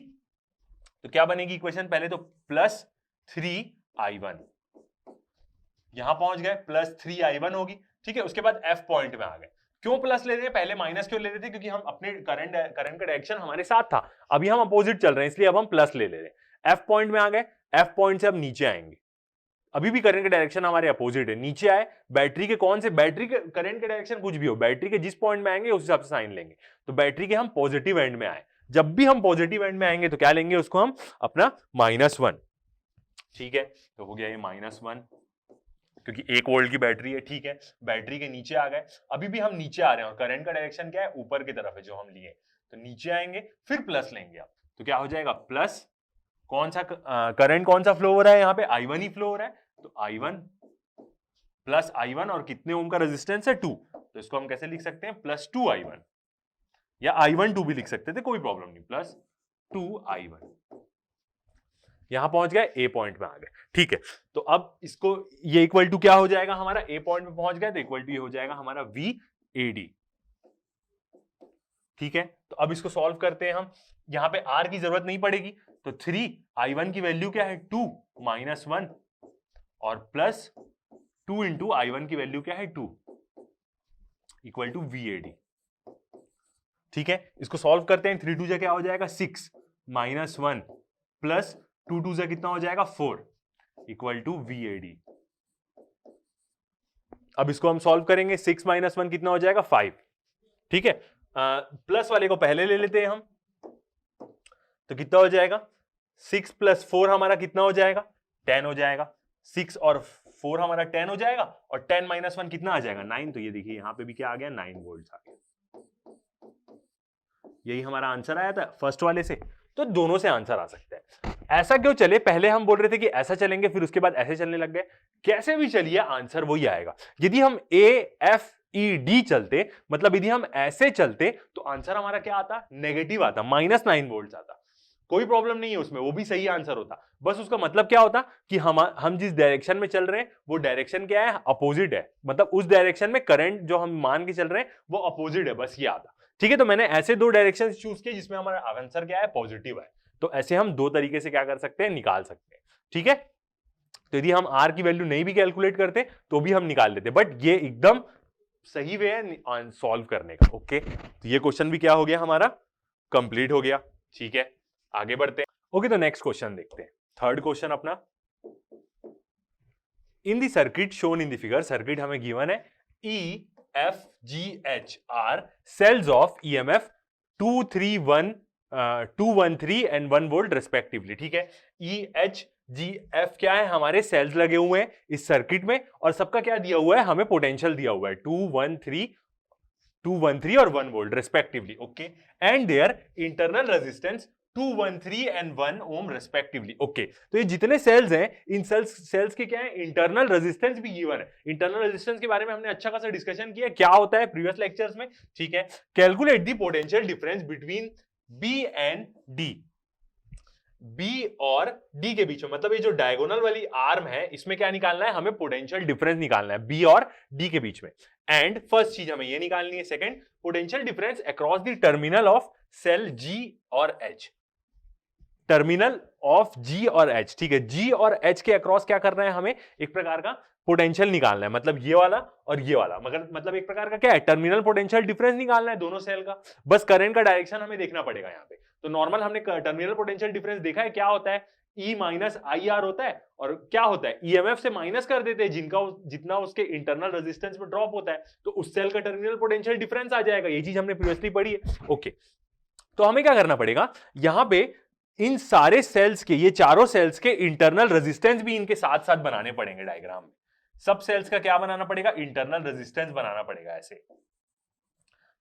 Speaker 1: तो क्या बनेगी इक्वेशन, पहले तो +3i1, यहां पहुंच गए, +3i1 होगी, ठीक है। उसके बाद एफ पॉइंट में आ गए, क्यों प्लस ले रहे हैं, पहले माइनस क्यों ले रहे थे, क्योंकि हम अपने करंट का डायरेक्शन हमारे साथ था, अभी हम अपोजिट चल रहे हैं, इसलिए अब हम प्लस ले रहे हैं। एफ पॉइंट में आ गए, एफ पॉइंट से अब नीचे आएंगे, अभी भी करंट का डायरेक्शन हमारे अपोजिट है, नीचे आए, बैटरी के कौन से, बैटरी के करंट का डायरेक्शन कुछ भी हो, बैटरी के जिस पॉइंट में आएंगे उस हिसाब से साइन लेंगे, तो बैटरी के हम पॉजिटिव एंड में आए, जब भी हम पॉजिटिव एंड में आएंगे तो क्या लेंगे, उसको हम अपना -1, ठीक है, तो हो गया ये -1, क्योंकि 1 वोल्ट की बैटरी है, ठीक है, बैटरी के नीचे आ गए, अभी भी हम नीचे आ रहे हैं और करंट का डायरेक्शन क्या है, ऊपर की तरफ है जो हम लिए, तो नीचे आएंगे, फिर प्लस लेंगे आप, तो क्या हो जाएगा, प्लस कौन सा करंट कौन सा फ्लो हो रहा है, यहाँ पे I1 ही फ्लो हो रहा है, तो I1 प्लस I1, और कितने ओम का रेजिस्टेंस है, 2, तो इसको हम कैसे लिख सकते हैं, +2I1, या I12 भी लिख सकते थे, कोई प्रॉब्लम नहीं, +2I1, यहां पहुंच गए, ए पॉइंट में आ गए, ठीक है। तो अब इसको, ये इक्वल टू क्या हो जाएगा हमारा, ए पॉइंट में पहुंच गए तो इक्वल टू ये हो जाएगा हमारा VAD, ठीक है। तो अब इसको सॉल्व करते हैं हम, यहां पे R की जरूरत नहीं पड़ेगी, तो 3I1 की वैल्यू क्या है, 2 -1, और +2 इंटू I1 की वैल्यू क्या है, 2, इक्वल टू VAD, ठीक है। इसको सॉल्व करते हैं, 3 2 जा क्या हो जाएगा, 6 -1 प्लस 2 2 से कितना हो जाएगा, 4, इक्वल टू VAD। अब इसको हम सॉल्व करेंगे, 6 -1 कितना हो जाएगा, 5, ठीक है। प्लस वाले को पहले ले लेते हैं हम, तो कितना हो जाएगा, 6 + 4 हमारा कितना हो जाएगा, 10 हो जाएगा, 6 और 4 हमारा 10 हो जाएगा, और 10 - 1 कितना आ जाएगा, 9, तो ये देखिए यहां पे भी क्या आ गया, 9 वोल्ट आ गया, यही हमारा आंसर आया था फर्स्ट वाले से, तो दोनों से आंसर आ सकता है। ऐसा क्यों चले, पहले हम बोल रहे थे कि ऐसा चलेंगे, फिर उसके बाद ऐसे चलने लग गए, कैसे भी चलिए आंसर वही आएगा। यदि हम AFED चलते, मतलब यदि हम ऐसे चलते, तो आंसर हमारा क्या आता, नेगेटिव आता, -9 वोल्ट आता, कोई प्रॉब्लम नहीं है उसमें, वो भी सही आंसर होता, बस उसका मतलब क्या होता कि हम जिस डायरेक्शन में चल रहे हैं वो डायरेक्शन क्या है, अपोजिट है, मतलब उस डायरेक्शन में करंट जो हम मान के चल रहे हैं वो अपोजिट है, बस ये आता, ठीक है। तो मैंने ऐसे 2 डायरेक्शन चूज किए जिसमें हमारा आंसर क्या है, पॉजिटिव है, तो ऐसे हम 2 तरीके से क्या कर सकते हैं, निकाल सकते हैं, ठीक है। तो यदि हम R की वैल्यू नहीं भी कैलकुलेट करते तो भी हम निकाल लेते, बट ये एकदम सही वे है सॉल्व करने का, ओके। तो ये क्वेश्चन भी क्या हो गया हमारा, कंप्लीट हो गया, ठीक है। आगे बढ़ते हैं, ओके। तो नेक्स्ट क्वेश्चन देखते हैं, थर्ड क्वेश्चन अपना, in the circuit shown in the figure, circuit हमें गिवन है, EFGH are cells of EMF 213 and 1 volt respectively, ठीक है। EHGF क्या है, हमारे सेल्स लगे हुए हैं इस सर्किट में, और सबका क्या दिया हुआ है, हमें पोटेंशियल दिया हुआ है 213 और 1 volt respectively, okay, and their internal resistance 213 and 1 ohm respectively, okay. तो ये जितने सेल्स हैं, इन सेल्स के क्या है, इंटरनल रेजिस्टेंस भी गिवन है। इंटरनल रेजिस्टेंस के बारे में हमने अच्छा खासा डिस्कशन किया, क्या होता है प्रीवियस लेक्चर्स में, ठीक है। Calculate the potential difference between B and D, B और D के बीच में, मतलब ये जो डायगोनल वाली आर्म है, इसमें क्या निकालना है, हमें पोटेंशियल डिफरेंस निकालना है B और D के बीच में। एंड फर्स्ट चीज हमें ये निकालनी है, second potential difference across the terminal of cell G और H, टर्मिनल ऑफ G और H, ठीक है। G और H के अक्रॉस क्या करना है, हमें एक प्रकार का पोटेंशियल निकालना है, मतलब ये वाला और ये वाला, मगर मतलब एक प्रकार का क्या है, टर्मिनल पोटेंशियल डिफरेंस निकालना है दोनों सेल का, बस करंट का डायरेक्शन हमें देखना पड़ेगा यहाँ पे। तो नॉर्मल हमने टर्मिनल पोटेंशियल डिफरेंस देखा है, क्या होता है, E माइनस IR होता है, और क्या होता है, EMF से माइनस कर देते हैं जितना उसके इंटरनल रेजिस्टेंस में ड्रॉप होता है, तो उस सेल का टर्मिनल पोटेंशियल डिफरेंस आ जाएगा, ये चीज हमने प्रीवियसली पढ़ी है, ओके। तो हमें क्या करना पड़ेगा, यहां पे इन सारे सेल्स के, ये चारों सेल्स के इंटरनल रेजिस्टेंस भी इनके साथ साथ बनाने पड़ेंगे डायग्राम में, सब सेल्स का क्या बनाना पड़ेगा, इंटरनल रेजिस्टेंस बनाना पड़ेगा ऐसे,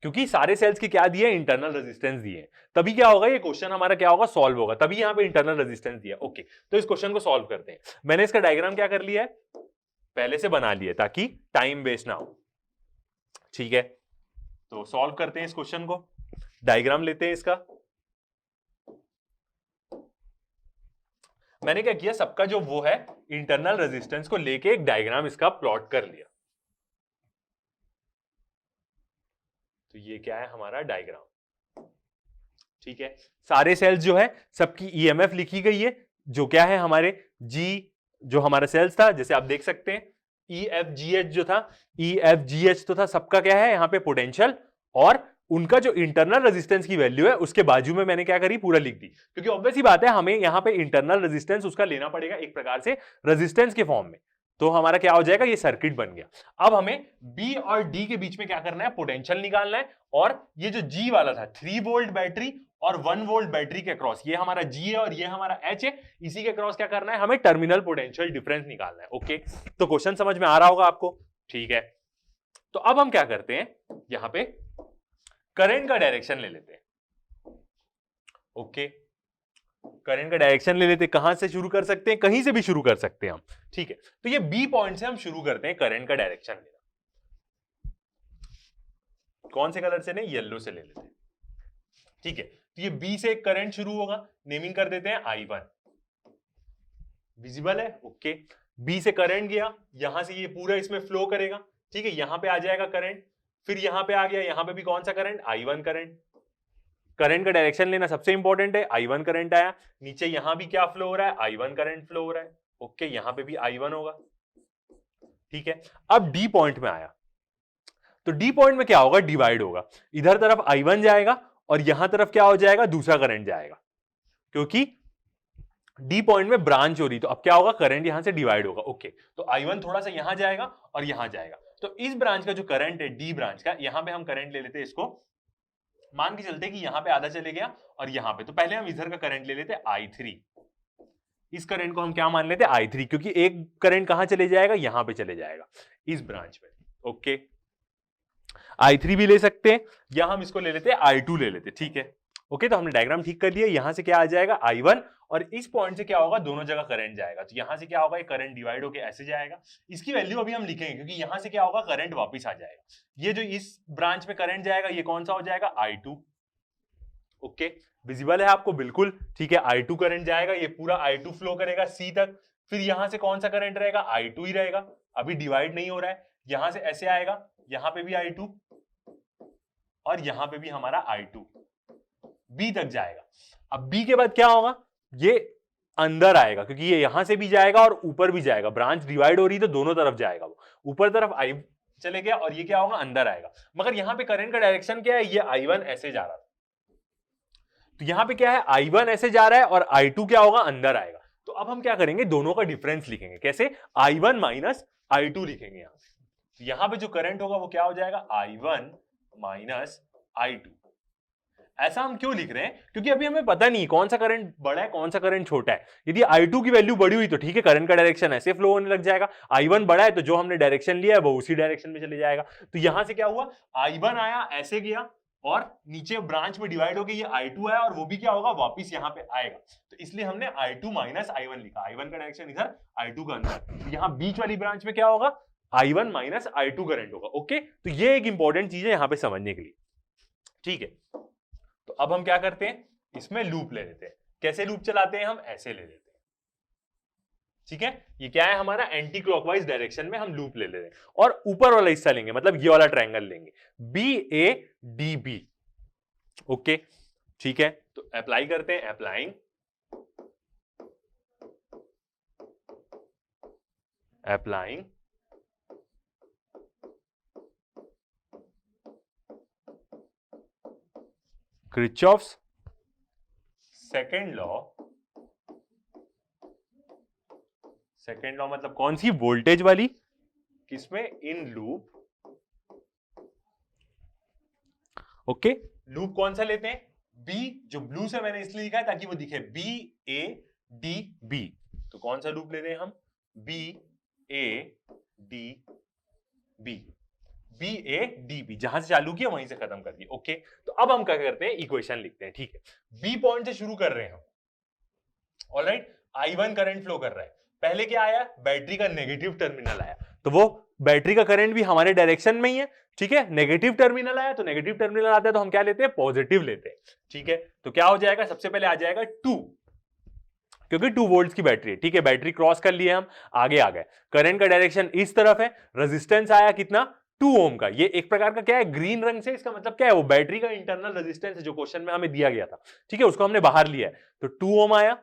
Speaker 1: क्योंकि सारे सेल्स के क्या दिए, इंटरनल रेजिस्टेंस दिए, तभी क्या होगा, ये क्वेश्चन हमारा क्या होगा, सॉल्व होगा, तभी यहां पे इंटरनल रेजिस्टेंस दिया, ओके। तो इस क्वेश्चन को सॉल्व करते हैं, मैंने इसका डायग्राम क्या कर लिया है, पहले से बना लिया ताकि टाइम वेस्ट ना हो, ठीक है। तो सॉल्व करते हैं इस क्वेश्चन को, डायग्राम लेते हैं इसका। मैंने क्या किया, सबका जो वो है इंटरनल रेजिस्टेंस को लेके एक डायग्राम इसका प्लॉट कर लिया। तो ये क्या है हमारा डायग्राम, ठीक है। सारे सेल्स जो है सबकी ईएमएफ लिखी गई है, जो क्या है हमारे जी, जो हमारा सेल्स था, जैसे आप देख सकते हैं EFGH जो था, EFGH तो था, सबका क्या है यहाँ पे पोटेंशियल, और उनका जो इंटरनल रेजिस्टेंस की वैल्यू है उसके बाजू में मैंने क्या करी, पूरा लिख दी, क्योंकि ऑब्वियस ही बात है हमें यहाँ पे इंटरनल रेजिस्टेंस उसका लेना पड़ेगा एक प्रकार से रेजिस्टेंस के फॉर्म में। तो हमारा क्या हो जाएगा, ये सर्किट बन गया। अब हमें बी और डी के बीच में क्या करना है, पोटेंशियल निकालना है, और ये जो जी वाला था 3 वोल्ट बैटरी और 1 वोल्ट बैटरी के क्रॉस, ये हमारा जी है और ये हमारा एच है, इसी के क्रॉस क्या करना है, हमें टर्मिनल पोटेंशियल डिफरेंस निकालना है। ओके, तो क्वेश्चन समझ में आ रहा होगा आपको, ठीक है। तो अब हम क्या करते हैं, यहां पे करंट का डायरेक्शन ले लेते हैं। ओके, करंट का डायरेक्शन ले लेते हैं। कहां से शुरू कर सकते हैं, कहीं से भी शुरू कर सकते हैं हम, ठीक है। तो ये बी पॉइंट से हम शुरू करते हैं करंट का डायरेक्शन लेना। कौन से कलर से, नहीं येलो से ले लेते हैं, ठीक है। तो ये बी से एक करंट शुरू होगा, नेमिंग कर देते हैं I1, विजिबल है, ओके। बी से करंट गया, यहां से ये पूरा इसमें फ्लो करेगा, ठीक है। यहां पे आ जाएगा करंट, फिर यहां पे आ गया, यहां पे भी कौन सा करंट, I1 करंट। करंट का डायरेक्शन लेना सबसे इंपॉर्टेंट है, I1 करंट आया, नीचे यहां भी क्या फ्लो हो रहा है, I1 करंट फ्लो हो रहा है, ओके। यहां पे भी I1 होगा, ठीक है। अब डी पॉइंट में आया, तो डी पॉइंट में क्या होगा, डिवाइड होगा, इधर तरफ I1 जाएगा और यहां तरफ क्या हो जाएगा, दूसरा करंट जाएगा, क्योंकि डी पॉइंट में ब्रांच हो रही, तो अब क्या होगा, करंट यहां से डिवाइड होगा, ओके। तो I1 थोड़ा सा यहां जाएगा और यहां जाएगा, तो इस ब्रांच का जो करंट है, डी ब्रांच का, यहां पे हम करंट ले लेते हैं, इसको मान के चलते कि यहां पे आधा चले गया और यहां पे, तो पहले हम इधर का करंट ले लेते I3, इस करंट को हम क्या मान लेते I3, क्योंकि एक करंट कहां चले जाएगा, यहां पे चले जाएगा, इस ब्रांच में, ओके। I3 भी ले सकते हैं, या हम इसको ले लेते I2 ले लेते, ठीक है, ओके। तो हमने डायग्राम ठीक कर लिया, यहां से क्या आ जाएगा I1, और इस पॉइंट से क्या होगा, दोनों जगह करंट जाएगा, तो यहां से क्या होगा, ये करंट डिवाइड होकर ऐसे जाएगा, इसकी वैल्यू अभी हम लिखेंगे, क्योंकि यहां से क्या होगा, करंट वापस आ जाएगा, ये जो इस ब्रांच में करंट जाएगा, ये कौन सा हो जाएगा, I2, ओके। विजिबल है आपको, बिल्कुल ठीक है। I2 करंट जाएगा, ये पूरा I2 फ्लो करेगा C तक, फिर यहां से कौन सा करंट रहेगा, I2 ही रहेगा, अभी डिवाइड नहीं हो रहा है, यहां से ऐसे आएगा, यहां पे भी I2 और यहां पे भी हमारा I2 B तक जाएगा। अब B के बाद क्या होगा, ये अंदर आएगा, क्योंकि ये यहां से भी जाएगा और ऊपर भी जाएगा, ब्रांच डिवाइड हो रही तो दोनों तरफ जाएगा, वो ऊपर तरफ I चले गया और ये क्या होगा, अंदर आएगा। मगर यहां पे करंट का डायरेक्शन क्या है, ये I1 ऐसे जा रहा था, तो यहां पे क्या है, I1 ऐसे जा रहा है और I2 क्या होगा, अंदर आएगा। तो अब हम क्या करेंगे, दोनों का डिफरेंस लिखेंगे, कैसे, I1 माइनस I2 लिखेंगे यहां से। तो यहां पे जो करंट होगा वो क्या हो जाएगा, I1 माइनस I2। ऐसा हम क्यों लिख रहे हैं, क्योंकि अभी हमें पता नहीं कौन सा करंट बड़ा है, कौन सा करंट छोटा है। यदि I2 की वैल्यू बड़ी हुई तो ठीक है, करंट का डायरेक्शन ऐसे फ्लो होने लग जाएगा। I1 बड़ा है तो जो हमने डायरेक्शन लिया है वो उसी डायरेक्शन में चले जाएगा। तो यहां से क्या हुआ, I1 आया, ऐसे गया, और नीचे ब्रांच में डिवाइड होकर ये I2 आया, और वो भी क्या होगा, वापिस यहाँ पे आएगा। तो इसलिए हमने I2 माइनस I1 लिखा, I1 का डायरेक्शन इधर, I2 का अंदर। तो यहाँ बीच वाली ब्रांच में क्या होगा, I1 माइनस I2 करंट होगा, ओके। तो ये एक इंपॉर्टेंट चीज है यहाँ पे समझने के लिए, ठीक है। तो अब हम क्या करते हैं, इसमें लूप ले लेते हैं। कैसे लूप चलाते हैं हम, ऐसे ले लेते हैं, ठीक है। ये क्या है हमारा, एंटी क्लॉकवाइज डायरेक्शन में हम लूप ले लेते हैं, और ऊपर वाला हिस्सा लेंगे, मतलब ये वाला ट्रायंगल लेंगे, BADB, ओके, ठीक है। तो अप्लाई करते हैं, applying, applying Kirchhoff's second law. Second law मतलब कौन सी, वोल्टेज वाली, किसमें, इन लूप, ओके। लूप कौन सा लेते हैं, बी, जो ब्लू से मैंने इसलिए लिखा है ताकि वो दिखे, BADB। तो कौन सा लूप लेते हैं हम, BADB, BADB, जहां से चालू किया वहीं से खत्म कर दिया, ओके। तो अब हम क्या करते हैं, इक्वेशन लिखते हैं, ठीक है। बी पॉइंट से शुरू कर रहे हैं हम, ऑलराइट। I1 करंट फ्लो कर रहा है, पहले क्या आया, बैटरी का नेगेटिव टर्मिनल आया, तो वो बैटरी का करंट भी हमारे डायरेक्शन में ही है, ठीक है। नेगेटिव टर्मिनल आया, तो नेगेटिव टर्मिनल आता है तो हम क्या लेते हैं, पॉजिटिव लेते हैं, ठीक है। तो क्या हो जाएगा, सबसे पहले आ जाएगा 2, क्योंकि 2 वोल्ट की बैटरी है, ठीक है। बैटरी क्रॉस कर लिए हम, आगे आ गए, करंट का डायरेक्शन इस तरफ है, रेजिस्टेंस आया कितना, 2 ओम का। ये एक प्रकार का क्या है, ग्रीन रंग से, इसका मतलब क्या है, वो बैटरी का इंटरनल रेजिस्टेंस है जो क्वेश्चन में हमें दिया गया था, ठीक है, उसको हमने बाहर लिया है, तो 2 ओम आया।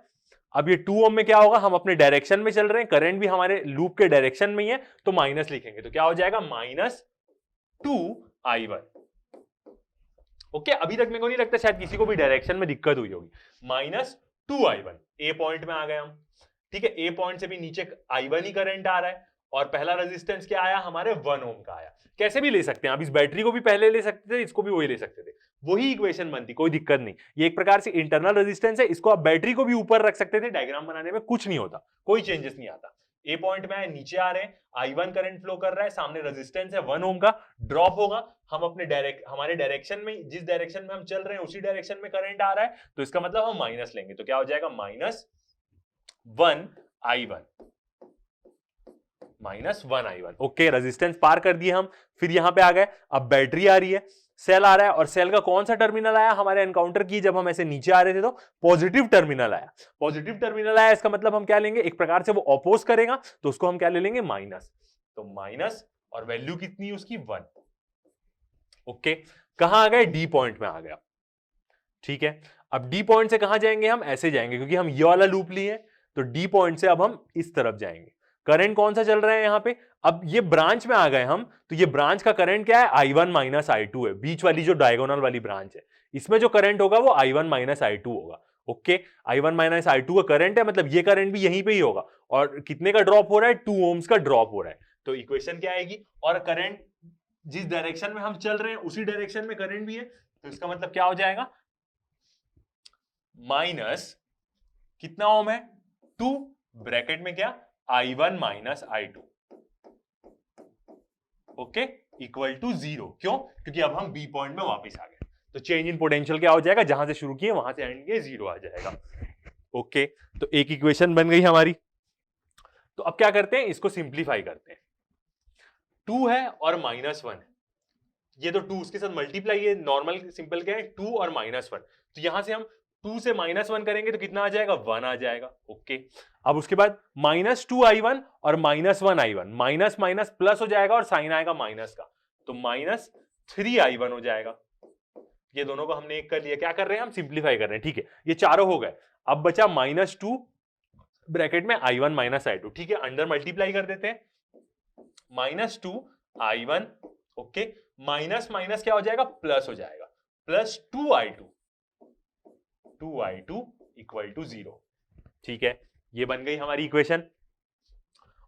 Speaker 1: अब ये 2 ओम में क्या होगा, हम अपने डायरेक्शन में चल रहे हैं, करंट भी हमारे लूप के डायरेक्शन में ही है, तो माइनस लिखेंगे, तो क्या हो जाएगा, -2i1। ओके, अभी तक मेरे को नहीं लगता शायद किसी को भी डायरेक्शन में दिक्कत हुई होगी। -2i1 ए पॉइंट में आ गए हम, ठीक है, ए पॉइंट से भी नीचे i1 ही करंट आ रहा है, और पहला रेजिस्टेंस क्या आया हमारे 1 ओम का आया। कैसे भी ले सकते हैं आप, इस बैटरी को भी पहले ले सकते थे, इसको भी वही ले सकते थे, वही इक्वेशन बनती, कोई दिक्कत नहीं। ये एक प्रकार से इंटरनल रेजिस्टेंस है, इसको आप बैटरी को भी ऊपर रख सकते थे, डायग्राम बनाने में कुछ नहीं होता, कोई चेंजेस नहीं आता। ए पॉइंट में आए, नीचे आ रहे हैं, i1 करंट फ्लो कर रहा है, सामने रेजिस्टेंस है 1 ओम का, ड्रॉप होगा, हम अपने हमारे डायरेक्शन में, जिस डायरेक्शन में हम चल रहे हैं उसी डायरेक्शन में करंट आ रहा है, तो इसका मतलब हम माइनस लेंगे, तो क्या हो जाएगा, -1i1, -1i1। ओके, रेजिस्टेंस पार कर दिए हम, फिर यहां पे आ गए, अब बैटरी आ रही है, सेल आ रहा है, और सेल का कौन सा टर्मिनल आया हमारे एनकाउंटर की, जब हम ऐसे नीचे आ रहे थे तो पॉजिटिव टर्मिनल आया। पॉजिटिव टर्मिनल आया, इसका मतलब हम क्या लेंगे, एक प्रकार से वो अपोज करेगा, तो उसको हम क्या ले लेंगे, माइनस, तो माइनस, और वैल्यू कितनी उसकी, 1। ओके, कहां आ गए, डी पॉइंट में आ गया, ठीक है। अब डी पॉइंट से कहां जाएंगे, हम ऐसे जाएंगे, क्योंकि हम ये वाला लूप लिए, तो डी पॉइंट से अब हम इस तरफ जाएंगे। करंट कौन सा चल रहा है यहां पे, अब ये ब्रांच में आ गए हम, तो ये ब्रांच का करंट क्या है, i1 -i2 है, बीच वाली जो डायगोनल वाली ब्रांच है, इसमें जो करंट होगा वो i1 -i2 होगा। ओके, i1 -i2 का करंट है, मतलब ये करंट भी यहीं पे ही होगा, और कितने का ड्रॉप हो रहा है, 2 ओम्स का ड्रॉप हो रहा है, तो इक्वेशन क्या आएगी, और करंट जिस डायरेक्शन में हम चल रहे हैं उसी डायरेक्शन में करंट भी है, तो इसका मतलब क्या हो जाएगा, माइनस कितना ओम है, 2, ब्रैकेट में क्या, i1 -i2, okay, equal to 0। क्यों, क्योंकि अब हम बी पॉइंट में वापस आ गए, तो चेंज इन पोटेंशियल क्या हो जाएगा, जहां से शुरू किए वहां से एंड किए 0 आ जाएगा। ओके, तो एक इक्वेशन बन गई हमारी। तो अब क्या करते हैं, इसको सिंप्लीफाई करते हैं। 2 है और -1 है, ये तो 2 उसके साथ मल्टीप्लाई है, नॉर्मल सिंपल क्या है, 2 और -1, तो यहां से हम 2 से -1 करेंगे तो कितना आ जाएगा, 1 आ जाएगा। ओके, अब उसके बाद -2i1 और -1i1, माइनस माइनस प्लस हो जाएगा और साइन आएगा माइनस का, तो -3i1 हो जाएगा। ये दोनों को हमने एक कर लिया, क्या कर रहे हैं हम, सिंप्लीफाई कर रहे हैं, ठीक है, ये चारों हो गए। अब बचा -2 ब्रैकेट में i1 -i2, ठीक है, अंडर मल्टीप्लाई कर देते हैं, -2i1, ओके, माइनस माइनस क्या हो जाएगा, प्लस हो जाएगा, प्लस 2i2 इक्वल टू 0, ठीक है, ये बन गई हमारी इक्वेशन।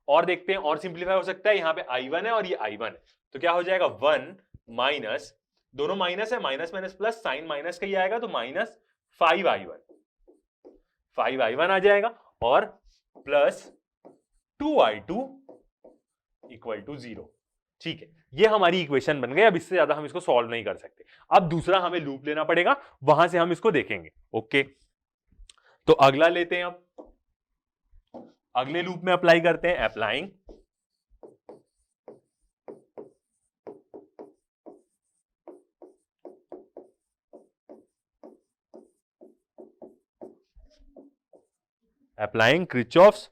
Speaker 1: और देखते हैं, और सिंप्लीफाई हो सकता है, यहां पे i1 है और ये i1 है, तो क्या हो जाएगा, 1 माइनस, दोनों माइनस है, minus minus plus, sign minus का ही आएगा, तो -5i1 आ जाएगा, और प्लस 2i2 इक्वल टू 0, ठीक है, ये हमारी इक्वेशन बन गई। अब इससे ज्यादा हम इसको सॉल्व नहीं कर सकते, अब दूसरा हमें लूप लेना पड़ेगा, वहां से हम इसको देखेंगे। ओके, तो अगला लेते हैं, अब अगले लूप में अप्लाई करते हैं, अप्लाइंग क्रिचॉफ्स,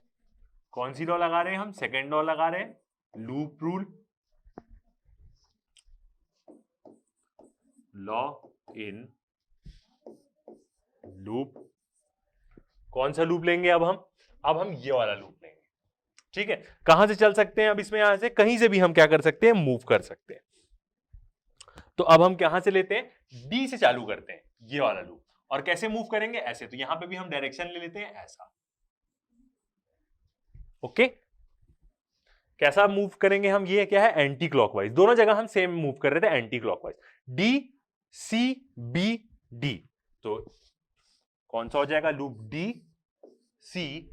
Speaker 1: कौन सी लॉ लगा रहे हैं हम, सेकेंड लॉ लगा रहे हैं, loop rule, law in loop. कौन सा लूप लेंगे अब हम ये वाला लूप लेंगे, ठीक है। कहां से चल सकते हैं अब इसमें, यहां से कहीं से भी हम क्या कर सकते हैं, मूव कर सकते हैं। तो अब हम कहां से लेते हैं, डी से चालू करते हैं ये वाला लूप, और कैसे मूव करेंगे, ऐसे, तो यहां पे भी हम डायरेक्शन ले लेते हैं ऐसा। ओके, कैसा मूव करेंगे हम, ये क्या है, एंटी क्लॉकवाइज, दोनों जगह हम सेम मूव कर रहे थे, anticlockwise, D C B D, तो कौन सा हो जाएगा loop, D C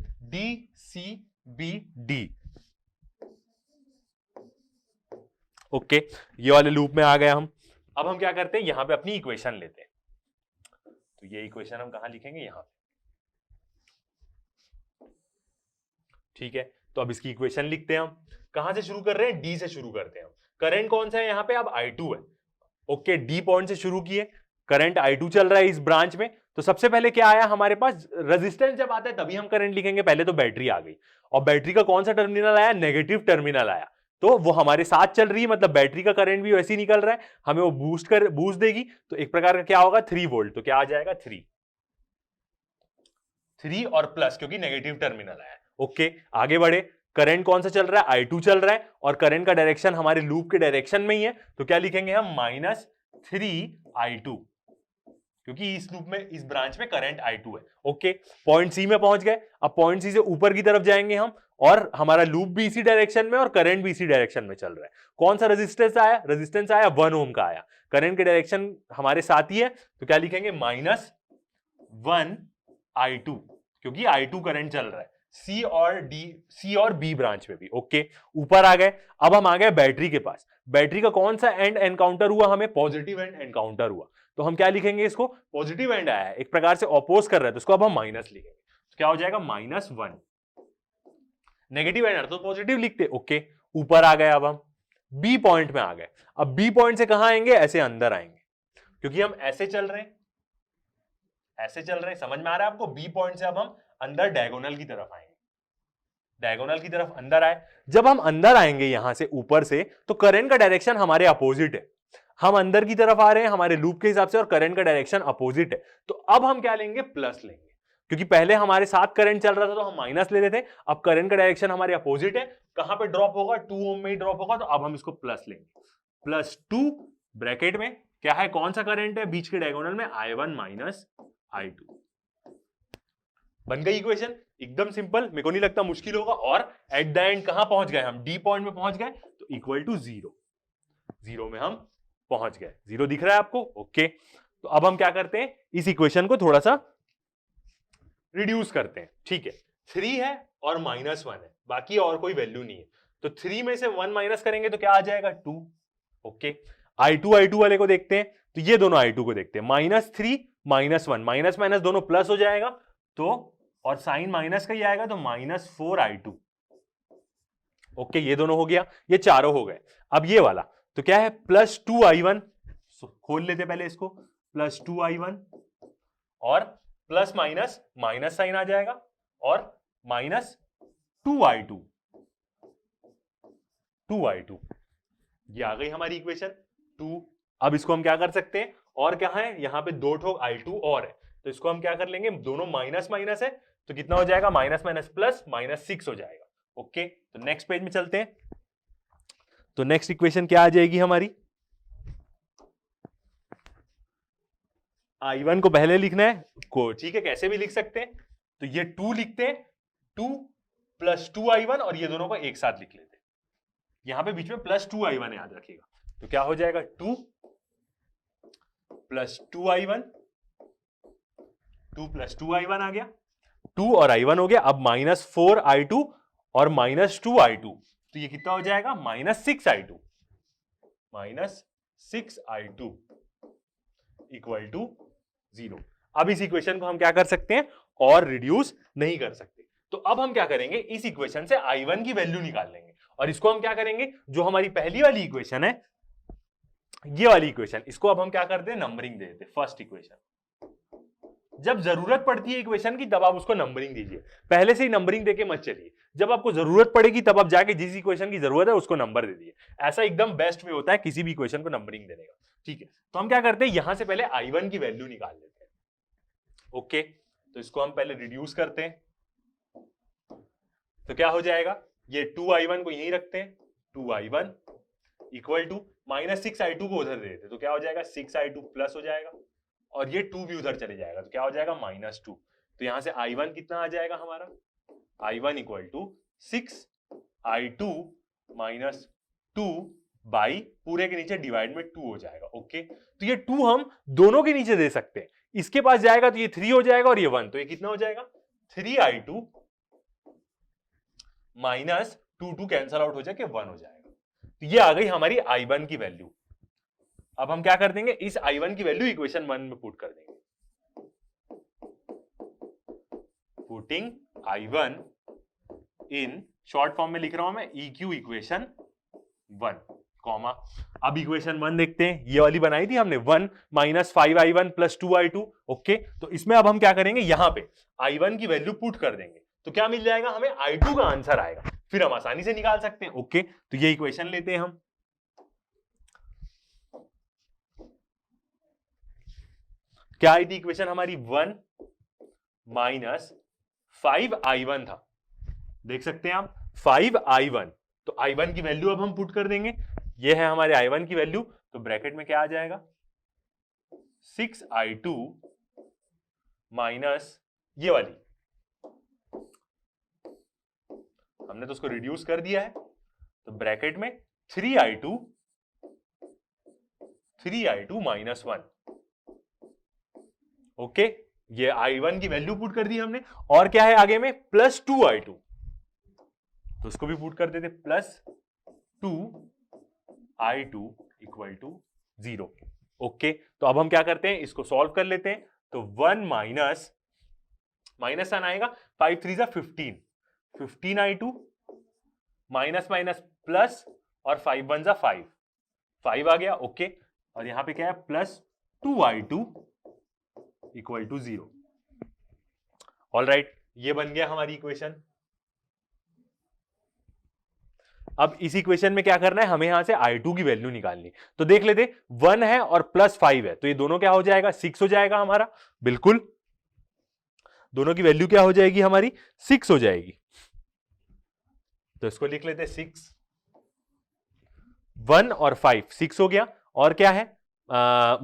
Speaker 1: B D. Okay, ये वाले लूप में आ गए हम। अब हम क्या करते हैं, यहां पे अपनी इक्वेशन लेते हैं, तो ये इक्वेशन हम कहां लिखेंगे, यहां पे, ठीक है। तो अब इसकी इक्वेशन लिखते हैं हम, कहां से शुरू कर रहे हैं, डी से शुरू करते हैं हम। करंट कौन सा है यहां पे, अब i2 है। ओके, डी पॉइंट से शुरू किए, करंट i2 चल रहा है इस ब्रांच में, तो सबसे पहले क्या आया हमारे पास, रेजिस्टेंस जब आता है तभी हम करंट लिखेंगे, पहले तो बैटरी आ गई, और बैटरी का कौन सा टर्मिनल आया, नेगेटिव टर्मिनल आया, तो वो हमारे साथ चल रही है, मतलब बैटरी का करंट भी वैसे ही निकल रहा है, हमें वो बूस्ट देगी, तो एक प्रकार का क्या होगा 3 वोल्ट, तो क्या आ जाएगा 3 और प्लस क्योंकि नेगेटिव टर्मिनल है। ओके, आगे बढ़े, करंट कौन सा चल रहा है, I2 चल रहा है और करंट का डायरेक्शन हमारे लूप के डायरेक्शन में ही है, तो क्या लिखेंगे हम -3I2 क्योंकि इस लूप में इस ब्रांच में करंट I2 है। ओके, पॉइंट सी में पहुंच गए, अब पॉइंट सी से ऊपर की तरफ जाएंगे हम और हमारा लूप भी इसी डायरेक्शन में और करंट भी इसी डायरेक्शन में चल रहा है। कौन सा रेजिस्टेंस आया, 1 ओम का आया, करंट के डायरेक्शन हमारे साथ ही है, तो क्या लिखेंगे -1I2 क्योंकि I2 करंट चल रहा है सी और बी ब्रांच में भी। ओके, ऊपर आ गए, अब हम आ गए बैटरी के पास। बैटरी का कौन सा एंड एनकाउंटर हुआ, हमें पॉजिटिव एंड एनकाउंटर हुआ, तो हम क्या लिखेंगे, इसको पॉजिटिव एंड आया है, एक प्रकार से ऑपोज कर रहा है, तो इसको अब हम माइनस लिखेंगे, तो क्या हो जाएगा -1। नेगेटिव एंड तो पॉजिटिव लिखते। ओके, ऊपर आ गए, अब हम बी पॉइंट में आ गए। अब बी पॉइंट से कहां आएंगे, ऐसे अंदर आएंगे क्योंकि हम ऐसे चल रहे हैं, ऐसे चल रहे हैं, समझ में आ रहा है आपको। बी पॉइंट से अब हम अंदर डायगोनल की तरफ आएंगे, डायगोनल की तरफ अंदर आए। जब हम अंदर आएंगे यहां से ऊपर से, तो करंट का डायरेक्शन हमारे अपोजिट है, हम अंदर की तरफ आ रहे हैं हमारे लूप के हिसाब से और करंट का डायरेक्शन अपोजिट है, तो अब हम क्या लेंगे, प्लस लेंगे क्योंकि पहले हमारे साथ करंट चल रहा था तो हम माइनस ले रहे थे, अब करंट का डायरेक्शन हमारे अपोजिट है, कहां पे ड्रॉप होगा, 2 ओम में ही ड्रॉप होगा, तो अब हम इसको प्लस लेंगे, +2 ब्रैकेट में क्या है, कौन सा करंट है बीच के डायगोनल में, I1 -I2। बन गई इक्वेशन, एकदम सिंपल, मेरे को नहीं लगता मुश्किल होगा। और एट द एंड कहां पहुंच गए हम, डी पॉइंट में पहुंच गए, तो इक्वल टू 0 में हम पहुंच गए। 0 दिख रहा है आपको। ओके, तो अब हम क्या करते हैं, इस इक्वेशन को थोड़ा सा रिड्यूस करते हैं। ठीक है, 3 है और -1 है, बाकी और कोई वैल्यू नहीं है, तो 3 में से 1 माइनस करेंगे तो क्या आ जाएगा 2। ओके, I2 वाले को देखते हैं, तो ये दोनों I2 को देखते हैं, -3 -1, माइनस माइनस दोनों प्लस हो जाएगा, तो और साइन माइनस का ही आएगा, तो -4I2। ओके, ये दोनों हो गया, ये चारों हो गए। अब ये वाला तो क्या है, +2I1, खोल लेते पहले इसको, +2I1 और प्लस माइनस माइनस साइन आ जाएगा और -2I2, 2I2, ये आ गई हमारी इक्वेशन 2। अब इसको हम क्या कर सकते हैं, और क्या है, यहां पे 2 ठोक I2 और है, तो इसको हम क्या कर लेंगे, दोनों माइनस माइनस है, तो कितना हो जाएगा, माइनस माइनस प्लस, -6 हो जाएगा। ओके, तो नेक्स्ट पेज में चलते हैं, तो नेक्स्ट इक्वेशन क्या आ जाएगी हमारी, I1 को पहले लिखना है को, ठीक है, कैसे भी लिख सकते हैं, तो ये 2 लिखते हैं, 2 + 2I1 और ये दोनों को एक साथ लिख लेते हैं, यहां पे बीच में +2I1 याद रखिएगा, तो क्या हो जाएगा 2 + 2I1, 2 + 2I1 आ गया, 2 और I1 हो गया। अब -4I2 और -2I2, तो ये कितना हो जाएगा, -6I2, -6I2 इक्वल टू 0। अब इस इक्वेशन को हम क्या कर सकते हैं, और रिड्यूस नहीं कर सकते, तो अब हम क्या करेंगे, इस इक्वेशन से I1 की वैल्यू निकाल लेंगे और इसको हम क्या करेंगे, जो हमारी पहली वाली इक्वेशन है, ये वाली इक्वेशन, इसको अब हम क्या करते हैं, नंबरिंग दे देते हैं। फर्स्ट इक्वेशन, जब जरूरत पड़ती है इक्वेशन की तब आप उसको नंबरिंग दीजिए, पहले से ही नंबरिंग देके मत चलिए, जब आपको जरूरत पड़ेगी तब आप जाके जिस इक्वेशन की जरूरत है उसको नंबर दे दीजिए, ऐसा एकदम बेस्ट वे होता है किसी भी इक्वेशन को नंबरिंग देने का। ठीक है, तो हम क्या करते हैं, यहां से पहले I1 की वैल्यू निकाल लेते हैं। ओके, तो इसको हम पहले रिड्यूस करते हैं, तो क्या हो जाएगा, ये 2I1 को यहीं रखते हैं, 2I1 इक्वल टू -6I2 को उधर दे देते, तो क्या हो जाएगा, 6I2 प्लस हो जाएगा और ये 2 भी उधर चले जाएगा, तो क्या हो जाएगा, -2। तो यहां से I1 कितना आ जाएगा हमारा, I1 equal to 6I2 - 2 by पूरे के नीचे डिवाइड में 2 हो जाएगा। ओके, तो ये 2 हम दोनों के नीचे दे सकते हैं, इसके पास जाएगा तो ये 3 हो जाएगा और ये 1, तो ये कितना हो जाएगा, 3I2 - 2 कैंसल आउट हो जाके 1 हो जाएगा। तो ये आ गई हमारी I1 की वैल्यू। अब हम क्या कर देंगे, इस I1 की वैल्यू इक्वेशन 1 में पुट कर देंगे, putting I1 in short form में लिख रहा हूं मैं, EQ इक्वेशन 1, कॉमा। अब इक्वेशन 1 देखते हैं, ये वाली बनाई थी हमने, 1 - 5I1 + 2I2। ओके, तो इसमें अब हम क्या करेंगे, यहां पे I1 की वैल्यू पुट कर देंगे, तो क्या मिल जाएगा हमें, I2 का आंसर आएगा, फिर हम आसानी से निकाल सकते हैं। ओके, तो ये इक्वेशन लेते हैं हम। क्या आई थी इक्वेशन हमारी? 1 माइनस 5i1 था, देख सकते हैं आप 5i1। तो i1 की वैल्यू अब हम पुट कर देंगे, ये है हमारे i1 की वैल्यू। तो ब्रैकेट में क्या आ जाएगा? 6i2 माइनस ये वाली, हमने तो उसको रिड्यूस कर दिया है, तो ब्रैकेट में 3i2 माइनस 1। ओके, ये i1 की वैल्यू पुट कर दी हमने। और क्या है आगे में? प्लस 2i2, तो उसको भी पुट कर देते, plus 2i2 equal to 0। Okay, तो अब हम क्या करते हैं, इसको सॉल्व कर लेते हैं। तो 1 माइनस माइनस साइन आएगा, 5 3 जा 15, 15i2 माइनस माइनस प्लस, और 5 1 जा 5, 5 आ गया। ओके, और यहां पे क्या है? Plus 2i2 equal to 0। All right, ये बन गया हमारी इक्वेशन। अब इस इक्वेशन में क्या करना है, हमें यहां से i2 की वैल्यू निकालनी। तो देख लेते, 1 है और प्लस 5 है, तो ये दोनों क्या हो जाएगा? 6 हो जाएगा हमारा। बिल्कुल, दोनों की वैल्यू क्या हो जाएगी हमारी? 6 हो जाएगी। तो इसको लिख लेते, 6, 1 और 5, 6 हो गया। और क्या है?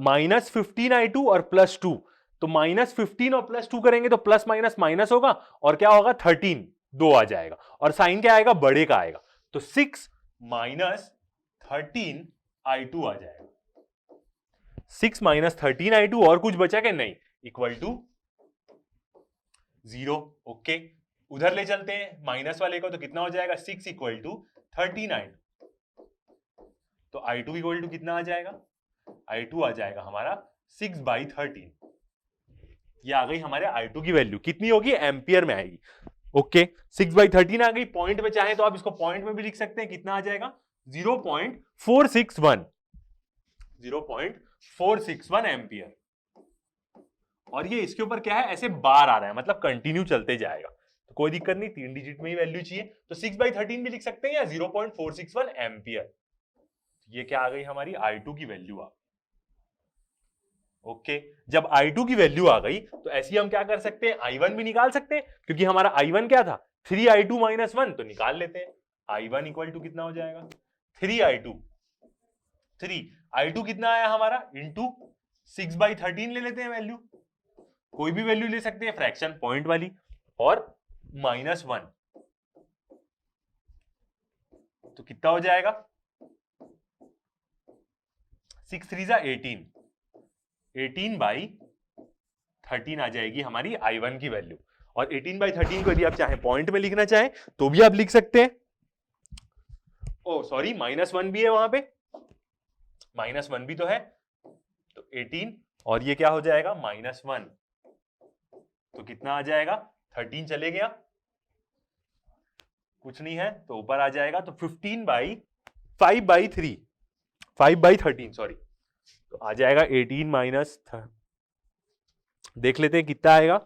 Speaker 1: माइनस 15i2 और प्लस 2, तो माइनस 15 और प्लस 2 करेंगे तो प्लस माइनस माइनस होगा, और क्या होगा? 13, 2 आ जाएगा, और साइन क्या आएगा? बड़े का आएगा। तो 6 माइनस 13i2 आ जाएगा। 6 माइनस 13i2, और कुछ बचा क्या? नहीं, इक्वल टू 0। ओके, उधर ले चलते हैं माइनस वाले को, तो कितना हो जाएगा? 6 इक्वल टू 13i2, तो i2 इक्वल टू कितना आ जाएगा? i2 आ जाएगा हमारा 6/13। ये आ गई हमारे i2 की वैल्यू, कितनी होगी? एम्पियर में आएगी। ओके, 6/13 आ गई। पॉइंट में चाहे तो आप इसको पॉइंट में भी लिख सकते हैं, कितना आ जाएगा? 0.461, 0.461 एम्पियर। और ये इसके ऊपर क्या है? ऐसे बार आ रहा है, मतलब कंटिन्यू चलते जाएगा, तो कोई दिक्कत नहीं, 3 डिजिट में ही वैल्यू चाहिए, तो 6/13 भी लिख सकते हैं, या 0.461 एम्पियर। ये क्या आ गई हमारी? i2 की वैल्यू आ गई। ओके, जब i2 की वैल्यू आ गई, तो ऐसी हम क्या कर सकते हैं? i1 भी निकाल सकते हैं, क्योंकि हमारा i1 क्या था? 3i2 माइनस 1, तो निकाल लेते हैं। i1 इक्वल टू कितना हो जाएगा? 3i2, 3i2 कितना आया हमारा? इंटू 6/13 ले लेते हैं वैल्यू, कोई भी वैल्यू ले सकते हैं, फ्रैक्शन पॉइंट वाली, और माइनस 1, तो कितना हो जाएगा? 6 3 जा 18, 18/13 आ जाएगी हमारी i1 की वैल्यू। और 18/13 को यदि आप चाहें पॉइंट में लिखना चाहें तो भी आप लिख सकते हैं। ओ सॉरी, -1 भी है वहां पे, -1 भी तो है, तो 18, और ये क्या हो जाएगा? -1, तो कितना आ जाएगा? 13 चले गया, कुछ नहीं है, तो ऊपर आ जाएगा, तो 5/13 सॉरी, तो आ जाएगा 18 माइनस, देख लेते हैं कितना आएगा?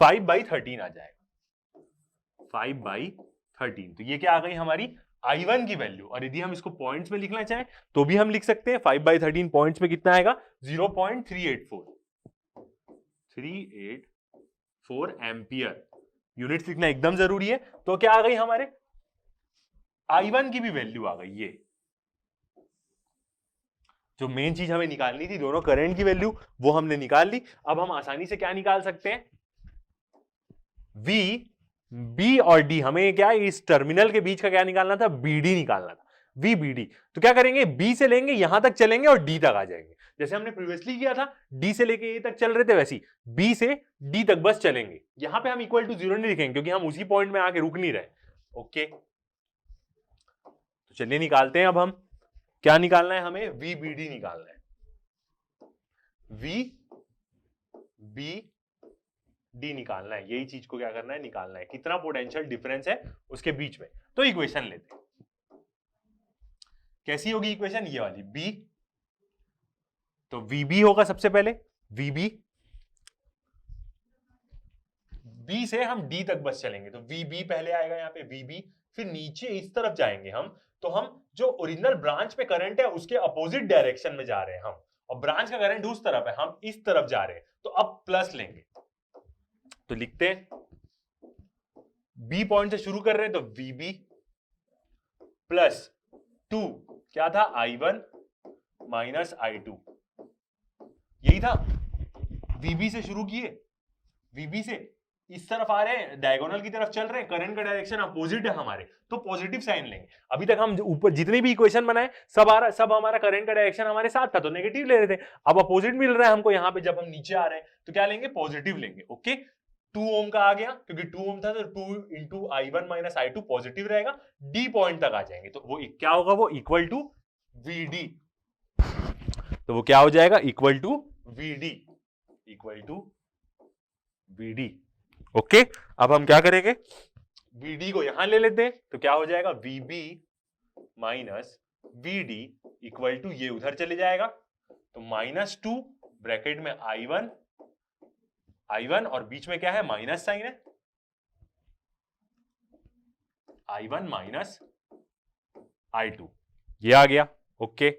Speaker 1: 5/13 आ जाएगा, 5/13। तो ये क्या आ गई हमारी? i1 की वैल्यू। और यदि हम इसको पॉइंट्स में लिखना चाहें तो भी हम लिख सकते हैं। 5/13 पॉइंट्स में कितना आएगा? 0.384 एम्पियर। यूनिट्स लिखना एकदम जरूरी है। तो क्या आ गई हमारे? i1 की भी वैल्यू आ गई। ये जो मेन चीज हमें निकालनी थी, दोनों करंट की वैल्यू, वो हमने निकाल ली। अब हम आसानी से क्या निकाल सकते हैं? V, B और D, हमें क्या इस टर्मिनल के बीच का क्या निकालना था? BD निकालना था, VBD। तो क्या करेंगे? B से लेंगे, यहां तक चलेंगे और D तक आ जाएंगे, जैसे हमने प्रीवियसली किया था, D से लेके A तक चल रहे थे, वैसी B से D तक बस चलेंगे। यहां पे हम इक्वल टू 0 नहीं लिखेंगे, क्योंकि हम उसी पॉइंट में आके रुक नहीं रहे। ओके, तो चलिए निकालते हैं। अब हम क्या निकालना है? हमें VBD निकालना है, VBD निकालना है। यही चीज को क्या करना है? निकालना है, कितना पोटेंशियल डिफरेंस है उसके बीच में। तो इक्वेशन लेते हैं, कैसी होगी इक्वेशन? ये वाली B, तो VB होगा सबसे पहले, VB बी से हम डी तक बस चलेंगे, तो वी बी पहले आएगा यहाँ पे, वी बी, फिर नीचे इस तरफ जाएंगे हम, तो हम जो ओरिजिनल ब्रांच पे करंट है उसके अपोजिट डायरेक्शन में जा रहे हैं हम, और ब्रांच का करंट उस तरफ है, हम इस तरफ जा रहे हैं, तो अब प्लस लेंगे, तो लिखते हैं बी पॉइंट से शुरू कर रहे हैं, तो वी बी प्लस 2 क्या था, I1 माइनस I2, यही था। VB से शुरू किए, VB से इस तरफ आ रहे हैं, डायगोनल की तरफ चल रहे हैं, करंट का डायरेक्शन अपोजिट है हमारे, तो पॉजिटिव साइन लेंगे। अभी तक हम ऊपर जितने भी इक्वेशन बनाए सब हमारा करंट का डायरेक्शन हमारे साथ था, तो नेगेटिव ले रहे थे। अब अपोजिट मिल रहा है हमको यहाँ पे, जब हम नीचे आ रहे हैं तो क्या लेंगे, पॉजिटिव लेंगे। ओके, 2 ओम का आ गया, क्योंकि 2 ओम था तो 2 into I1 minus I2 positive रहेगा, डी पॉइंट तक आ जाएंगे, तो वो क्या होगा, वो इक्वल टू VD, तो वो क्या हो जाएगा, equal to VD, equal to VD। Okay, अब हम क्या करेंगे, VD को यहां ले लेते हैं, तो क्या हो जाएगा, VB minus VD equal to, ये उधर चले जाएगा, तो -2 ब्रैकेट में I1 और बीच में क्या है, माइनस साइन है, I1 माइनस I2, ये आ गया। ओके,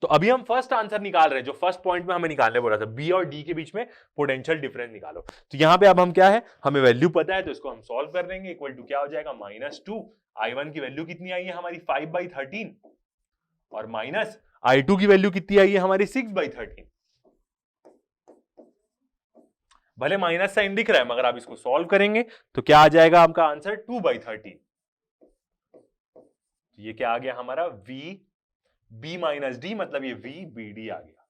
Speaker 1: तो अभी हम फर्स्ट आंसर निकाल रहे हैं, जो फर्स्ट पॉइंट में हमें निकालने बोला था, बी और डी के बीच में पोटेंशियल डिफरेंस निकालो। तो यहां पे अब हम क्या है, हमें वैल्यू पता है, तो इसको हम सॉल्व कर देंगे। इक्वल टू क्या हो जाएगा, -2, I1 की वैल्यू कितनी आई है हमारी, 5/13, और माइनस I2 की वैल्यू कितनी आई है हमारी, 6/13। भले माइनस साइन दिख रहा है, मगर आप इसको सॉल्व करेंगे तो क्या आ जाएगा आपका आंसर, 2/13। ये क्या आ गया हमारा, B माइनस डी, मतलब ये VBD आ गया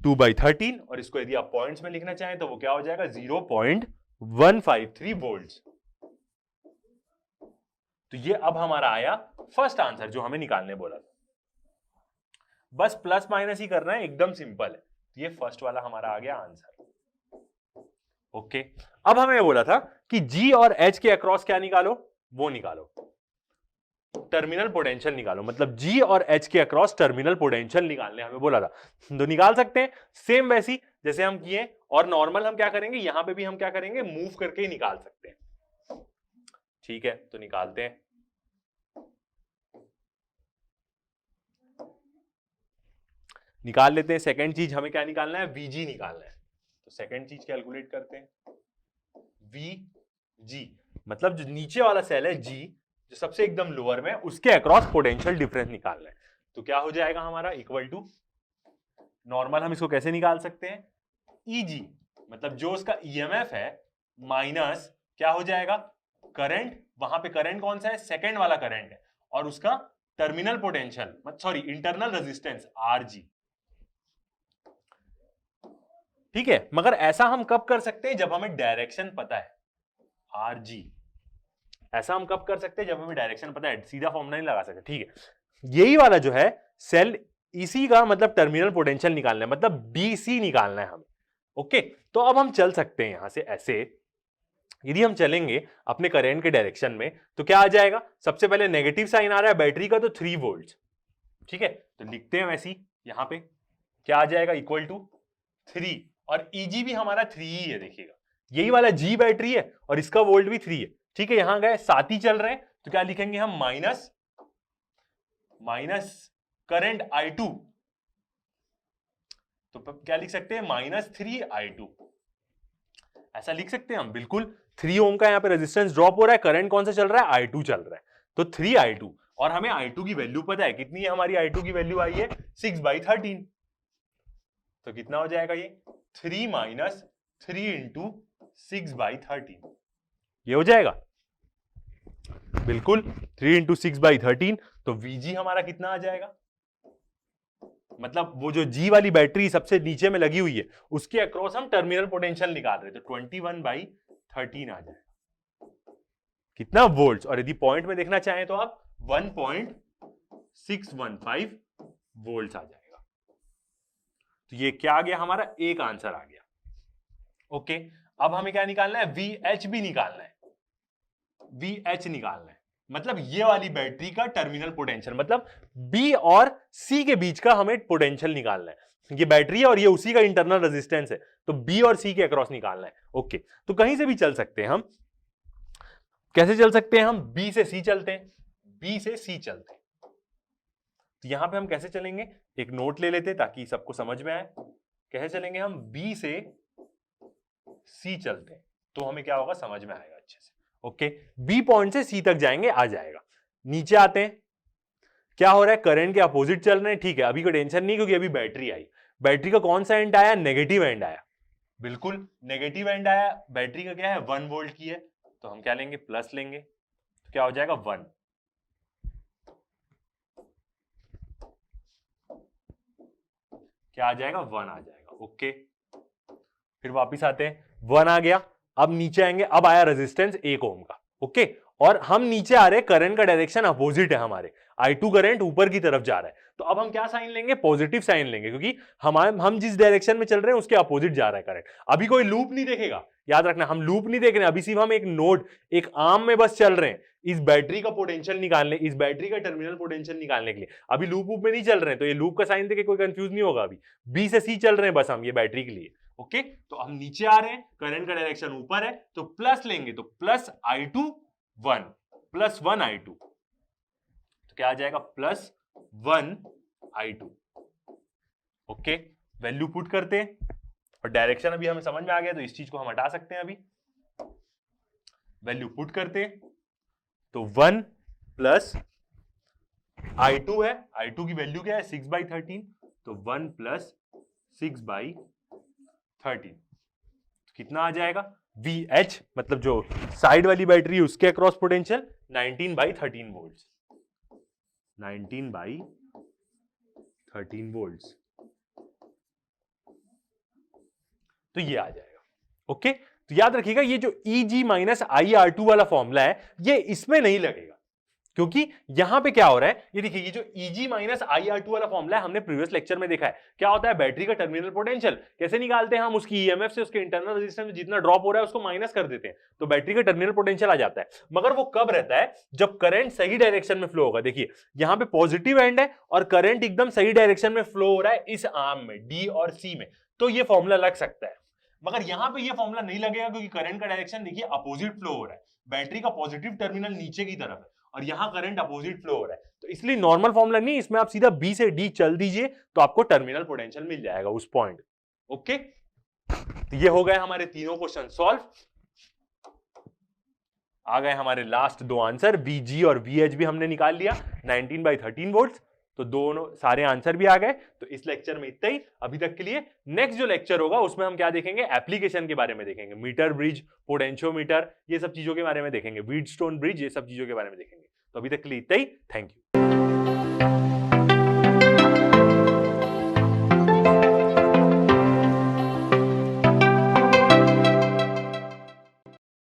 Speaker 1: 2/13, और इसको यदि आप पॉइंट्स में लिखना चाहें तो वो क्या हो जाएगा, 0.153 वोल्ट्स। तो ये अब हमारा आया फर्स्ट आंसर जो हमें निकालने बोला था। बस प्लस माइनस ही करना है, एकदम सिंपल है। तो ये फर्स्ट वाला हमारा आ गया आंसर। ओके, अब हमें बोला था कि G और H के अक्रॉस क्या निकालो, वो निकालो, टर्मिनल पोटेंशियल निकालो, मतलब G और H के अक्रॉस टर्मिनल पोटेंशियल निकालने हमें बोला था। तो निकाल सकते हैं सेम वैसी जैसे हम किए, और नॉर्मल हम क्या करेंगे, यहां पे भी हम क्या करेंगे, मूव करके ही निकाल सकते हैं। ठीक है, तो निकालते हैं। निकाल लेते हैं। सेकंड चीज हमें क्या निकालना है, VG निकालना है। तो सेकंड चीज कैलकुलेट करते हैं, VG मतलब जो नीचे वाला सेल है G, जो सबसे एकदम लोअर में, उसके अक्रॉस पोटेंशियल डिफरेंस निकालना है। तो क्या हो जाएगा हमारा, इक्वल टू, नॉर्मल हम इसको कैसे निकाल सकते हैं, EG मतलब जो उसका EMF है, माइनस क्या हो जाएगा, करंट, वहां पे करंट कौन सा है, सेकंड वाला करंट है, और उसका terminal potential, sorry internal resistance RG। ठीक है, मगर ऐसा हम कब कर सकते हैं, जब हमें डायरेक्शन पता है, RG। ऐसा हम कब कर सकते हैं, जब हमें डायरेक्शन पता है, सीधा फॉर्मूला नहीं लगा सकते। ठीक है, यही वाला जो है सेल, इसी का मतलब टर्मिनल पोटेंशियल निकालना है, मतलब DC निकालना है हमें। ओके, तो अब हम चल सकते हैं यहां से ऐसे, यदि हम चलेंगे अपने करंट के डायरेक्शन में, तो क्या आ जाएगा, सबसे पहले नेगेटिव साइन आ रहा है बैटरी का, तो 3 वोल्ट। ठीक है, तो लिखते हैं वैसी, यहां पे क्या आ जाएगा, इक्वल टू 3, और EG भी हमारा 3 ही है, देखिएगा यही वाला G बैटरी है, और इसका वोल्ट भी 3 है। ठीक है, यहां गए साथ ही चल रहे हैं, तो क्या लिखेंगे हम, माइनस करंट I2, तो क्या लिख सकते हैं, -3I2, ऐसा लिख सकते हैं हम, बिल्कुल। 3 ओम का यहाँ पे रेजिस्टेंस ड्रॉप हो रहा है, करंट कौन सा चल रहा है, I2 चल रहा है, तो 3I2, और हमें I2 की वैल्यू पता है, कितनी है हमारी I2 की वैल्यू आई है, 6/13। तो कितना हो जाएगा ये, 3 माइनस 3 इंटू 6/13, ये हो जाएगा बिल्कुल 3 इंटू 6/13। तो VG हमारा कितना आ जाएगा, मतलब वो जो G वाली बैटरी सबसे नीचे में लगी हुई है, उसके अक्रॉस हम टर्मिनल पोटेंशियल निकाल रहे थे, तो 21/13 आ जाएगा, कितना, वोल्ट्स। और यदि पॉइंट में देखना चाहें तो आप 1.615 वोल्ट्स आ जाएगा। तो ये क्या आ गया हमारा, एक आंसर आ गया। ओके, अब हमें क्या निकालना है, VH भी निकालना है, VH निकालना है, मतलब ये वाली बैटरी का टर्मिनल पोटेंशियल, मतलब B और C के बीच का हमें पोटेंशियल निकालना है। ये बैटरी है और ये उसी का इंटरनल रेजिस्टेंस है, तो बी और सी के अक्रॉस निकालना है। ओके, तो कहीं से भी चल सकते हैं हम। कैसे चल सकते हैं हम? बी से सी चलते हैं, बी से सी चलते हैं। तो यहां पे हम कैसे चलेंगे, एक नोट ले लेते ताकि सबको समझ में आए। कैसे चलेंगे हम? बी से सी चलते हैं तो हमें क्या होगा, समझ में आएगा अच्छे से। ओके, बी पॉइंट से सी तक जाएंगे, आ जाएगा। नीचे आते हैं, क्या हो रहा है, करंट के अपोजिट चल रहे हैं। ठीक है, अभी कोई टेंशन नहीं क्योंकि अभी बैटरी आई। बैटरी का कौन सा एंड आया? नेगेटिव एंड आया, बिल्कुल नेगेटिव एंड आया। बैटरी का क्या है? 1 वोल्ट की है, तो हम क्या लेंगे? प्लस लेंगे, तो क्या हो जाएगा? 1। क्या आ जाएगा? 1 आ जाएगा। ओके, फिर वापिस आते हैं, 1 आ गया। अब नीचे आएंगे, अब आया रेजिस्टेंस 1 ओम का। ओके, और हम नीचे आ रहे हैं, करंट का डायरेक्शन अपोजिट है हमारे, I2 करंट ऊपर की तरफ जा रहा है। तो अब हम क्या साइन लेंगे? पॉजिटिव साइन लेंगे, क्योंकि हम जिस डायरेक्शन में चल रहे हैं उसके अपोजिट जा रहा है करंट। अभी कोई लूप नहीं देखेगा, याद रखना, हम लूप नहीं देख रहे हैं, अभी सिर्फ हम एक नोड, एक आर्म में बस चल रहे हैं इस बैटरी का पोटेंशियल निकालने, इस बैटरी का टर्मिनल पोटेंशियल निकालने के लिए। अभी लूप में नहीं चल रहे हैं, तो ये लूप का साइन देके कोई कंफ्यूज नहीं होगा। अभी बी से सी चल रहे हैं बस हम, ये बैटरी के लिए। ओके, तो हम नीचे आ रहे हैं, करंट का डायरेक्शन ऊपर है, तो प्लस लेंगे, तो प्लस I2 1 प्लस 1 I2, तो क्या आ जाएगा? Plus 1 I2। Okay, value put करते हैं और डायरेक्शन अभी हमें समझ में आ गया, तो इस चीज को हम हटा सकते हैं। अभी वैल्यू पुट करते हैं, तो 1 प्लस I2 है, I2 की वैल्यू क्या है? 6/13, तो 1 प्लस 6/13, कितना आ जाएगा? VH, मतलब जो साइड वाली बैटरी है उसके अक्रॉस पोटेंशियल 19/13 वोल्ट्स, 19/13 वोल्ट्स, तो ये आ जाएगा। ओके, तो याद रखिएगा, ये जो EG माइनस IR2 वाला फॉर्मूला है, ये इसमें नहीं लगेगा, क्योंकि यहां पे क्या हो रहा है, ये देखिए, ये जो EG माइनस IR2 वाला फॉर्मूला है, हमने प्रीवियस लेक्चर में देखा है। क्या होता है? बैटरी का टर्मिनल पोटेंशियल कैसे निकालते हैं हम? उसकी EMF से उसके इंटरनल रेजिस्टेंस में जितना ड्रॉप हो रहा है उसको माइनस कर देते हैं, तो बैटरी का टर्मिनल पोटेंशियल आ जाता है। मगर वो कब रहता है? जब करंट सही डायरेक्शन में फ्लो होगा। देखिए, यहां पे पॉजिटिव एंड है और करंट एकदम सही डायरेक्शन में फ्लो हो रहा है इस आर्म में, डी और सी में, तो ये फॉर्मूला लग सकता है। मगर यहां पे ये फॉर्मूला नहीं लगेगा, क्योंकि करंट का डायरेक्शन देखिए अपोजिट फ्लो हो रहा है, बैटरी का पॉजिटिव टर्मिनल नीचे की तरफ है और यहां करंट अपोजिट फ्लो हो रहा है, तो इसलिए नॉर्मल फॉर्मूला नहीं, इसमें आप सीधा बी से डी चल दीजिए तो आपको टर्मिनल पोटेंशियल मिल जाएगा उस पॉइंट। ओके, तो ये हो गए हमारे तीनों क्वेश्चन सॉल्व। आ गए हमारे लास्ट दो आंसर, VG और VH भी हमने निकाल लिया, 19/13 वोल्ट्स, तो दोनों सारे आंसर भी आ गए। तो इस लेक्चर में इतना ही अभी तक के लिए। नेक्स्ट जो लेक्चर होगा उसमें हम क्या देखेंगे? एप्लीकेशन के बारे में देखेंगे, मीटर ब्रिज, पोटेंशियोमीटर, ये सब चीजों के बारे में देखेंगे, व्हीटस्टोन ब्रिज, ये सब चीजों के बारे में देखेंगे। तो अभी तक के लिए इतना ही, थैंक यू।